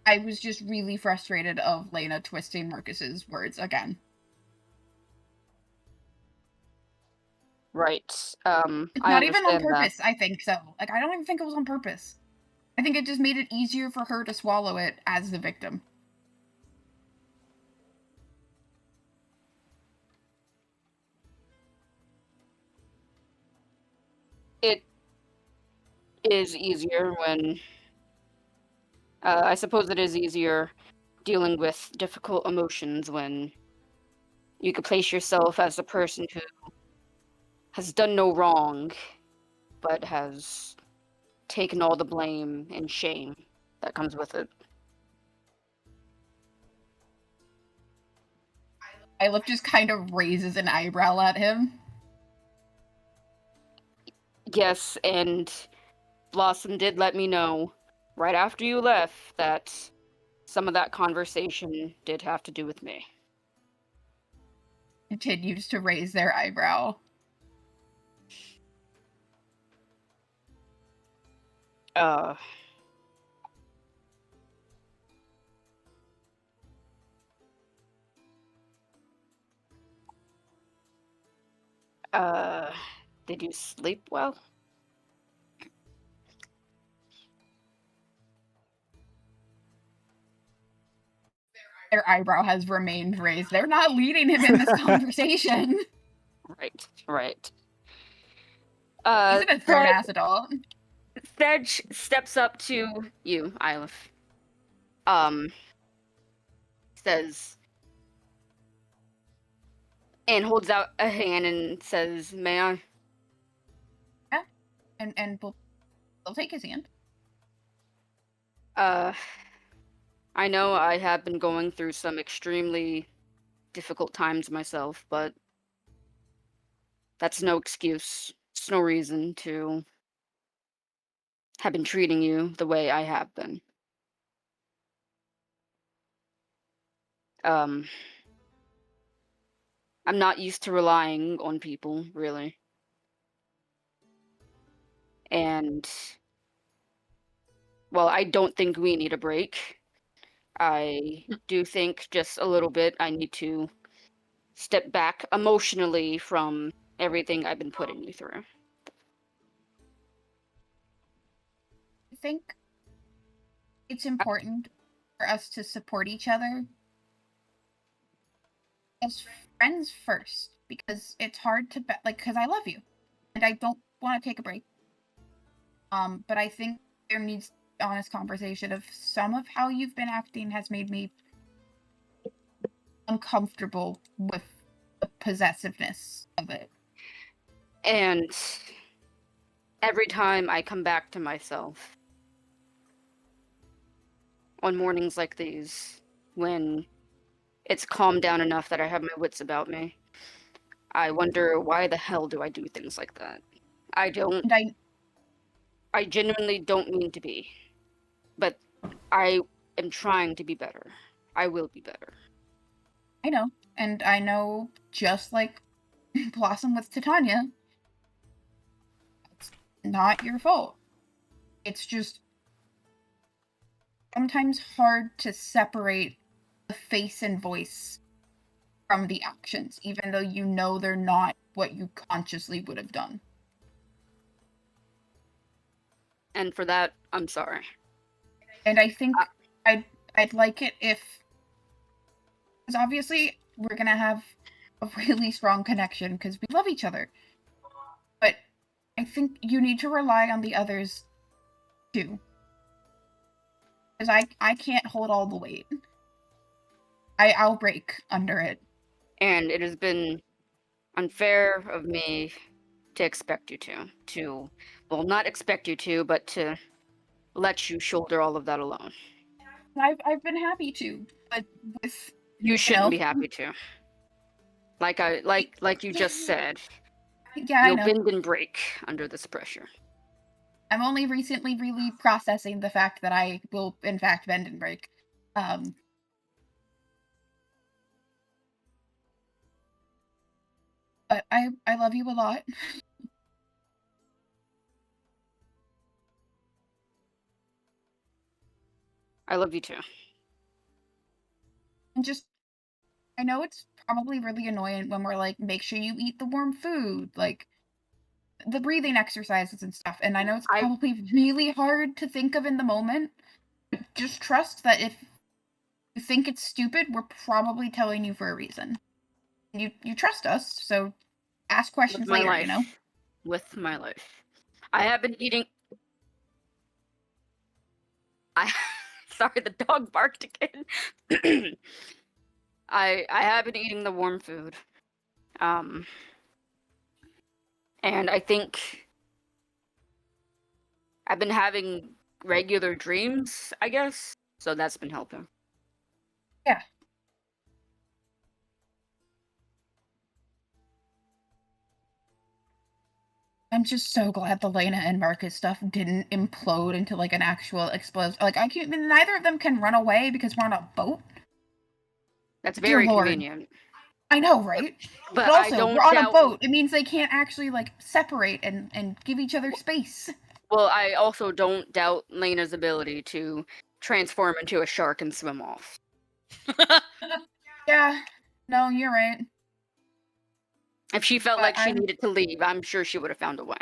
I was just really frustrated of Lena twisting Marcus's words again. Right. It's I not even on understand that. purpose, I think so. Like, I don't even think it was on purpose. I think it just made it easier for her to swallow it as the victim. It is easier when... I suppose it is easier dealing with difficult emotions when you could place yourself as a person who has done no wrong, but has taken all the blame and shame that comes with it. Ylif just kind of raises an eyebrow at him. Yes, and Blossom did let me know right after you left that some of that conversation did have to do with me. Continues to raise their eyebrow. Did you sleep well? Their eyebrow has remained raised. They're not leading him in this conversation. Right. He's a grown-ass adult. Sedge steps up to you, Ylif. Says... and holds out a hand and says, "May I?" Yeah. And we'll take his hand. I know I have been going through some extremely difficult times myself, but that's no excuse. It's no reason to have been treating you the way I have been. I'm not used to relying on people, really. And, well, I don't think we need a break. I do think just a little bit I need to step back emotionally from everything I've been putting you through. I think it's important for us to support each other as friends first, because it's hard to because I love you and I don't want to take a break. But I think there needs to be honest conversation of some of how you've been acting has made me uncomfortable with the possessiveness of it. And every time I come back to myself on mornings like these, when it's calmed down enough that I have my wits about me, I wonder, why the hell do I do things like that? I genuinely don't mean to be, but I am trying to be better. I will be better. I know, and I know, just like Blossom with Titania, it's not your fault. It's just sometimes hard to separate the face and voice from the actions, even though you know they're not what you consciously would have done. And for that, I'm sorry. And I think I'd like it if... because obviously, we're gonna have a really strong connection because we love each other. But I think you need to rely on the others too. Because I can't hold all the weight. I'll break under it. And it has been unfair of me to expect you to, well, not expect you to, but to let you shoulder all of that alone. I've been happy to, but with You shouldn't know? be happy to. Like you just said, yeah, I you'll know. bend and break under this pressure. I'm only recently really processing the fact that I will in fact bend and break. But I love you a lot. I love you too. And just, I know it's probably really annoying when we're like, make sure you eat the warm food, like the breathing exercises and stuff. And I know it's probably really hard to think of in the moment. But just trust that if you think it's stupid, we're probably telling you for a reason. You trust us, so ask questions later, life. you know? With my life. I have been eating. Sorry, the dog barked again. I have been eating the warm food. And I think I've been having regular dreams, I guess. So that's been helping. Yeah. I'm just so glad the Lena and Marcus stuff didn't implode into like an actual explosion. Like I can't. Neither of them can run away because we're on a boat. That's very Dear Lord. convenient. I know, right? But also, I don't we're on doubt... a boat. It means they can't actually like separate and give each other space. Well, I also don't doubt Lena's ability to transform into a shark and swim off. Yeah. No, you're right. If she felt like she needed to leave, I'm sure she would have found a way.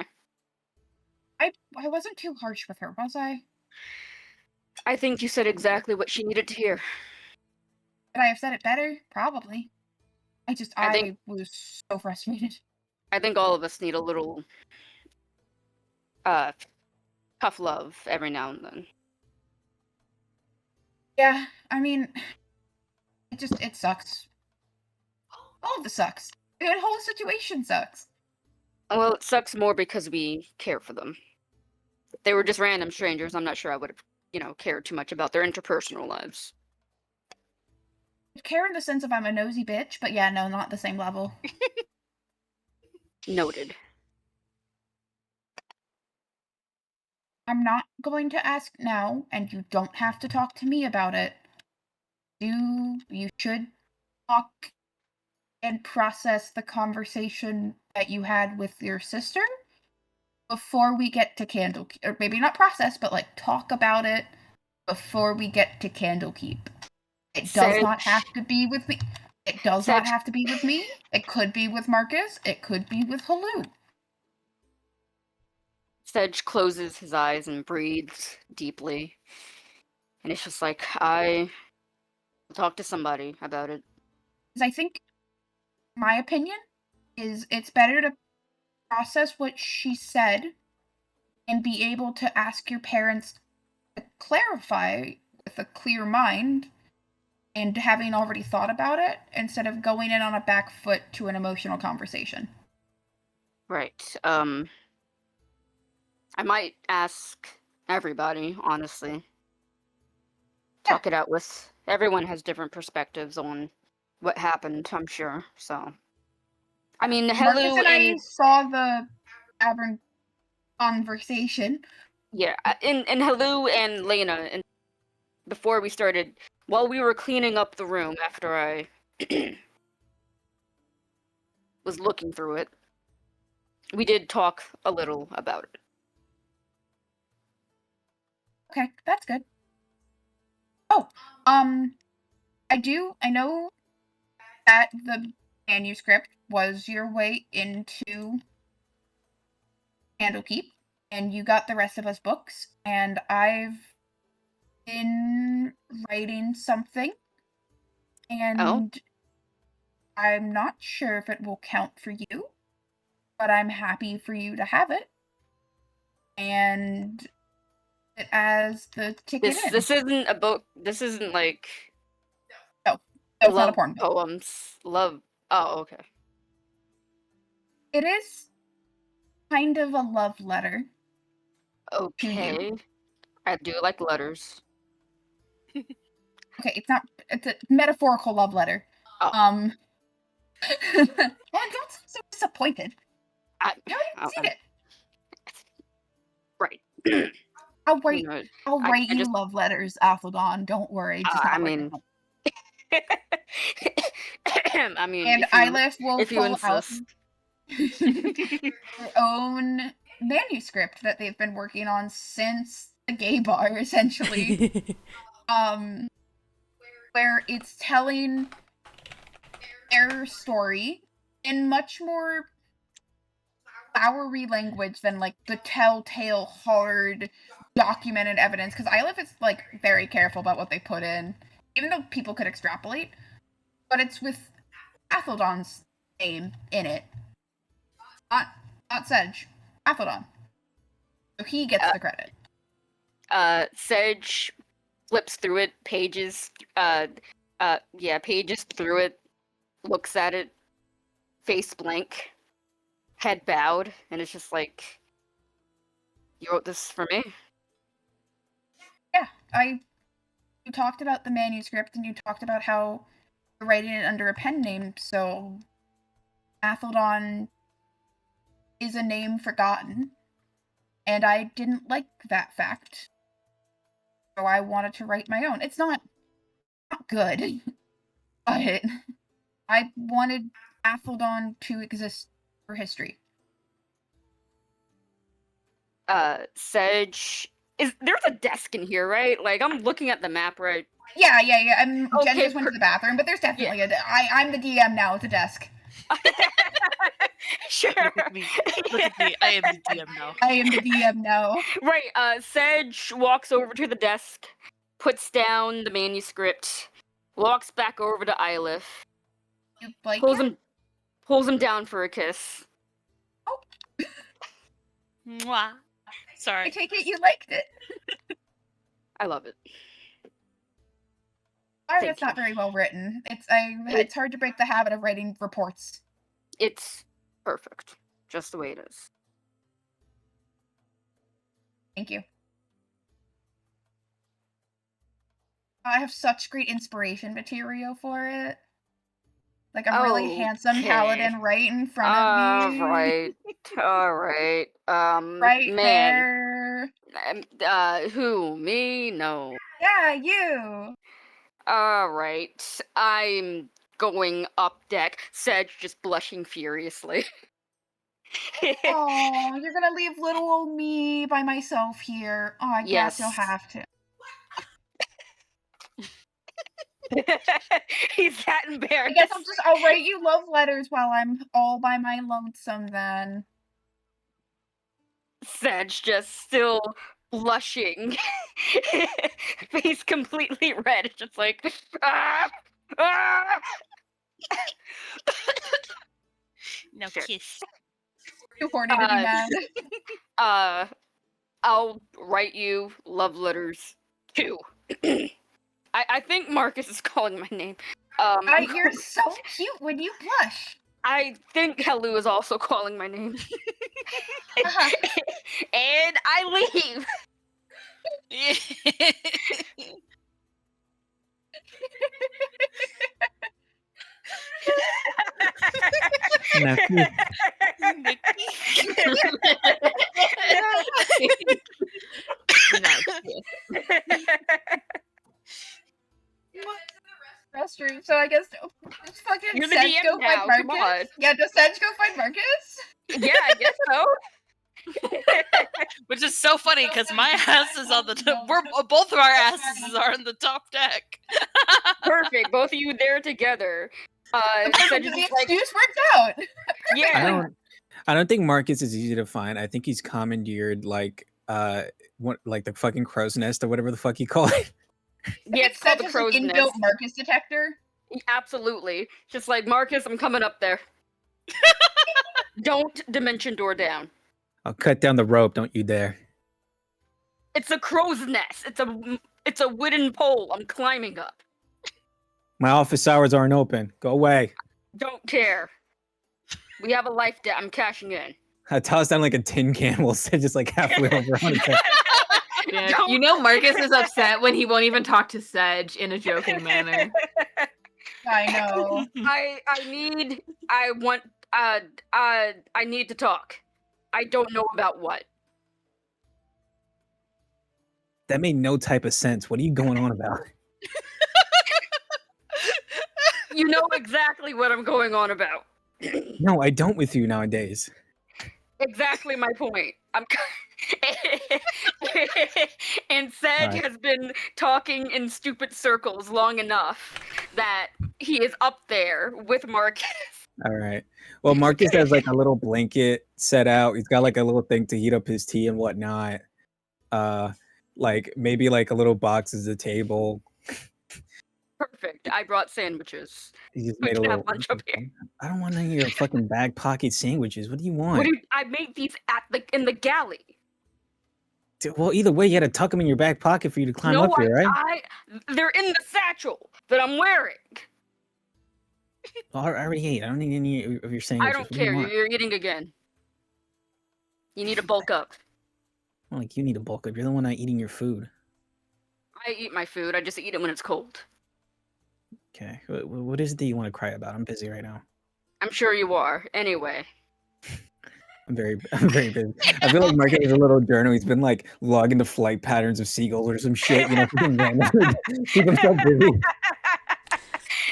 I wasn't too harsh with her, was I? I think you said exactly what she needed to hear. Could I have said it better? Probably. I was so frustrated. I think all of us need a little tough love every now and then. Yeah, I mean, it sucks. All of it sucks. The whole situation sucks. Well, it sucks more because we care for them. If they were just random strangers, I'm not sure I would have, cared too much about their interpersonal lives. Care in the sense of I'm a nosy bitch, but yeah, no, not the same level. Noted. I'm not going to ask now, and you don't have to talk to me about it. You should talk and process the conversation that you had with your sister before we get to Candlekeep. Or maybe not process, but like talk about it before we get to Candlekeep. It does not have to be with me. It does not have to be with me. It could be with Marcus. It could be with Halu. Sedge closes his eyes and breathes deeply. And it's just like, I will talk to somebody about it. Because I think, my opinion, is it's better to process what she said and be able to ask your parents to clarify with a clear mind and having already thought about it instead of going in on a back foot to an emotional conversation. Right. I might ask everybody, honestly. Talk it out with... Everyone has different perspectives on what happened, I'm sure, so... I mean, Marcus and I saw the tavern conversation. Yeah, and Halu and Lena, and before we started, while we were cleaning up the room after I was looking through it, we did talk a little about it. Okay, that's good. Oh, I know that the manuscript was your way into Candlekeep, and you got the rest of us books, and I've been writing something, and I'm not sure if it will count for you, but I'm happy for you to have it. And it as the ticket in. This isn't a book. This isn't like No, it's not a love porn book. poems. Love. Oh, okay. It is kind of a love letter. Okay. I do like letters. Okay, it's a metaphorical love letter. Oh. Well, don't sound so disappointed. I, You haven't seen it. right. I'll write. You know, I'll I- write I you just- love letters, Athildon. Don't worry. Just I not right mean, now. I mean, And if you, Eilif will if you pull out insist. their own manuscript that they've been working on since the gay bar, essentially. Where it's telling their story in much more flowery language than like the telltale hard documented evidence, because Eilif is like very careful about what they put in, even though people could extrapolate, but it's with Athildon's name in it, not Sedge, Athildon, so he gets the credit. Sedge flips through it, pages through it, looks at it, face blank, head bowed, and it's just like, you wrote this for me? Yeah, you talked about the manuscript, and you talked about how you're writing it under a pen name, so Athildon is a name forgotten, and I didn't like that fact. So I wanted to write my own. It's not good, but I wanted Athildon to exist for history. Sedge, there's a desk in here, right? Like, I'm looking at the map, right? Yeah. Jen Okay, just went to the bathroom, but there's definitely I'm the DM now. It's a desk. Sure. Look at me. Look at me. I am the DM now. I am the DM now. Right, Sedge walks over to the desk, puts down the manuscript, walks back over to Eilif, You like pulls it? him down for a kiss. Mwah. I Sorry. take it you liked it. I love it. Sorry, Thank it's not very well written. It's hard to break the habit of writing reports. It's perfect, just the way it is. Thank you. I have such great inspiration material for it. Like a really handsome paladin right in front of me. All right. Right man. there. Who? Me? No. Yeah, you. All right. I'm going up deck. Sedge just blushing furiously. Oh, you're gonna leave little old me by myself here. Oh, I guess you'll Yes. have to. He's that embarrassed. I guess I'll write you love letters while I'm all by my lonesome then. Sedge just still blushing. Face completely red. It's just like, ah! No Sure. kiss. Too horny to be mad. I'll write you love letters too. I think Marcus is calling my name. You're so cute when you blush. I think Helu is also calling my name. Uh-huh. And I leave. Now, Restroom, so I guess just fucking You're the Sedge DM go now, find come Marcus. on. Yeah, does Sedge go find Marcus? Yeah, I guess so. Which is so funny because my ass is on the both of our asses are on the top deck. Perfect. Both of you there together. The Sedge is just like, excuse worked out. yeah. I don't think Marcus is easy to find. I think he's commandeered like the fucking crow's nest or whatever the fuck you call it. Yeah, it's called the crow's inbuilt nest. Marcus detector. Absolutely. Just like, Marcus, I'm coming up there. Don't dimension door down. I'll cut down the rope. Don't you dare. It's a crow's nest. It's a wooden pole. I'm climbing up. My office hours aren't open. Go away. Don't care. We have a life debt. I'm cashing in. I toss down like a tin can. We'll sit just like halfway over on it. Yeah, you know Marcus is upset when he won't even talk to Sedge in a joking manner. I know. I need to talk. I don't know about what. That made no type of sense. What are you going on about? You know exactly what I'm going on about. No, I don't with you nowadays. Exactly my point. And Sedge Right. has been talking in stupid circles long enough that he is up there with Marcus. All right. Well, Marcus has like a little blanket set out. He's got like a little thing to heat up his tea and whatnot. Like maybe like a little box as a table. Perfect. I brought sandwiches. He just We made a can have little. lunch up here. I don't want any of your fucking bag pocket sandwiches. What do you want? I made these in the galley. Well, either way, you had to tuck them in your back pocket for you to climb No, up here, right? they're in the satchel that I'm wearing. Well, I already ate. I don't need any of your sandwiches. I don't What do you care. want? You're eating again. You need to bulk up. Well, like you need to bulk up. You're the one not eating your food. I eat my food. I just eat it when it's cold. Okay. What is it that you want to cry about? I'm busy right now. I'm sure you are. Anyway. I'm very busy. I feel like Marcus is a little journal. He's been like logging the flight patterns of seagulls or some shit, you know, keep himself busy.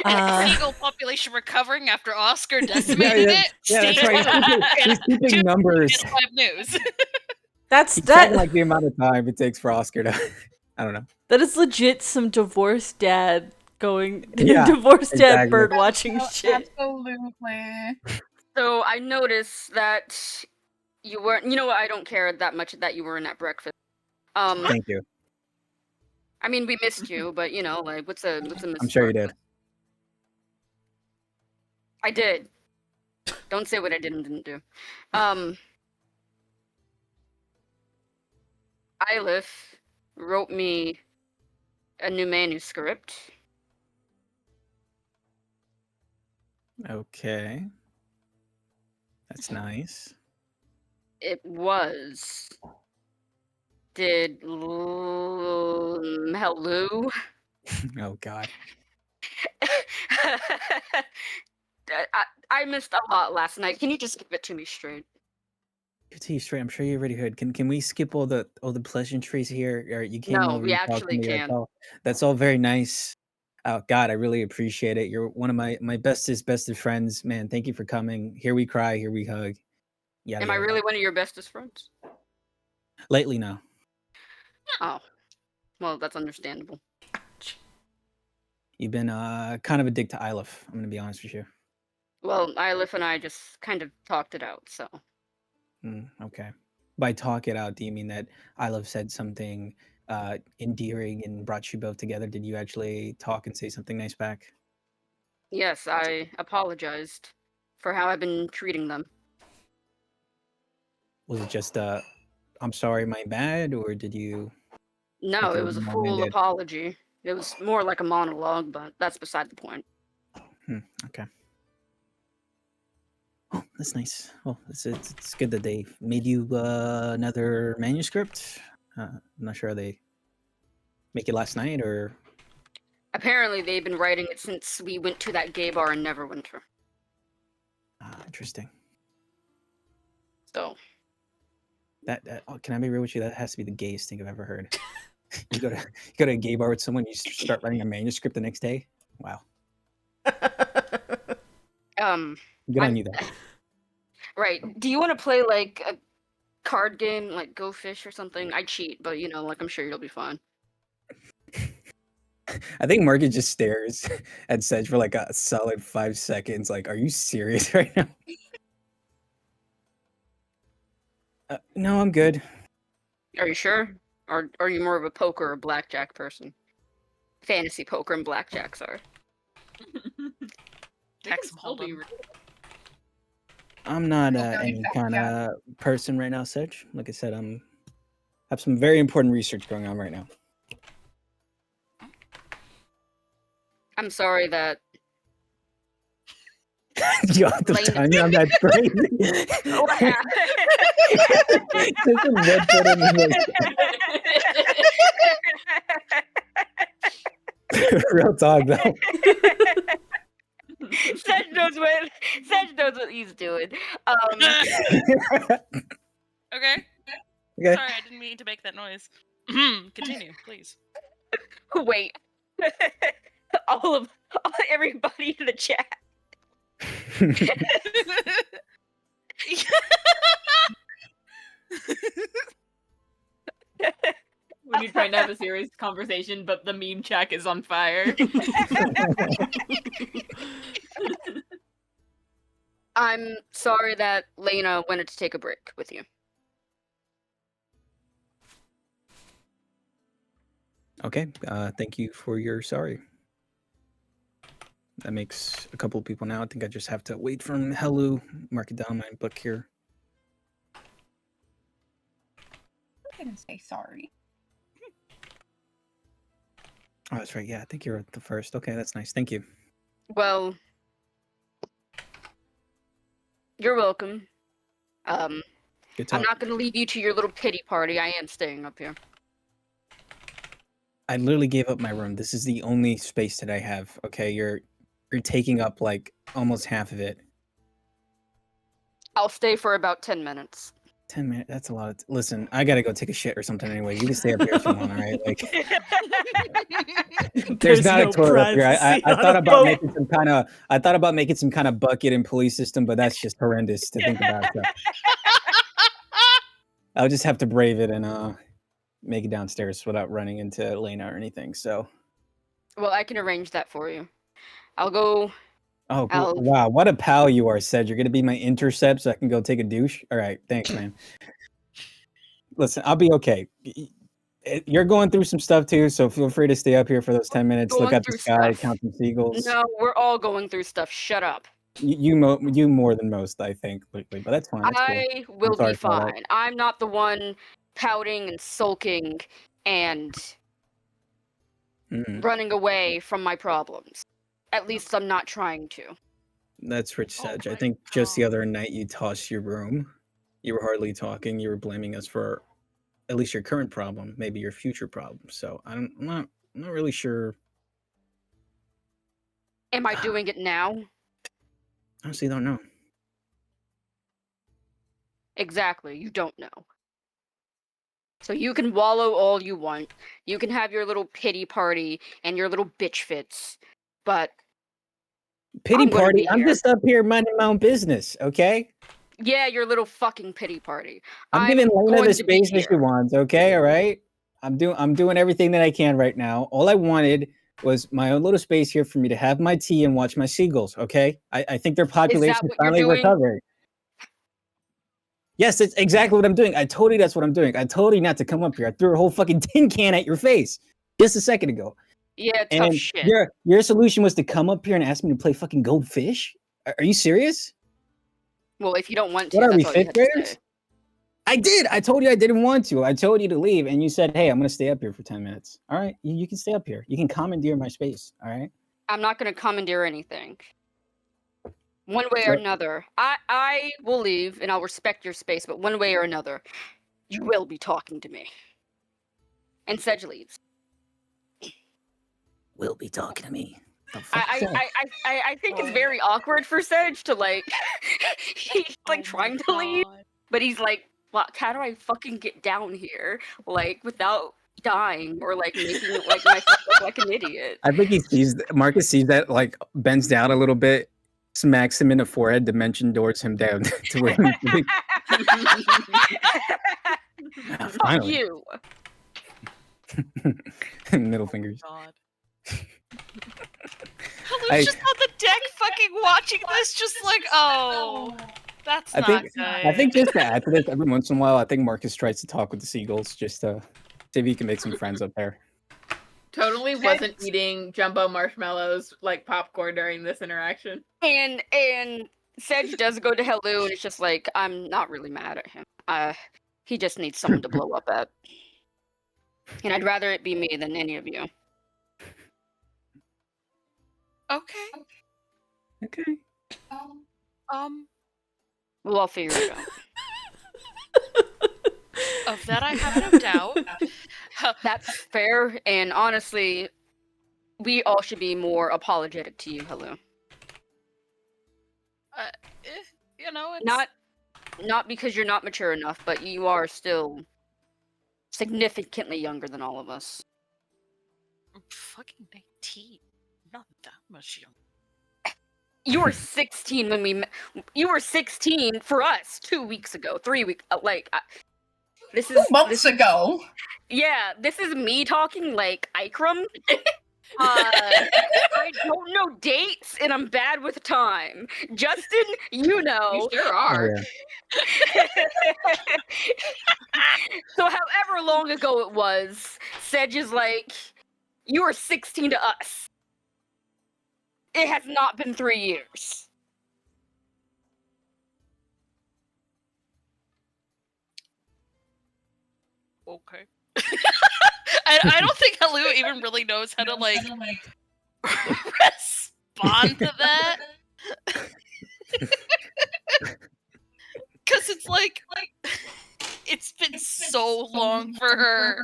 Seagull population recovering after Oscar decimated it. Yeah, that's right. He's keeping numbers. Live news. That's He's that. checking, like the amount of time it takes for Oscar to. I don't know. That is legit some divorced dad going Yeah, divorced dad exactly. bird watching Oh, shit. absolutely. So I noticed that you weren't. You know what? I don't care that much that you weren't at breakfast. Thank you. I mean, we missed you, but you know, like, what's a miss? I'm sure you did. I did. Don't say what I didn't do. Ylif wrote me a new manuscript. Okay. That's nice. It was. Did Hello? Oh God. I missed a lot last night. Can you just give it to me straight? Give it to you straight. I'm sure you already heard. Can we skip all the pleasantries here? Or you came No, over. we you talked to actually me. can. That's all very nice. Oh God, I really appreciate it. You're one of my bestest friends, man. Thank you for coming. Here we cry, here we hug. Yeah. Am I really one of your bestest friends? Lately, no. Oh, well, that's understandable. You've been kind of a dick to Ylif. I'm gonna be honest with you. Well, Ylif and I just kind of talked it out, so. Okay. By talk it out, do you mean that Ylif said something endearing and brought you both together? Did you actually talk and say something nice back? Yes, I apologized for how I've been treating them. Was it just I'm sorry, my bad, or did you? No, Like it a was a full long-winded- apology. It was more like a monologue, but that's beside the point. Okay. Oh, that's nice. Well, it's good that they made you another manuscript. I'm not sure they make it last night or. Apparently, they've been writing it since we went to that gay bar in Neverwinter. Interesting. So. Can I be real with you? That has to be the gayest thing I've ever heard. You go to a gay bar with someone, you start writing a manuscript the next day. Wow. Good on you, though. Right. Do you want to play like a card game, like Go Fish or something? I cheat, but you know, like I'm sure you'll be fine. I think Margaret just stares at Sedge for like a solid 5 seconds. Like, are you serious right now? No, I'm good. Are you sure? Or are you more of a poker or blackjack person? Fantasy poker and blackjack, sorry. They can Text him, still hold be him. I'm not Yeah, any exactly, kind yeah. of person right now, Sedge. Like I said, have some very important research going on right now. I'm sorry that. Yo, the Lane- timing on that's crazy. What Just a red foot in the real talk though. Sedge knows what he's doing. Okay. Okay. Sorry, I didn't mean to make that noise. Continue, please. Wait. Everybody in the chat. When you're trying to have a serious conversation, but the meme chat is on fire. I'm sorry that Lena wanted to take a break with you. Okay. Thank you for your sorry. That makes a couple of people now. I think I just have to wait for Helu, mark it down in my book here. I'm gonna say sorry. Oh, that's right. Yeah, I think you're the first. Okay, that's nice. Thank you. Well, you're welcome. Good I'm talk. not gonna leave you to your little pity party. I am staying up here. I literally gave up my room. This is the only space that I have. Okay, you're taking up like almost half of it. I'll stay for about 10 minutes. 10 minutes. That's a lot. Listen, I gotta go take a shit or something anyway. You can stay up here if you want. All right. Like, there's not no a toilet up here. privacy I on thought a about boat. making some kind of. I thought about making some kind of bucket and police system, but that's just horrendous to think about. So. I'll just have to brave it and make it downstairs without running into Lena or anything. So. Well, I can arrange that for you. I'll go. Oh, cool. Wow. What a pal you are, Sed. You're going to be my intercept so I can go take a douche? All right. Thanks, man. Listen, I'll be okay. You're going through some stuff too, so feel free to stay up here for those 10 minutes. Look Going at the through sky, stuff. count some seagulls. No, we're all going through stuff. Shut up. You more than most, I think, lately, but that's fine. That's cool. I will sorry be for all that. fine. I'm not the one pouting and sulking and Mm, running away from my problems. At least I'm not trying to. that's Rich Oh Sedge. I my think just the God. other night you tossed your room. You were hardly talking. You were blaming us for at least your current problem, maybe your future problem. So I'm not really sure. Am I doing it now? Honestly, don't know. Exactly. You don't know. So you can wallow all you want. You can have your little pity party and your little bitch fits. But Pity I'm gonna party. be I'm here. just up here minding my own business, okay? yeah, your little fucking pity party. I'm giving Lena going the to be space that she here. wants, okay? All right. I'm doing everything that I can right now. All I wanted was my own little space here for me to have my tea and watch my seagulls, okay? I think their population is what you're finally doing? recovering. Yes, it's exactly what I'm doing. I told you that's what I'm doing. I told you not to come up here. I threw a whole fucking tin can at your face just a second ago. Yeah, tough And shit. your solution was to come up here and ask me to play fucking goldfish? Are you serious? Well, if you don't want to, What are we, that's all you fifth have to graders? say. I did. I told you I didn't want to. I told you to leave, and you said, "Hey, I'm gonna stay up here for 10 minutes." All right, you can stay up here. You can commandeer my space. All right. I'm not going to commandeer anything. One way or So- another. I will leave and I'll respect your space, but one way or another, you will be talking to me. And Sedge leaves. Will be talking to me. The fuck is that? I think it's very awkward for Sedge to like he's like Oh my trying to leave, God. but he's like, well, how do I fucking get down here? Like without dying or like making like myself look like an idiot. I think he sees Marcus sees that, like bends down a little bit, smacks him in the forehead, dimension doors him down to where he Fuck finally. you. Middle fingers. God. I- Helu's just on the deck fucking watching this, just like, oh, that's I not think good. I think just to add to this, every once in a while, I think Marcus tries to talk with the seagulls just to see if he can make some friends up there. totally wasn't eating jumbo marshmallows like popcorn during this interaction. And Sedge does go to Helu, and it's just like, I'm not really mad at him. He just needs someone to blow up at. And I'd rather it be me than any of you. Okay. Okay. We'll all figure it out. Of that I have no doubt. That's fair, and honestly, we all should be more apologetic to you, Helu. You know, it's... Not because you're not mature enough, but you are still significantly younger than all of us. I'm fucking 19. Not that much younger. You were 16 when we met. You were 16 for us 2 weeks ago, 3 weeks. This is 2 months ago. Yeah, this is me talking like Ikram. I don't know dates, and I'm bad with time. Justin, you know. You sure are. Oh, yeah. So however long ago it was, Sedge is like, you were 16 to us. It has not been 3 years. Okay. I don't think Helu even really knows how to like respond to that. Cause it's like it's been so long for her.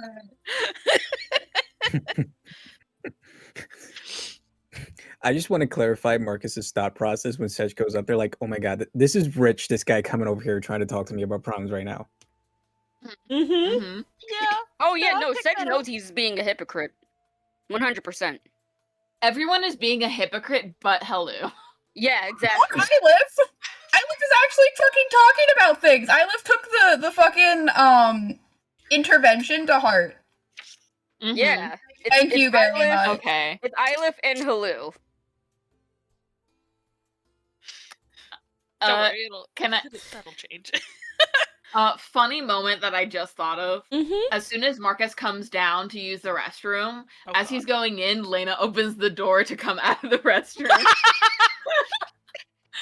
I just want to clarify Marcus's thought process when Sedge goes up there, like, oh my god, this is Rich, this guy coming over here trying to talk to me about problems right now. Mm-hmm. Yeah. Oh yeah, Yeah, no, I'll pick Sedge that knows up. he's being a hypocrite. 100%. Everyone is being a hypocrite but Helu. Yeah, exactly. Ylif is actually fucking talking about things. Ylif took the fucking intervention to heart. Mhm. Yeah. Thank you very Ylif, much. Okay. It's Ylif and Helu. Don't worry, can I- that'll change. Funny moment that I just thought of. Mm-hmm. As soon as Marcus comes down to use the restroom, Oh, as he's going in, Lena opens the door to come out of the restroom.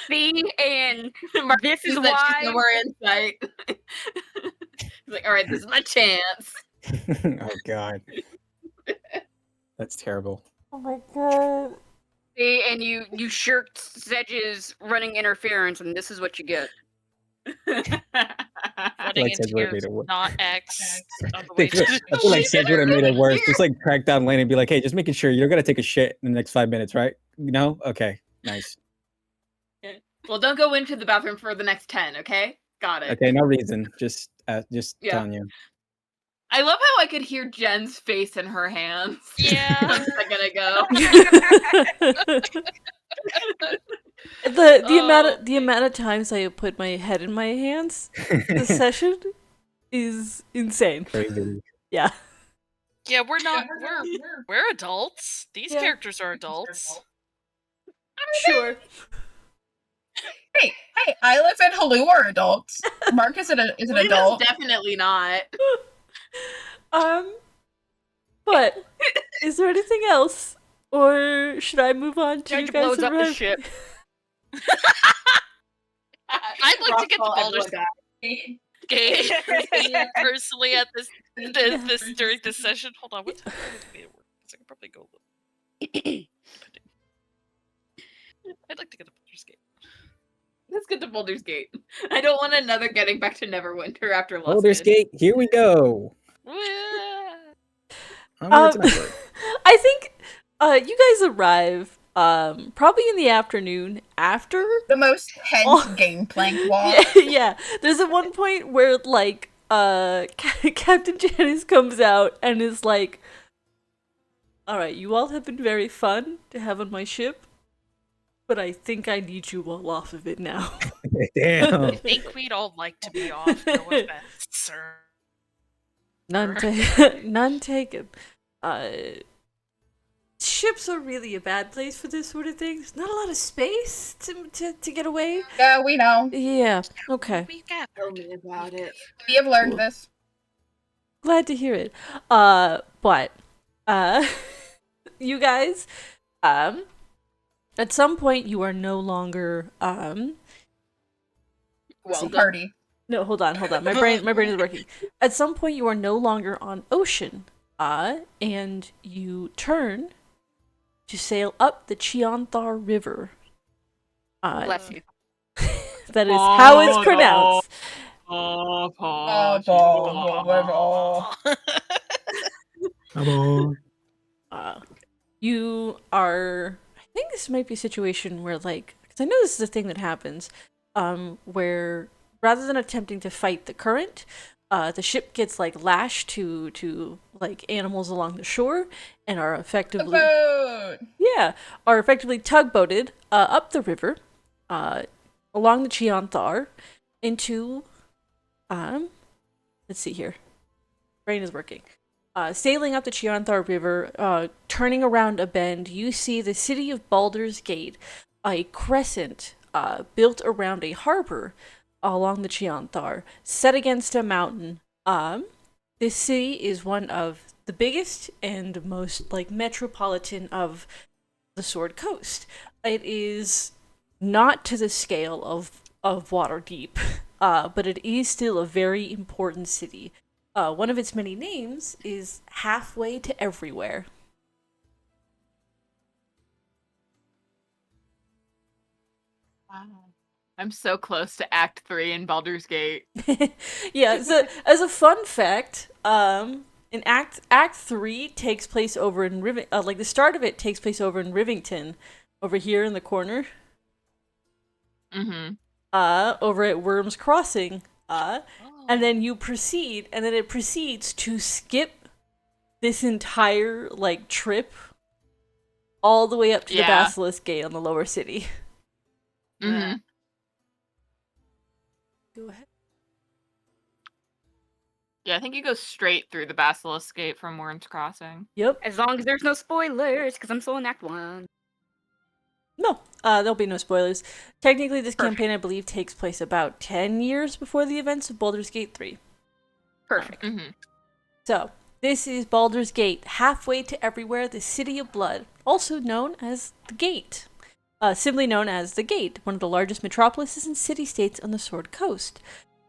See, and Marcus this is says that why. she's nowhere in sight. He's like, all right, this is my chance. Oh god. That's terrible. Oh my god. See, and you shirked Sedge's running interference, and this is what you get. Running Like Sedge would have into made it worse. not X on the I way feel to I feel like Sedge would have made it worse. Just like track down Lane and be like, hey, just making sure you don't gotta take a shit in the next 5 minutes, right? No? Okay. Nice. Well, don't go into the bathroom for the next 10, okay? Got it. Okay, no reason. Just Yeah. telling you. I love how I could hear Jen's face in her hands. Yeah. a second ago. The amount of times I put my head in my hands this session is insane. Crazy. Yeah. Yeah, we're adults. These Yeah. characters are adults. Sure. Hey, Ylif and Helu are adults. Marcus is an Lena's adult. definitely not. But is there anything else, or should I move on to you Sedge guys? blows up the arrive? ship. I'd like to get to Rockfall, Baldur's everyone died. Gate personally at this during this session. Hold on, what time is it at work? 'Cause I can probably go. I'd like to get to Baldur's Gate. Let's get to Baldur's Gate. I don't want another getting back to Neverwinter after Lusted. Baldur's Gate, here we go. Wah. Onward and upward. I think you guys arrive probably in the afternoon after. The most tense Oh. game plank walk. Yeah. There's at one point where like Captain Janice comes out and is like, "All right, you all have been very fun to have on my ship, but I think I need you all off of it now." Damn. I think we'd all like to be off. No offense, sir. None taken. Ships are really a bad place for this sort of thing. There's not a lot of space to get away. Yeah, we know. Yeah. Okay. We got Tell me about it. We have learned this. Glad to hear it. But You guys, at some point you are no longer Welcome. Party. no, hold on. My brain is working. At some point you are no longer on ocean, and you turn to sail up the Cheonthar River. Bless you. That is how it's pronounced. You are. I think this might be a situation where, like, because I know this is a thing that happens, where rather than attempting to fight the current, the ship gets like lashed to like animals along the shore and are effectively are effectively tugboated up the river, along the Cheonthar into let's see here. Brain is working. Sailing up the Cheonthar River, turning around a bend, you see the city of Baldur's Gate, a crescent built around a harbor along the Cheonthar, set against a mountain. This city is one of the biggest and most like metropolitan of the Sword Coast. It is not to the scale of Waterdeep, but it is still a very important city. One of its many names is Halfway to Everywhere. I'm so close to Act 3 in Baldur's Gate. Yeah, so as a fun fact, in Act 3 takes place over in like the start of it takes place over in Rivington, over here in the corner. Mm-hmm. Over at Worm's Crossing. And then you proceed, and then it proceeds to skip this entire, like, trip all the way up to the Basilisk Gate on the lower city. Mm-hmm. Go ahead. Yeah, I think you go straight through the Basilisk Gate from Worm's Crossing. Yep. As long as there's no spoilers, because I'm still in Act 1. No, there'll be no spoilers. Technically, this campaign, I believe, takes place about 10 years before the events of Baldur's Gate 3. Perfect. Mm-hmm. So, this is Baldur's Gate, Halfway to Everywhere, the City of Blood, also known as the Gate. Simply known as the Gate, one of the largest metropolises and city-states on the Sword Coast.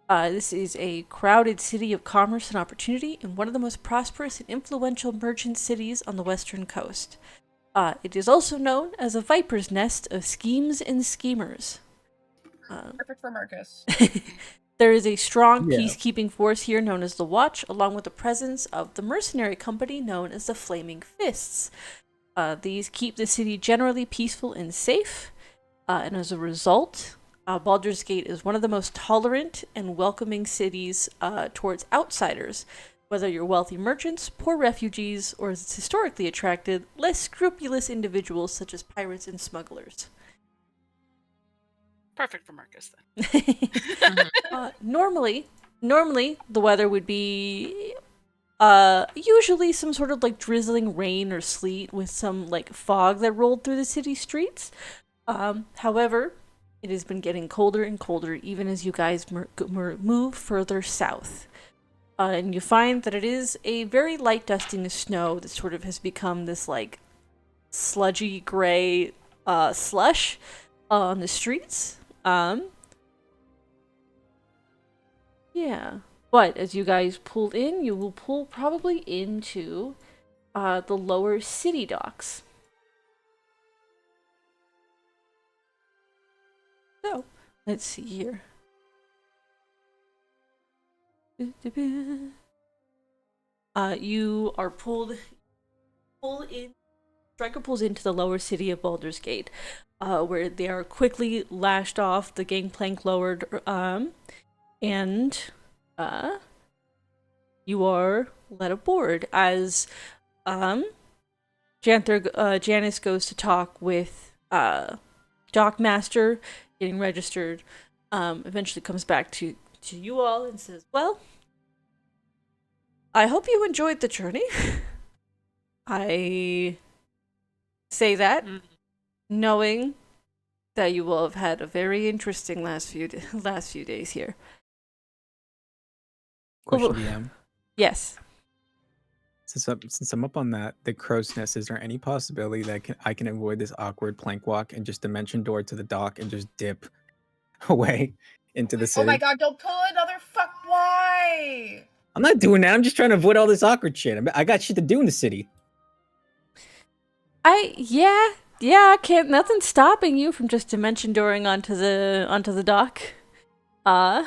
This is a crowded city of commerce and opportunity and one of the most prosperous and influential merchant cities on the western coast. It is also known as a viper's nest of schemes and schemers. Perfect for Marcus. There is a strong peacekeeping force here known as the Watch, along with the presence of the mercenary company known as the Flaming Fists. These keep the city generally peaceful and safe, and as a result, Baldur's Gate is one of the most tolerant and welcoming cities towards outsiders, whether you're wealthy merchants, poor refugees, or as it's historically attracted, less scrupulous individuals such as pirates and smugglers. Perfect for Marcus, then. Normally, the weather would be usually some sort of like drizzling rain or sleet with some like fog that rolled through the city streets. However, it has been getting colder and colder even as you guys move further south. And you find that it is a very light dusting of snow that sort of has become this like sludgy gray slush on the streets. Yeah. But as you guys pull in, you will pull probably into the lower city docks. So, let's see here. You are pull in. Striker pulls into the lower city of Baldur's Gate, where they are quickly lashed off, the gangplank lowered, and you are led aboard as Janice goes to talk with Dockmaster, getting registered. Eventually comes back to you all and says, well, I hope you enjoyed the journey. I say that knowing that you will have had a very interesting last few days here. Question, DM. Yes. since I'm up on that, the crow's nest, is there any possibility that I can avoid this awkward plank walk and just dimension door to the dock and just dip away into the Oh city? my god, don't pull another fuck. Why? I'm not doing that. I'm just trying to avoid all this awkward shit. I got shit to do in the city. Nothing's stopping you from just dimension dooring onto the dock. I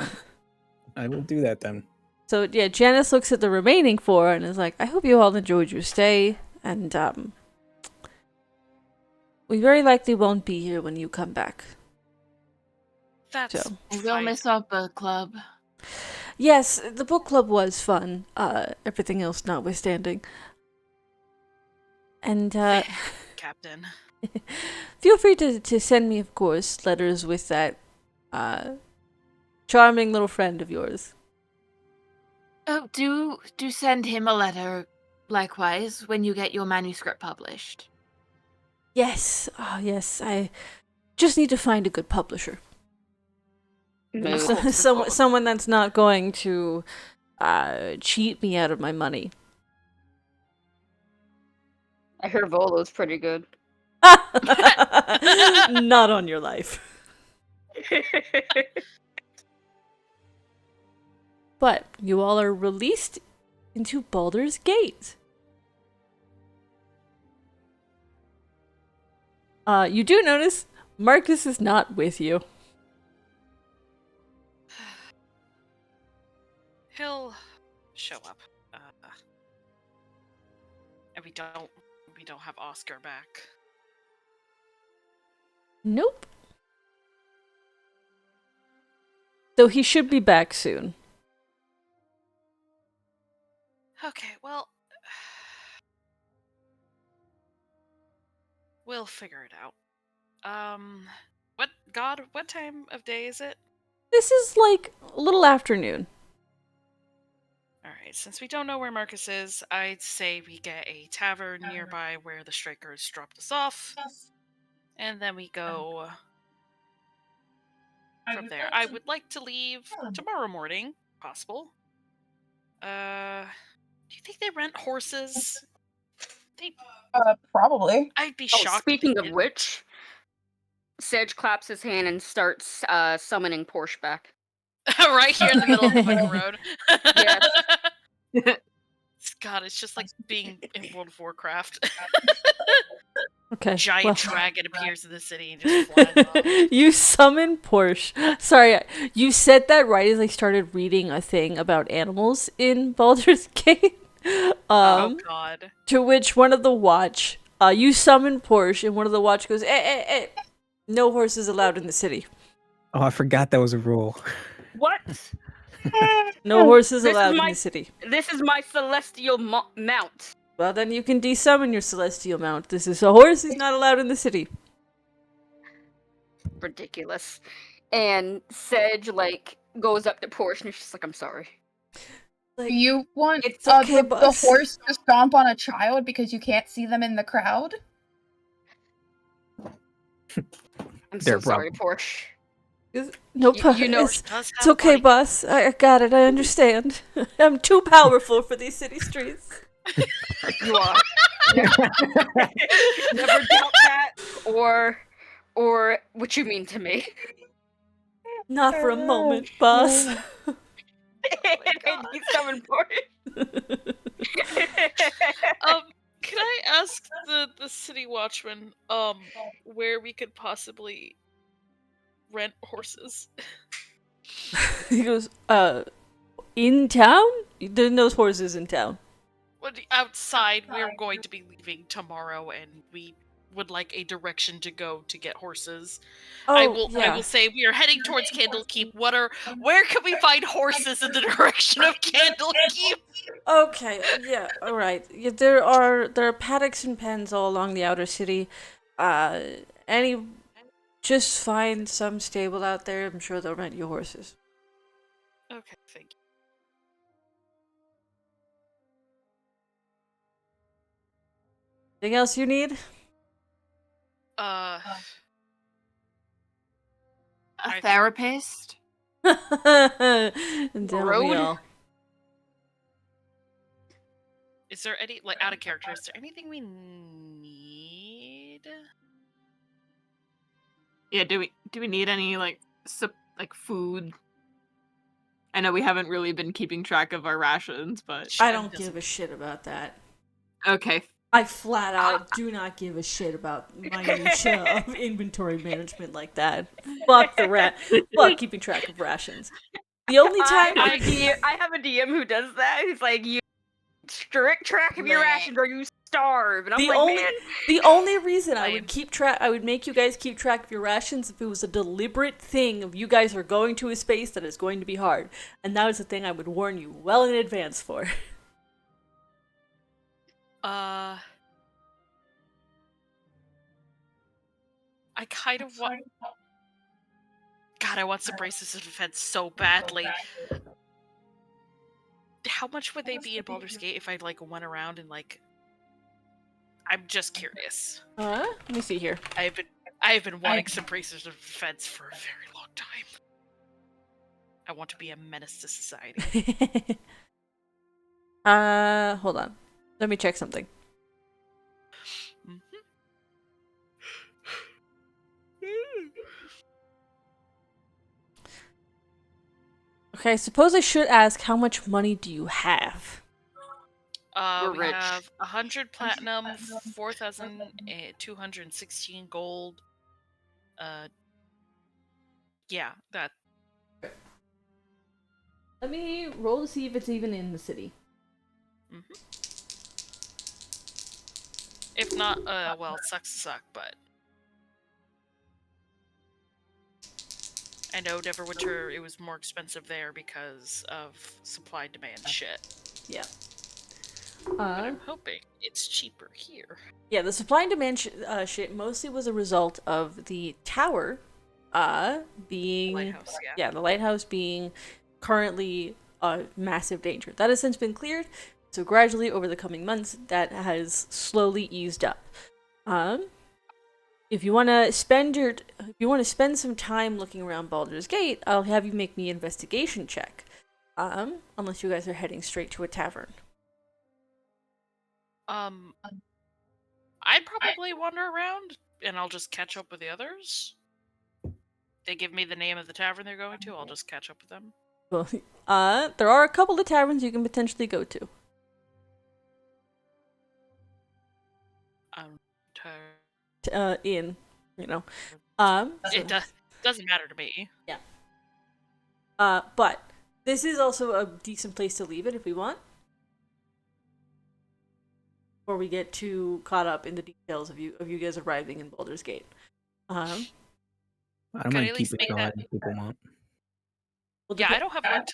will do that then. So yeah, Janice looks at the remaining 4 and is like, I hope you all enjoyed your stay, and we very likely won't be here when you come back. That's So. We'll miss our book club. Yes, the book club was fun, everything else notwithstanding. And Captain. feel free to send me, of course, letters with that charming little friend of yours. Oh, do send him a letter, likewise, when you get your manuscript published. Yes, yes, I just need to find a good publisher. Someone that's not going to cheat me out of my money. I hear Volo's pretty good. Not on your life. But you all are released into Baldur's Gate. You do notice Marcus is not with you. He'll show up. And we don't have Oscar back. Nope. Though he should be back soon. Okay, well, we'll figure it out. What time of day is it? This is like a little afternoon. Alright, since we don't know where Marcus is, I'd say we get a tavern nearby where the strikers dropped us off. And then we go from there. I would like to leave tomorrow morning, possible. Do you think they rent horses? Probably. I'd be Oh, shocked. speaking of which, Sedge claps his hand and starts summoning Porsche back. Right here in the middle of the fucking road. Yes. God, it's just like being in World of Warcraft. Okay. Giant dragon appears in the city and just flies off. You summon Porsche. Sorry, you said that right as I started reading a thing about animals in Baldur's Gate. Oh god. To which one of the watch, you summon Porsche, and one of the watch goes, no horses allowed in the city. Oh, I forgot that was a rule. What? No horses This is allowed in my- the city. This is my celestial mount. Well, then you can desummon your celestial mount. This is a horse. He's not allowed in the city. Ridiculous. And Sedge goes up to Porsche and she's like, "I'm sorry." Do you want It's okay, the boss. horse to stomp on a child because you can't see them in the crowd? I'm Their so sorry, Porsche. No, You know, it's, Does it's have okay, money. boss. I got it. I understand. I'm too powerful for these city streets. You are. Never doubt that, or what you mean to me. Not for a moment, boss. And you summon Porsche. Can I ask the city watchman where we could possibly rent horses? He goes, in town? There's no horses in town. Outside, we're going to be leaving tomorrow, and we would like a direction to go to get horses. I will say we are heading towards Candlekeep. Where can we find horses in the direction of Candlekeep? Okay, yeah, alright. Yeah, there are paddocks and pens all along the outer city. Just find some stable out there. I'm sure they'll rent you horses. Okay, thank you. Anything else you need? A I- therapist? And don't we Road? all? Is there any, like, out of character, is there anything we need? Yeah, do we need any like food? I know we haven't really been keeping track of our rations, but I don't give a shit about that. okay. I flat out do not give a shit about minutia of inventory management like that. Fuck fuck keeping track of rations. The only time I have a DM who does that. He's like, you strict track of your rations or you starve. And I'm man. The only reason I would make you guys keep track of your rations if it was a deliberate thing of you guys are going to a space that is going to be hard. And that was the thing I would warn you well in advance for. I kind of want... God, I want some braces of defense so badly. How much would they be in Baldur's Gate if I, like, went around and, like... I'm just curious. Let me see here. I have been wanting some braces of defense for a very long time. I want to be a menace to society. Hold on. Let me check something. Okay, I suppose I should ask, how much money do you have? We rich. have 100 platinum, 4,216 gold. Yeah, that. Let me roll to see if it's even in the city. If not, well, it sucks to suck, but... I know Neverwinter, it was more expensive there because of supply and demand shit. Yeah. But I'm hoping it's cheaper here. Yeah, the supply and demand shit mostly was a result of the tower being... Lighthouse, yeah. Yeah, the lighthouse being currently a massive danger. That has since been cleared, so gradually over the coming months, that has slowly eased up. If you want to spend some time looking around Baldur's Gate, I'll have you make me an investigation check. Unless you guys are heading straight to a tavern. I'd probably wander around, and I'll just catch up with the others. They give me the name of the tavern they're going to, I'll just catch up with them. Well, there are a couple of taverns you can potentially go to. I'm tired. It doesn't matter to me. Yeah. But this is also a decent place to leave it if we want. Before we get too caught up in the details of you guys arriving in Baldur's Gate. I don't Can I mind at least keeping make going that- if people want. Well, Yeah, I don't have work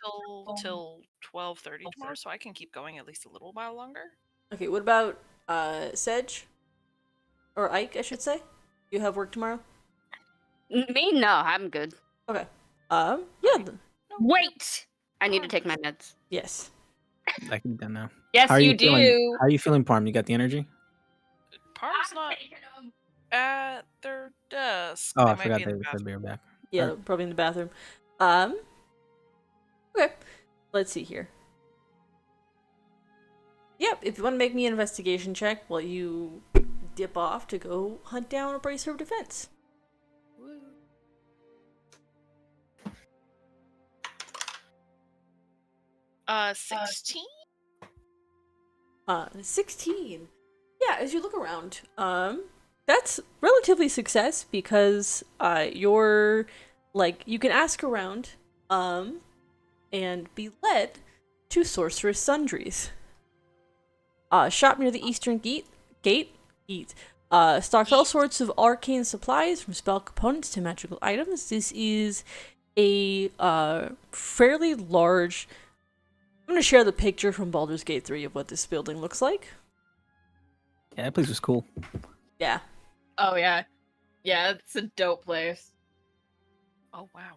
till 12:30 tomorrow, so I can keep going at least a little while longer. Okay, what about Sedge? Or Ike, I should say? You have work tomorrow? Me? No, I'm good. Okay. Yeah. Wait! I need to take my meds. Yes. I can be done now. Yes, How are you feeling? do. How are you feeling, Parm? You got the energy? Parm's not at their desk. Oh, They I might forgot be in they the said bathroom. they were back. Yeah, Alright. probably in the bathroom. Okay. Let's see here. Yep, if you want to make me an investigation check while you dip off to go hunt down a bracer of defense. Woo. 16? 16. Yeah, as you look around, that's relatively success because you're like you can ask around, and be led to Sorceress Sundries. Shop near the Eastern Gate. Stocks all sorts of arcane supplies from spell components to magical items. This is a fairly large. I'm gonna share the picture from Baldur's Gate 3 of what this building looks like. Yeah, that place was cool. Yeah. Oh yeah. Yeah, it's a dope place. Oh, wow.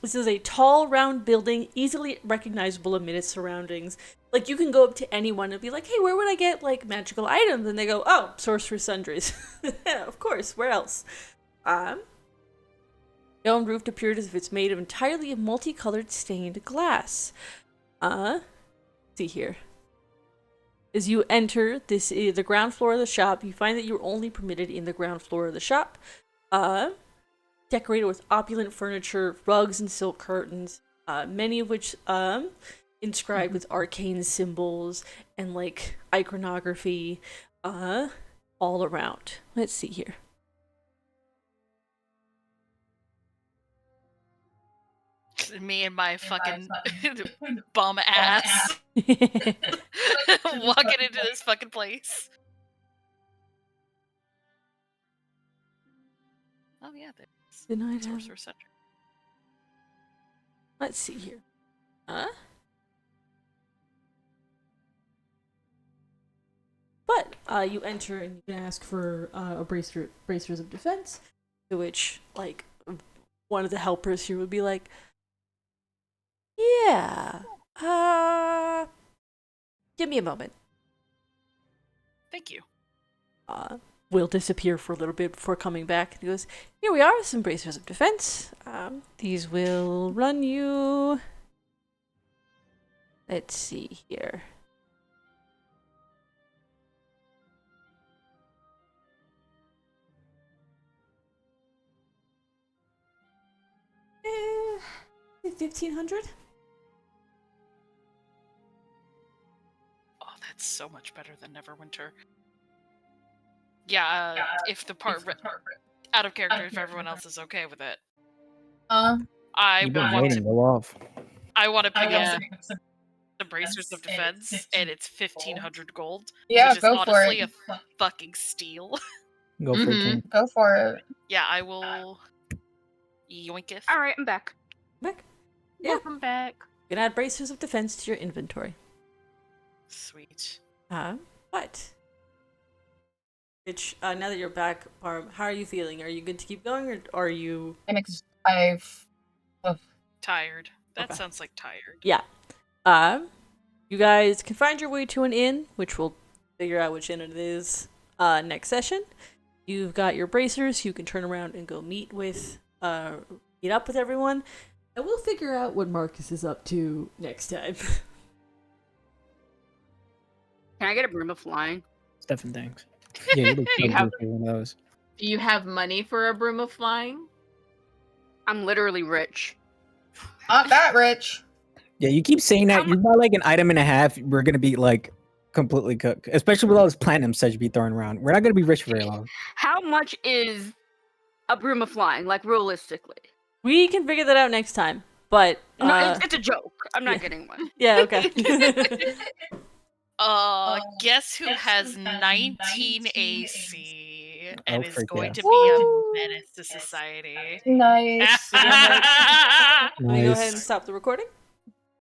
This is a tall, round building, easily recognizable amid its surroundings. Like, you can go up to anyone and be like, hey, where would I get, like, magical items? And they go, oh, Sorcerer's Sundries. Yeah, of course, where else? The domed roof appeared as if it's made of entirely multicolored stained glass. See here. As you enter the ground floor of the shop, you find that you're only permitted in the ground floor of the shop. Decorated with opulent furniture, rugs and silk curtains, many of which inscribed with arcane symbols and like iconography all around. Let's see here. Me and my fucking bum ass Did walking into this fucking place. Oh yeah, there's I have... Sorcerer Center. Let's see here. But you enter and you can ask for a bracers of defense, to which like one of the helpers here would be like, "Yeah, give me a moment." Thank you. Will disappear for a little bit before coming back. He goes, "Here we are, some bracers of defense. These will run you. Let's see here." Eh, 1,500? Oh, that's so much better than Neverwinter. Yeah, if the part out of character, if everyone else is okay with it, I You've been want waiting. to. Go off. I want to pick Yeah. up some bracers of defense, and it's 1,500 gold. Yeah, which is go for honestly it. a fucking steal. Go for it, Mhm. King. Go for it. Yeah, I will. Yoinketh. All right, I'm back. Back. Yeah. Welcome back. You can add bracers of defense to your inventory. Sweet. But Which, now that you're back, Barb, how are you feeling? Are you good to keep going, or are you... Tired. That Okay. sounds like tired. Yeah. You guys can find your way to an inn, which we'll figure out which inn it is next session. You've got your bracers, you can turn around and go meet up with everyone, and we'll figure out what Marcus is up to next time. Can I get a broom of flying? Stefan, thanks. Yeah, you look Do you so have- good for one of those. Do you have money for a broom of flying? I'm literally rich. Not that rich. Yeah, you keep saying that. You buy like an item and a half, we're gonna be like completely cooked. Especially with all this platinum stuff you be throwing around. We're not gonna be rich for very long. How much is a broom of flying, like realistically? We can figure that out next time, but... No, it's a joke. I'm not yeah. getting one. Yeah, okay. Guess who has 19 AC and is frick going yeah. to be Woo! a menace to society? Nice. Let me go ahead and Nice. stop the recording.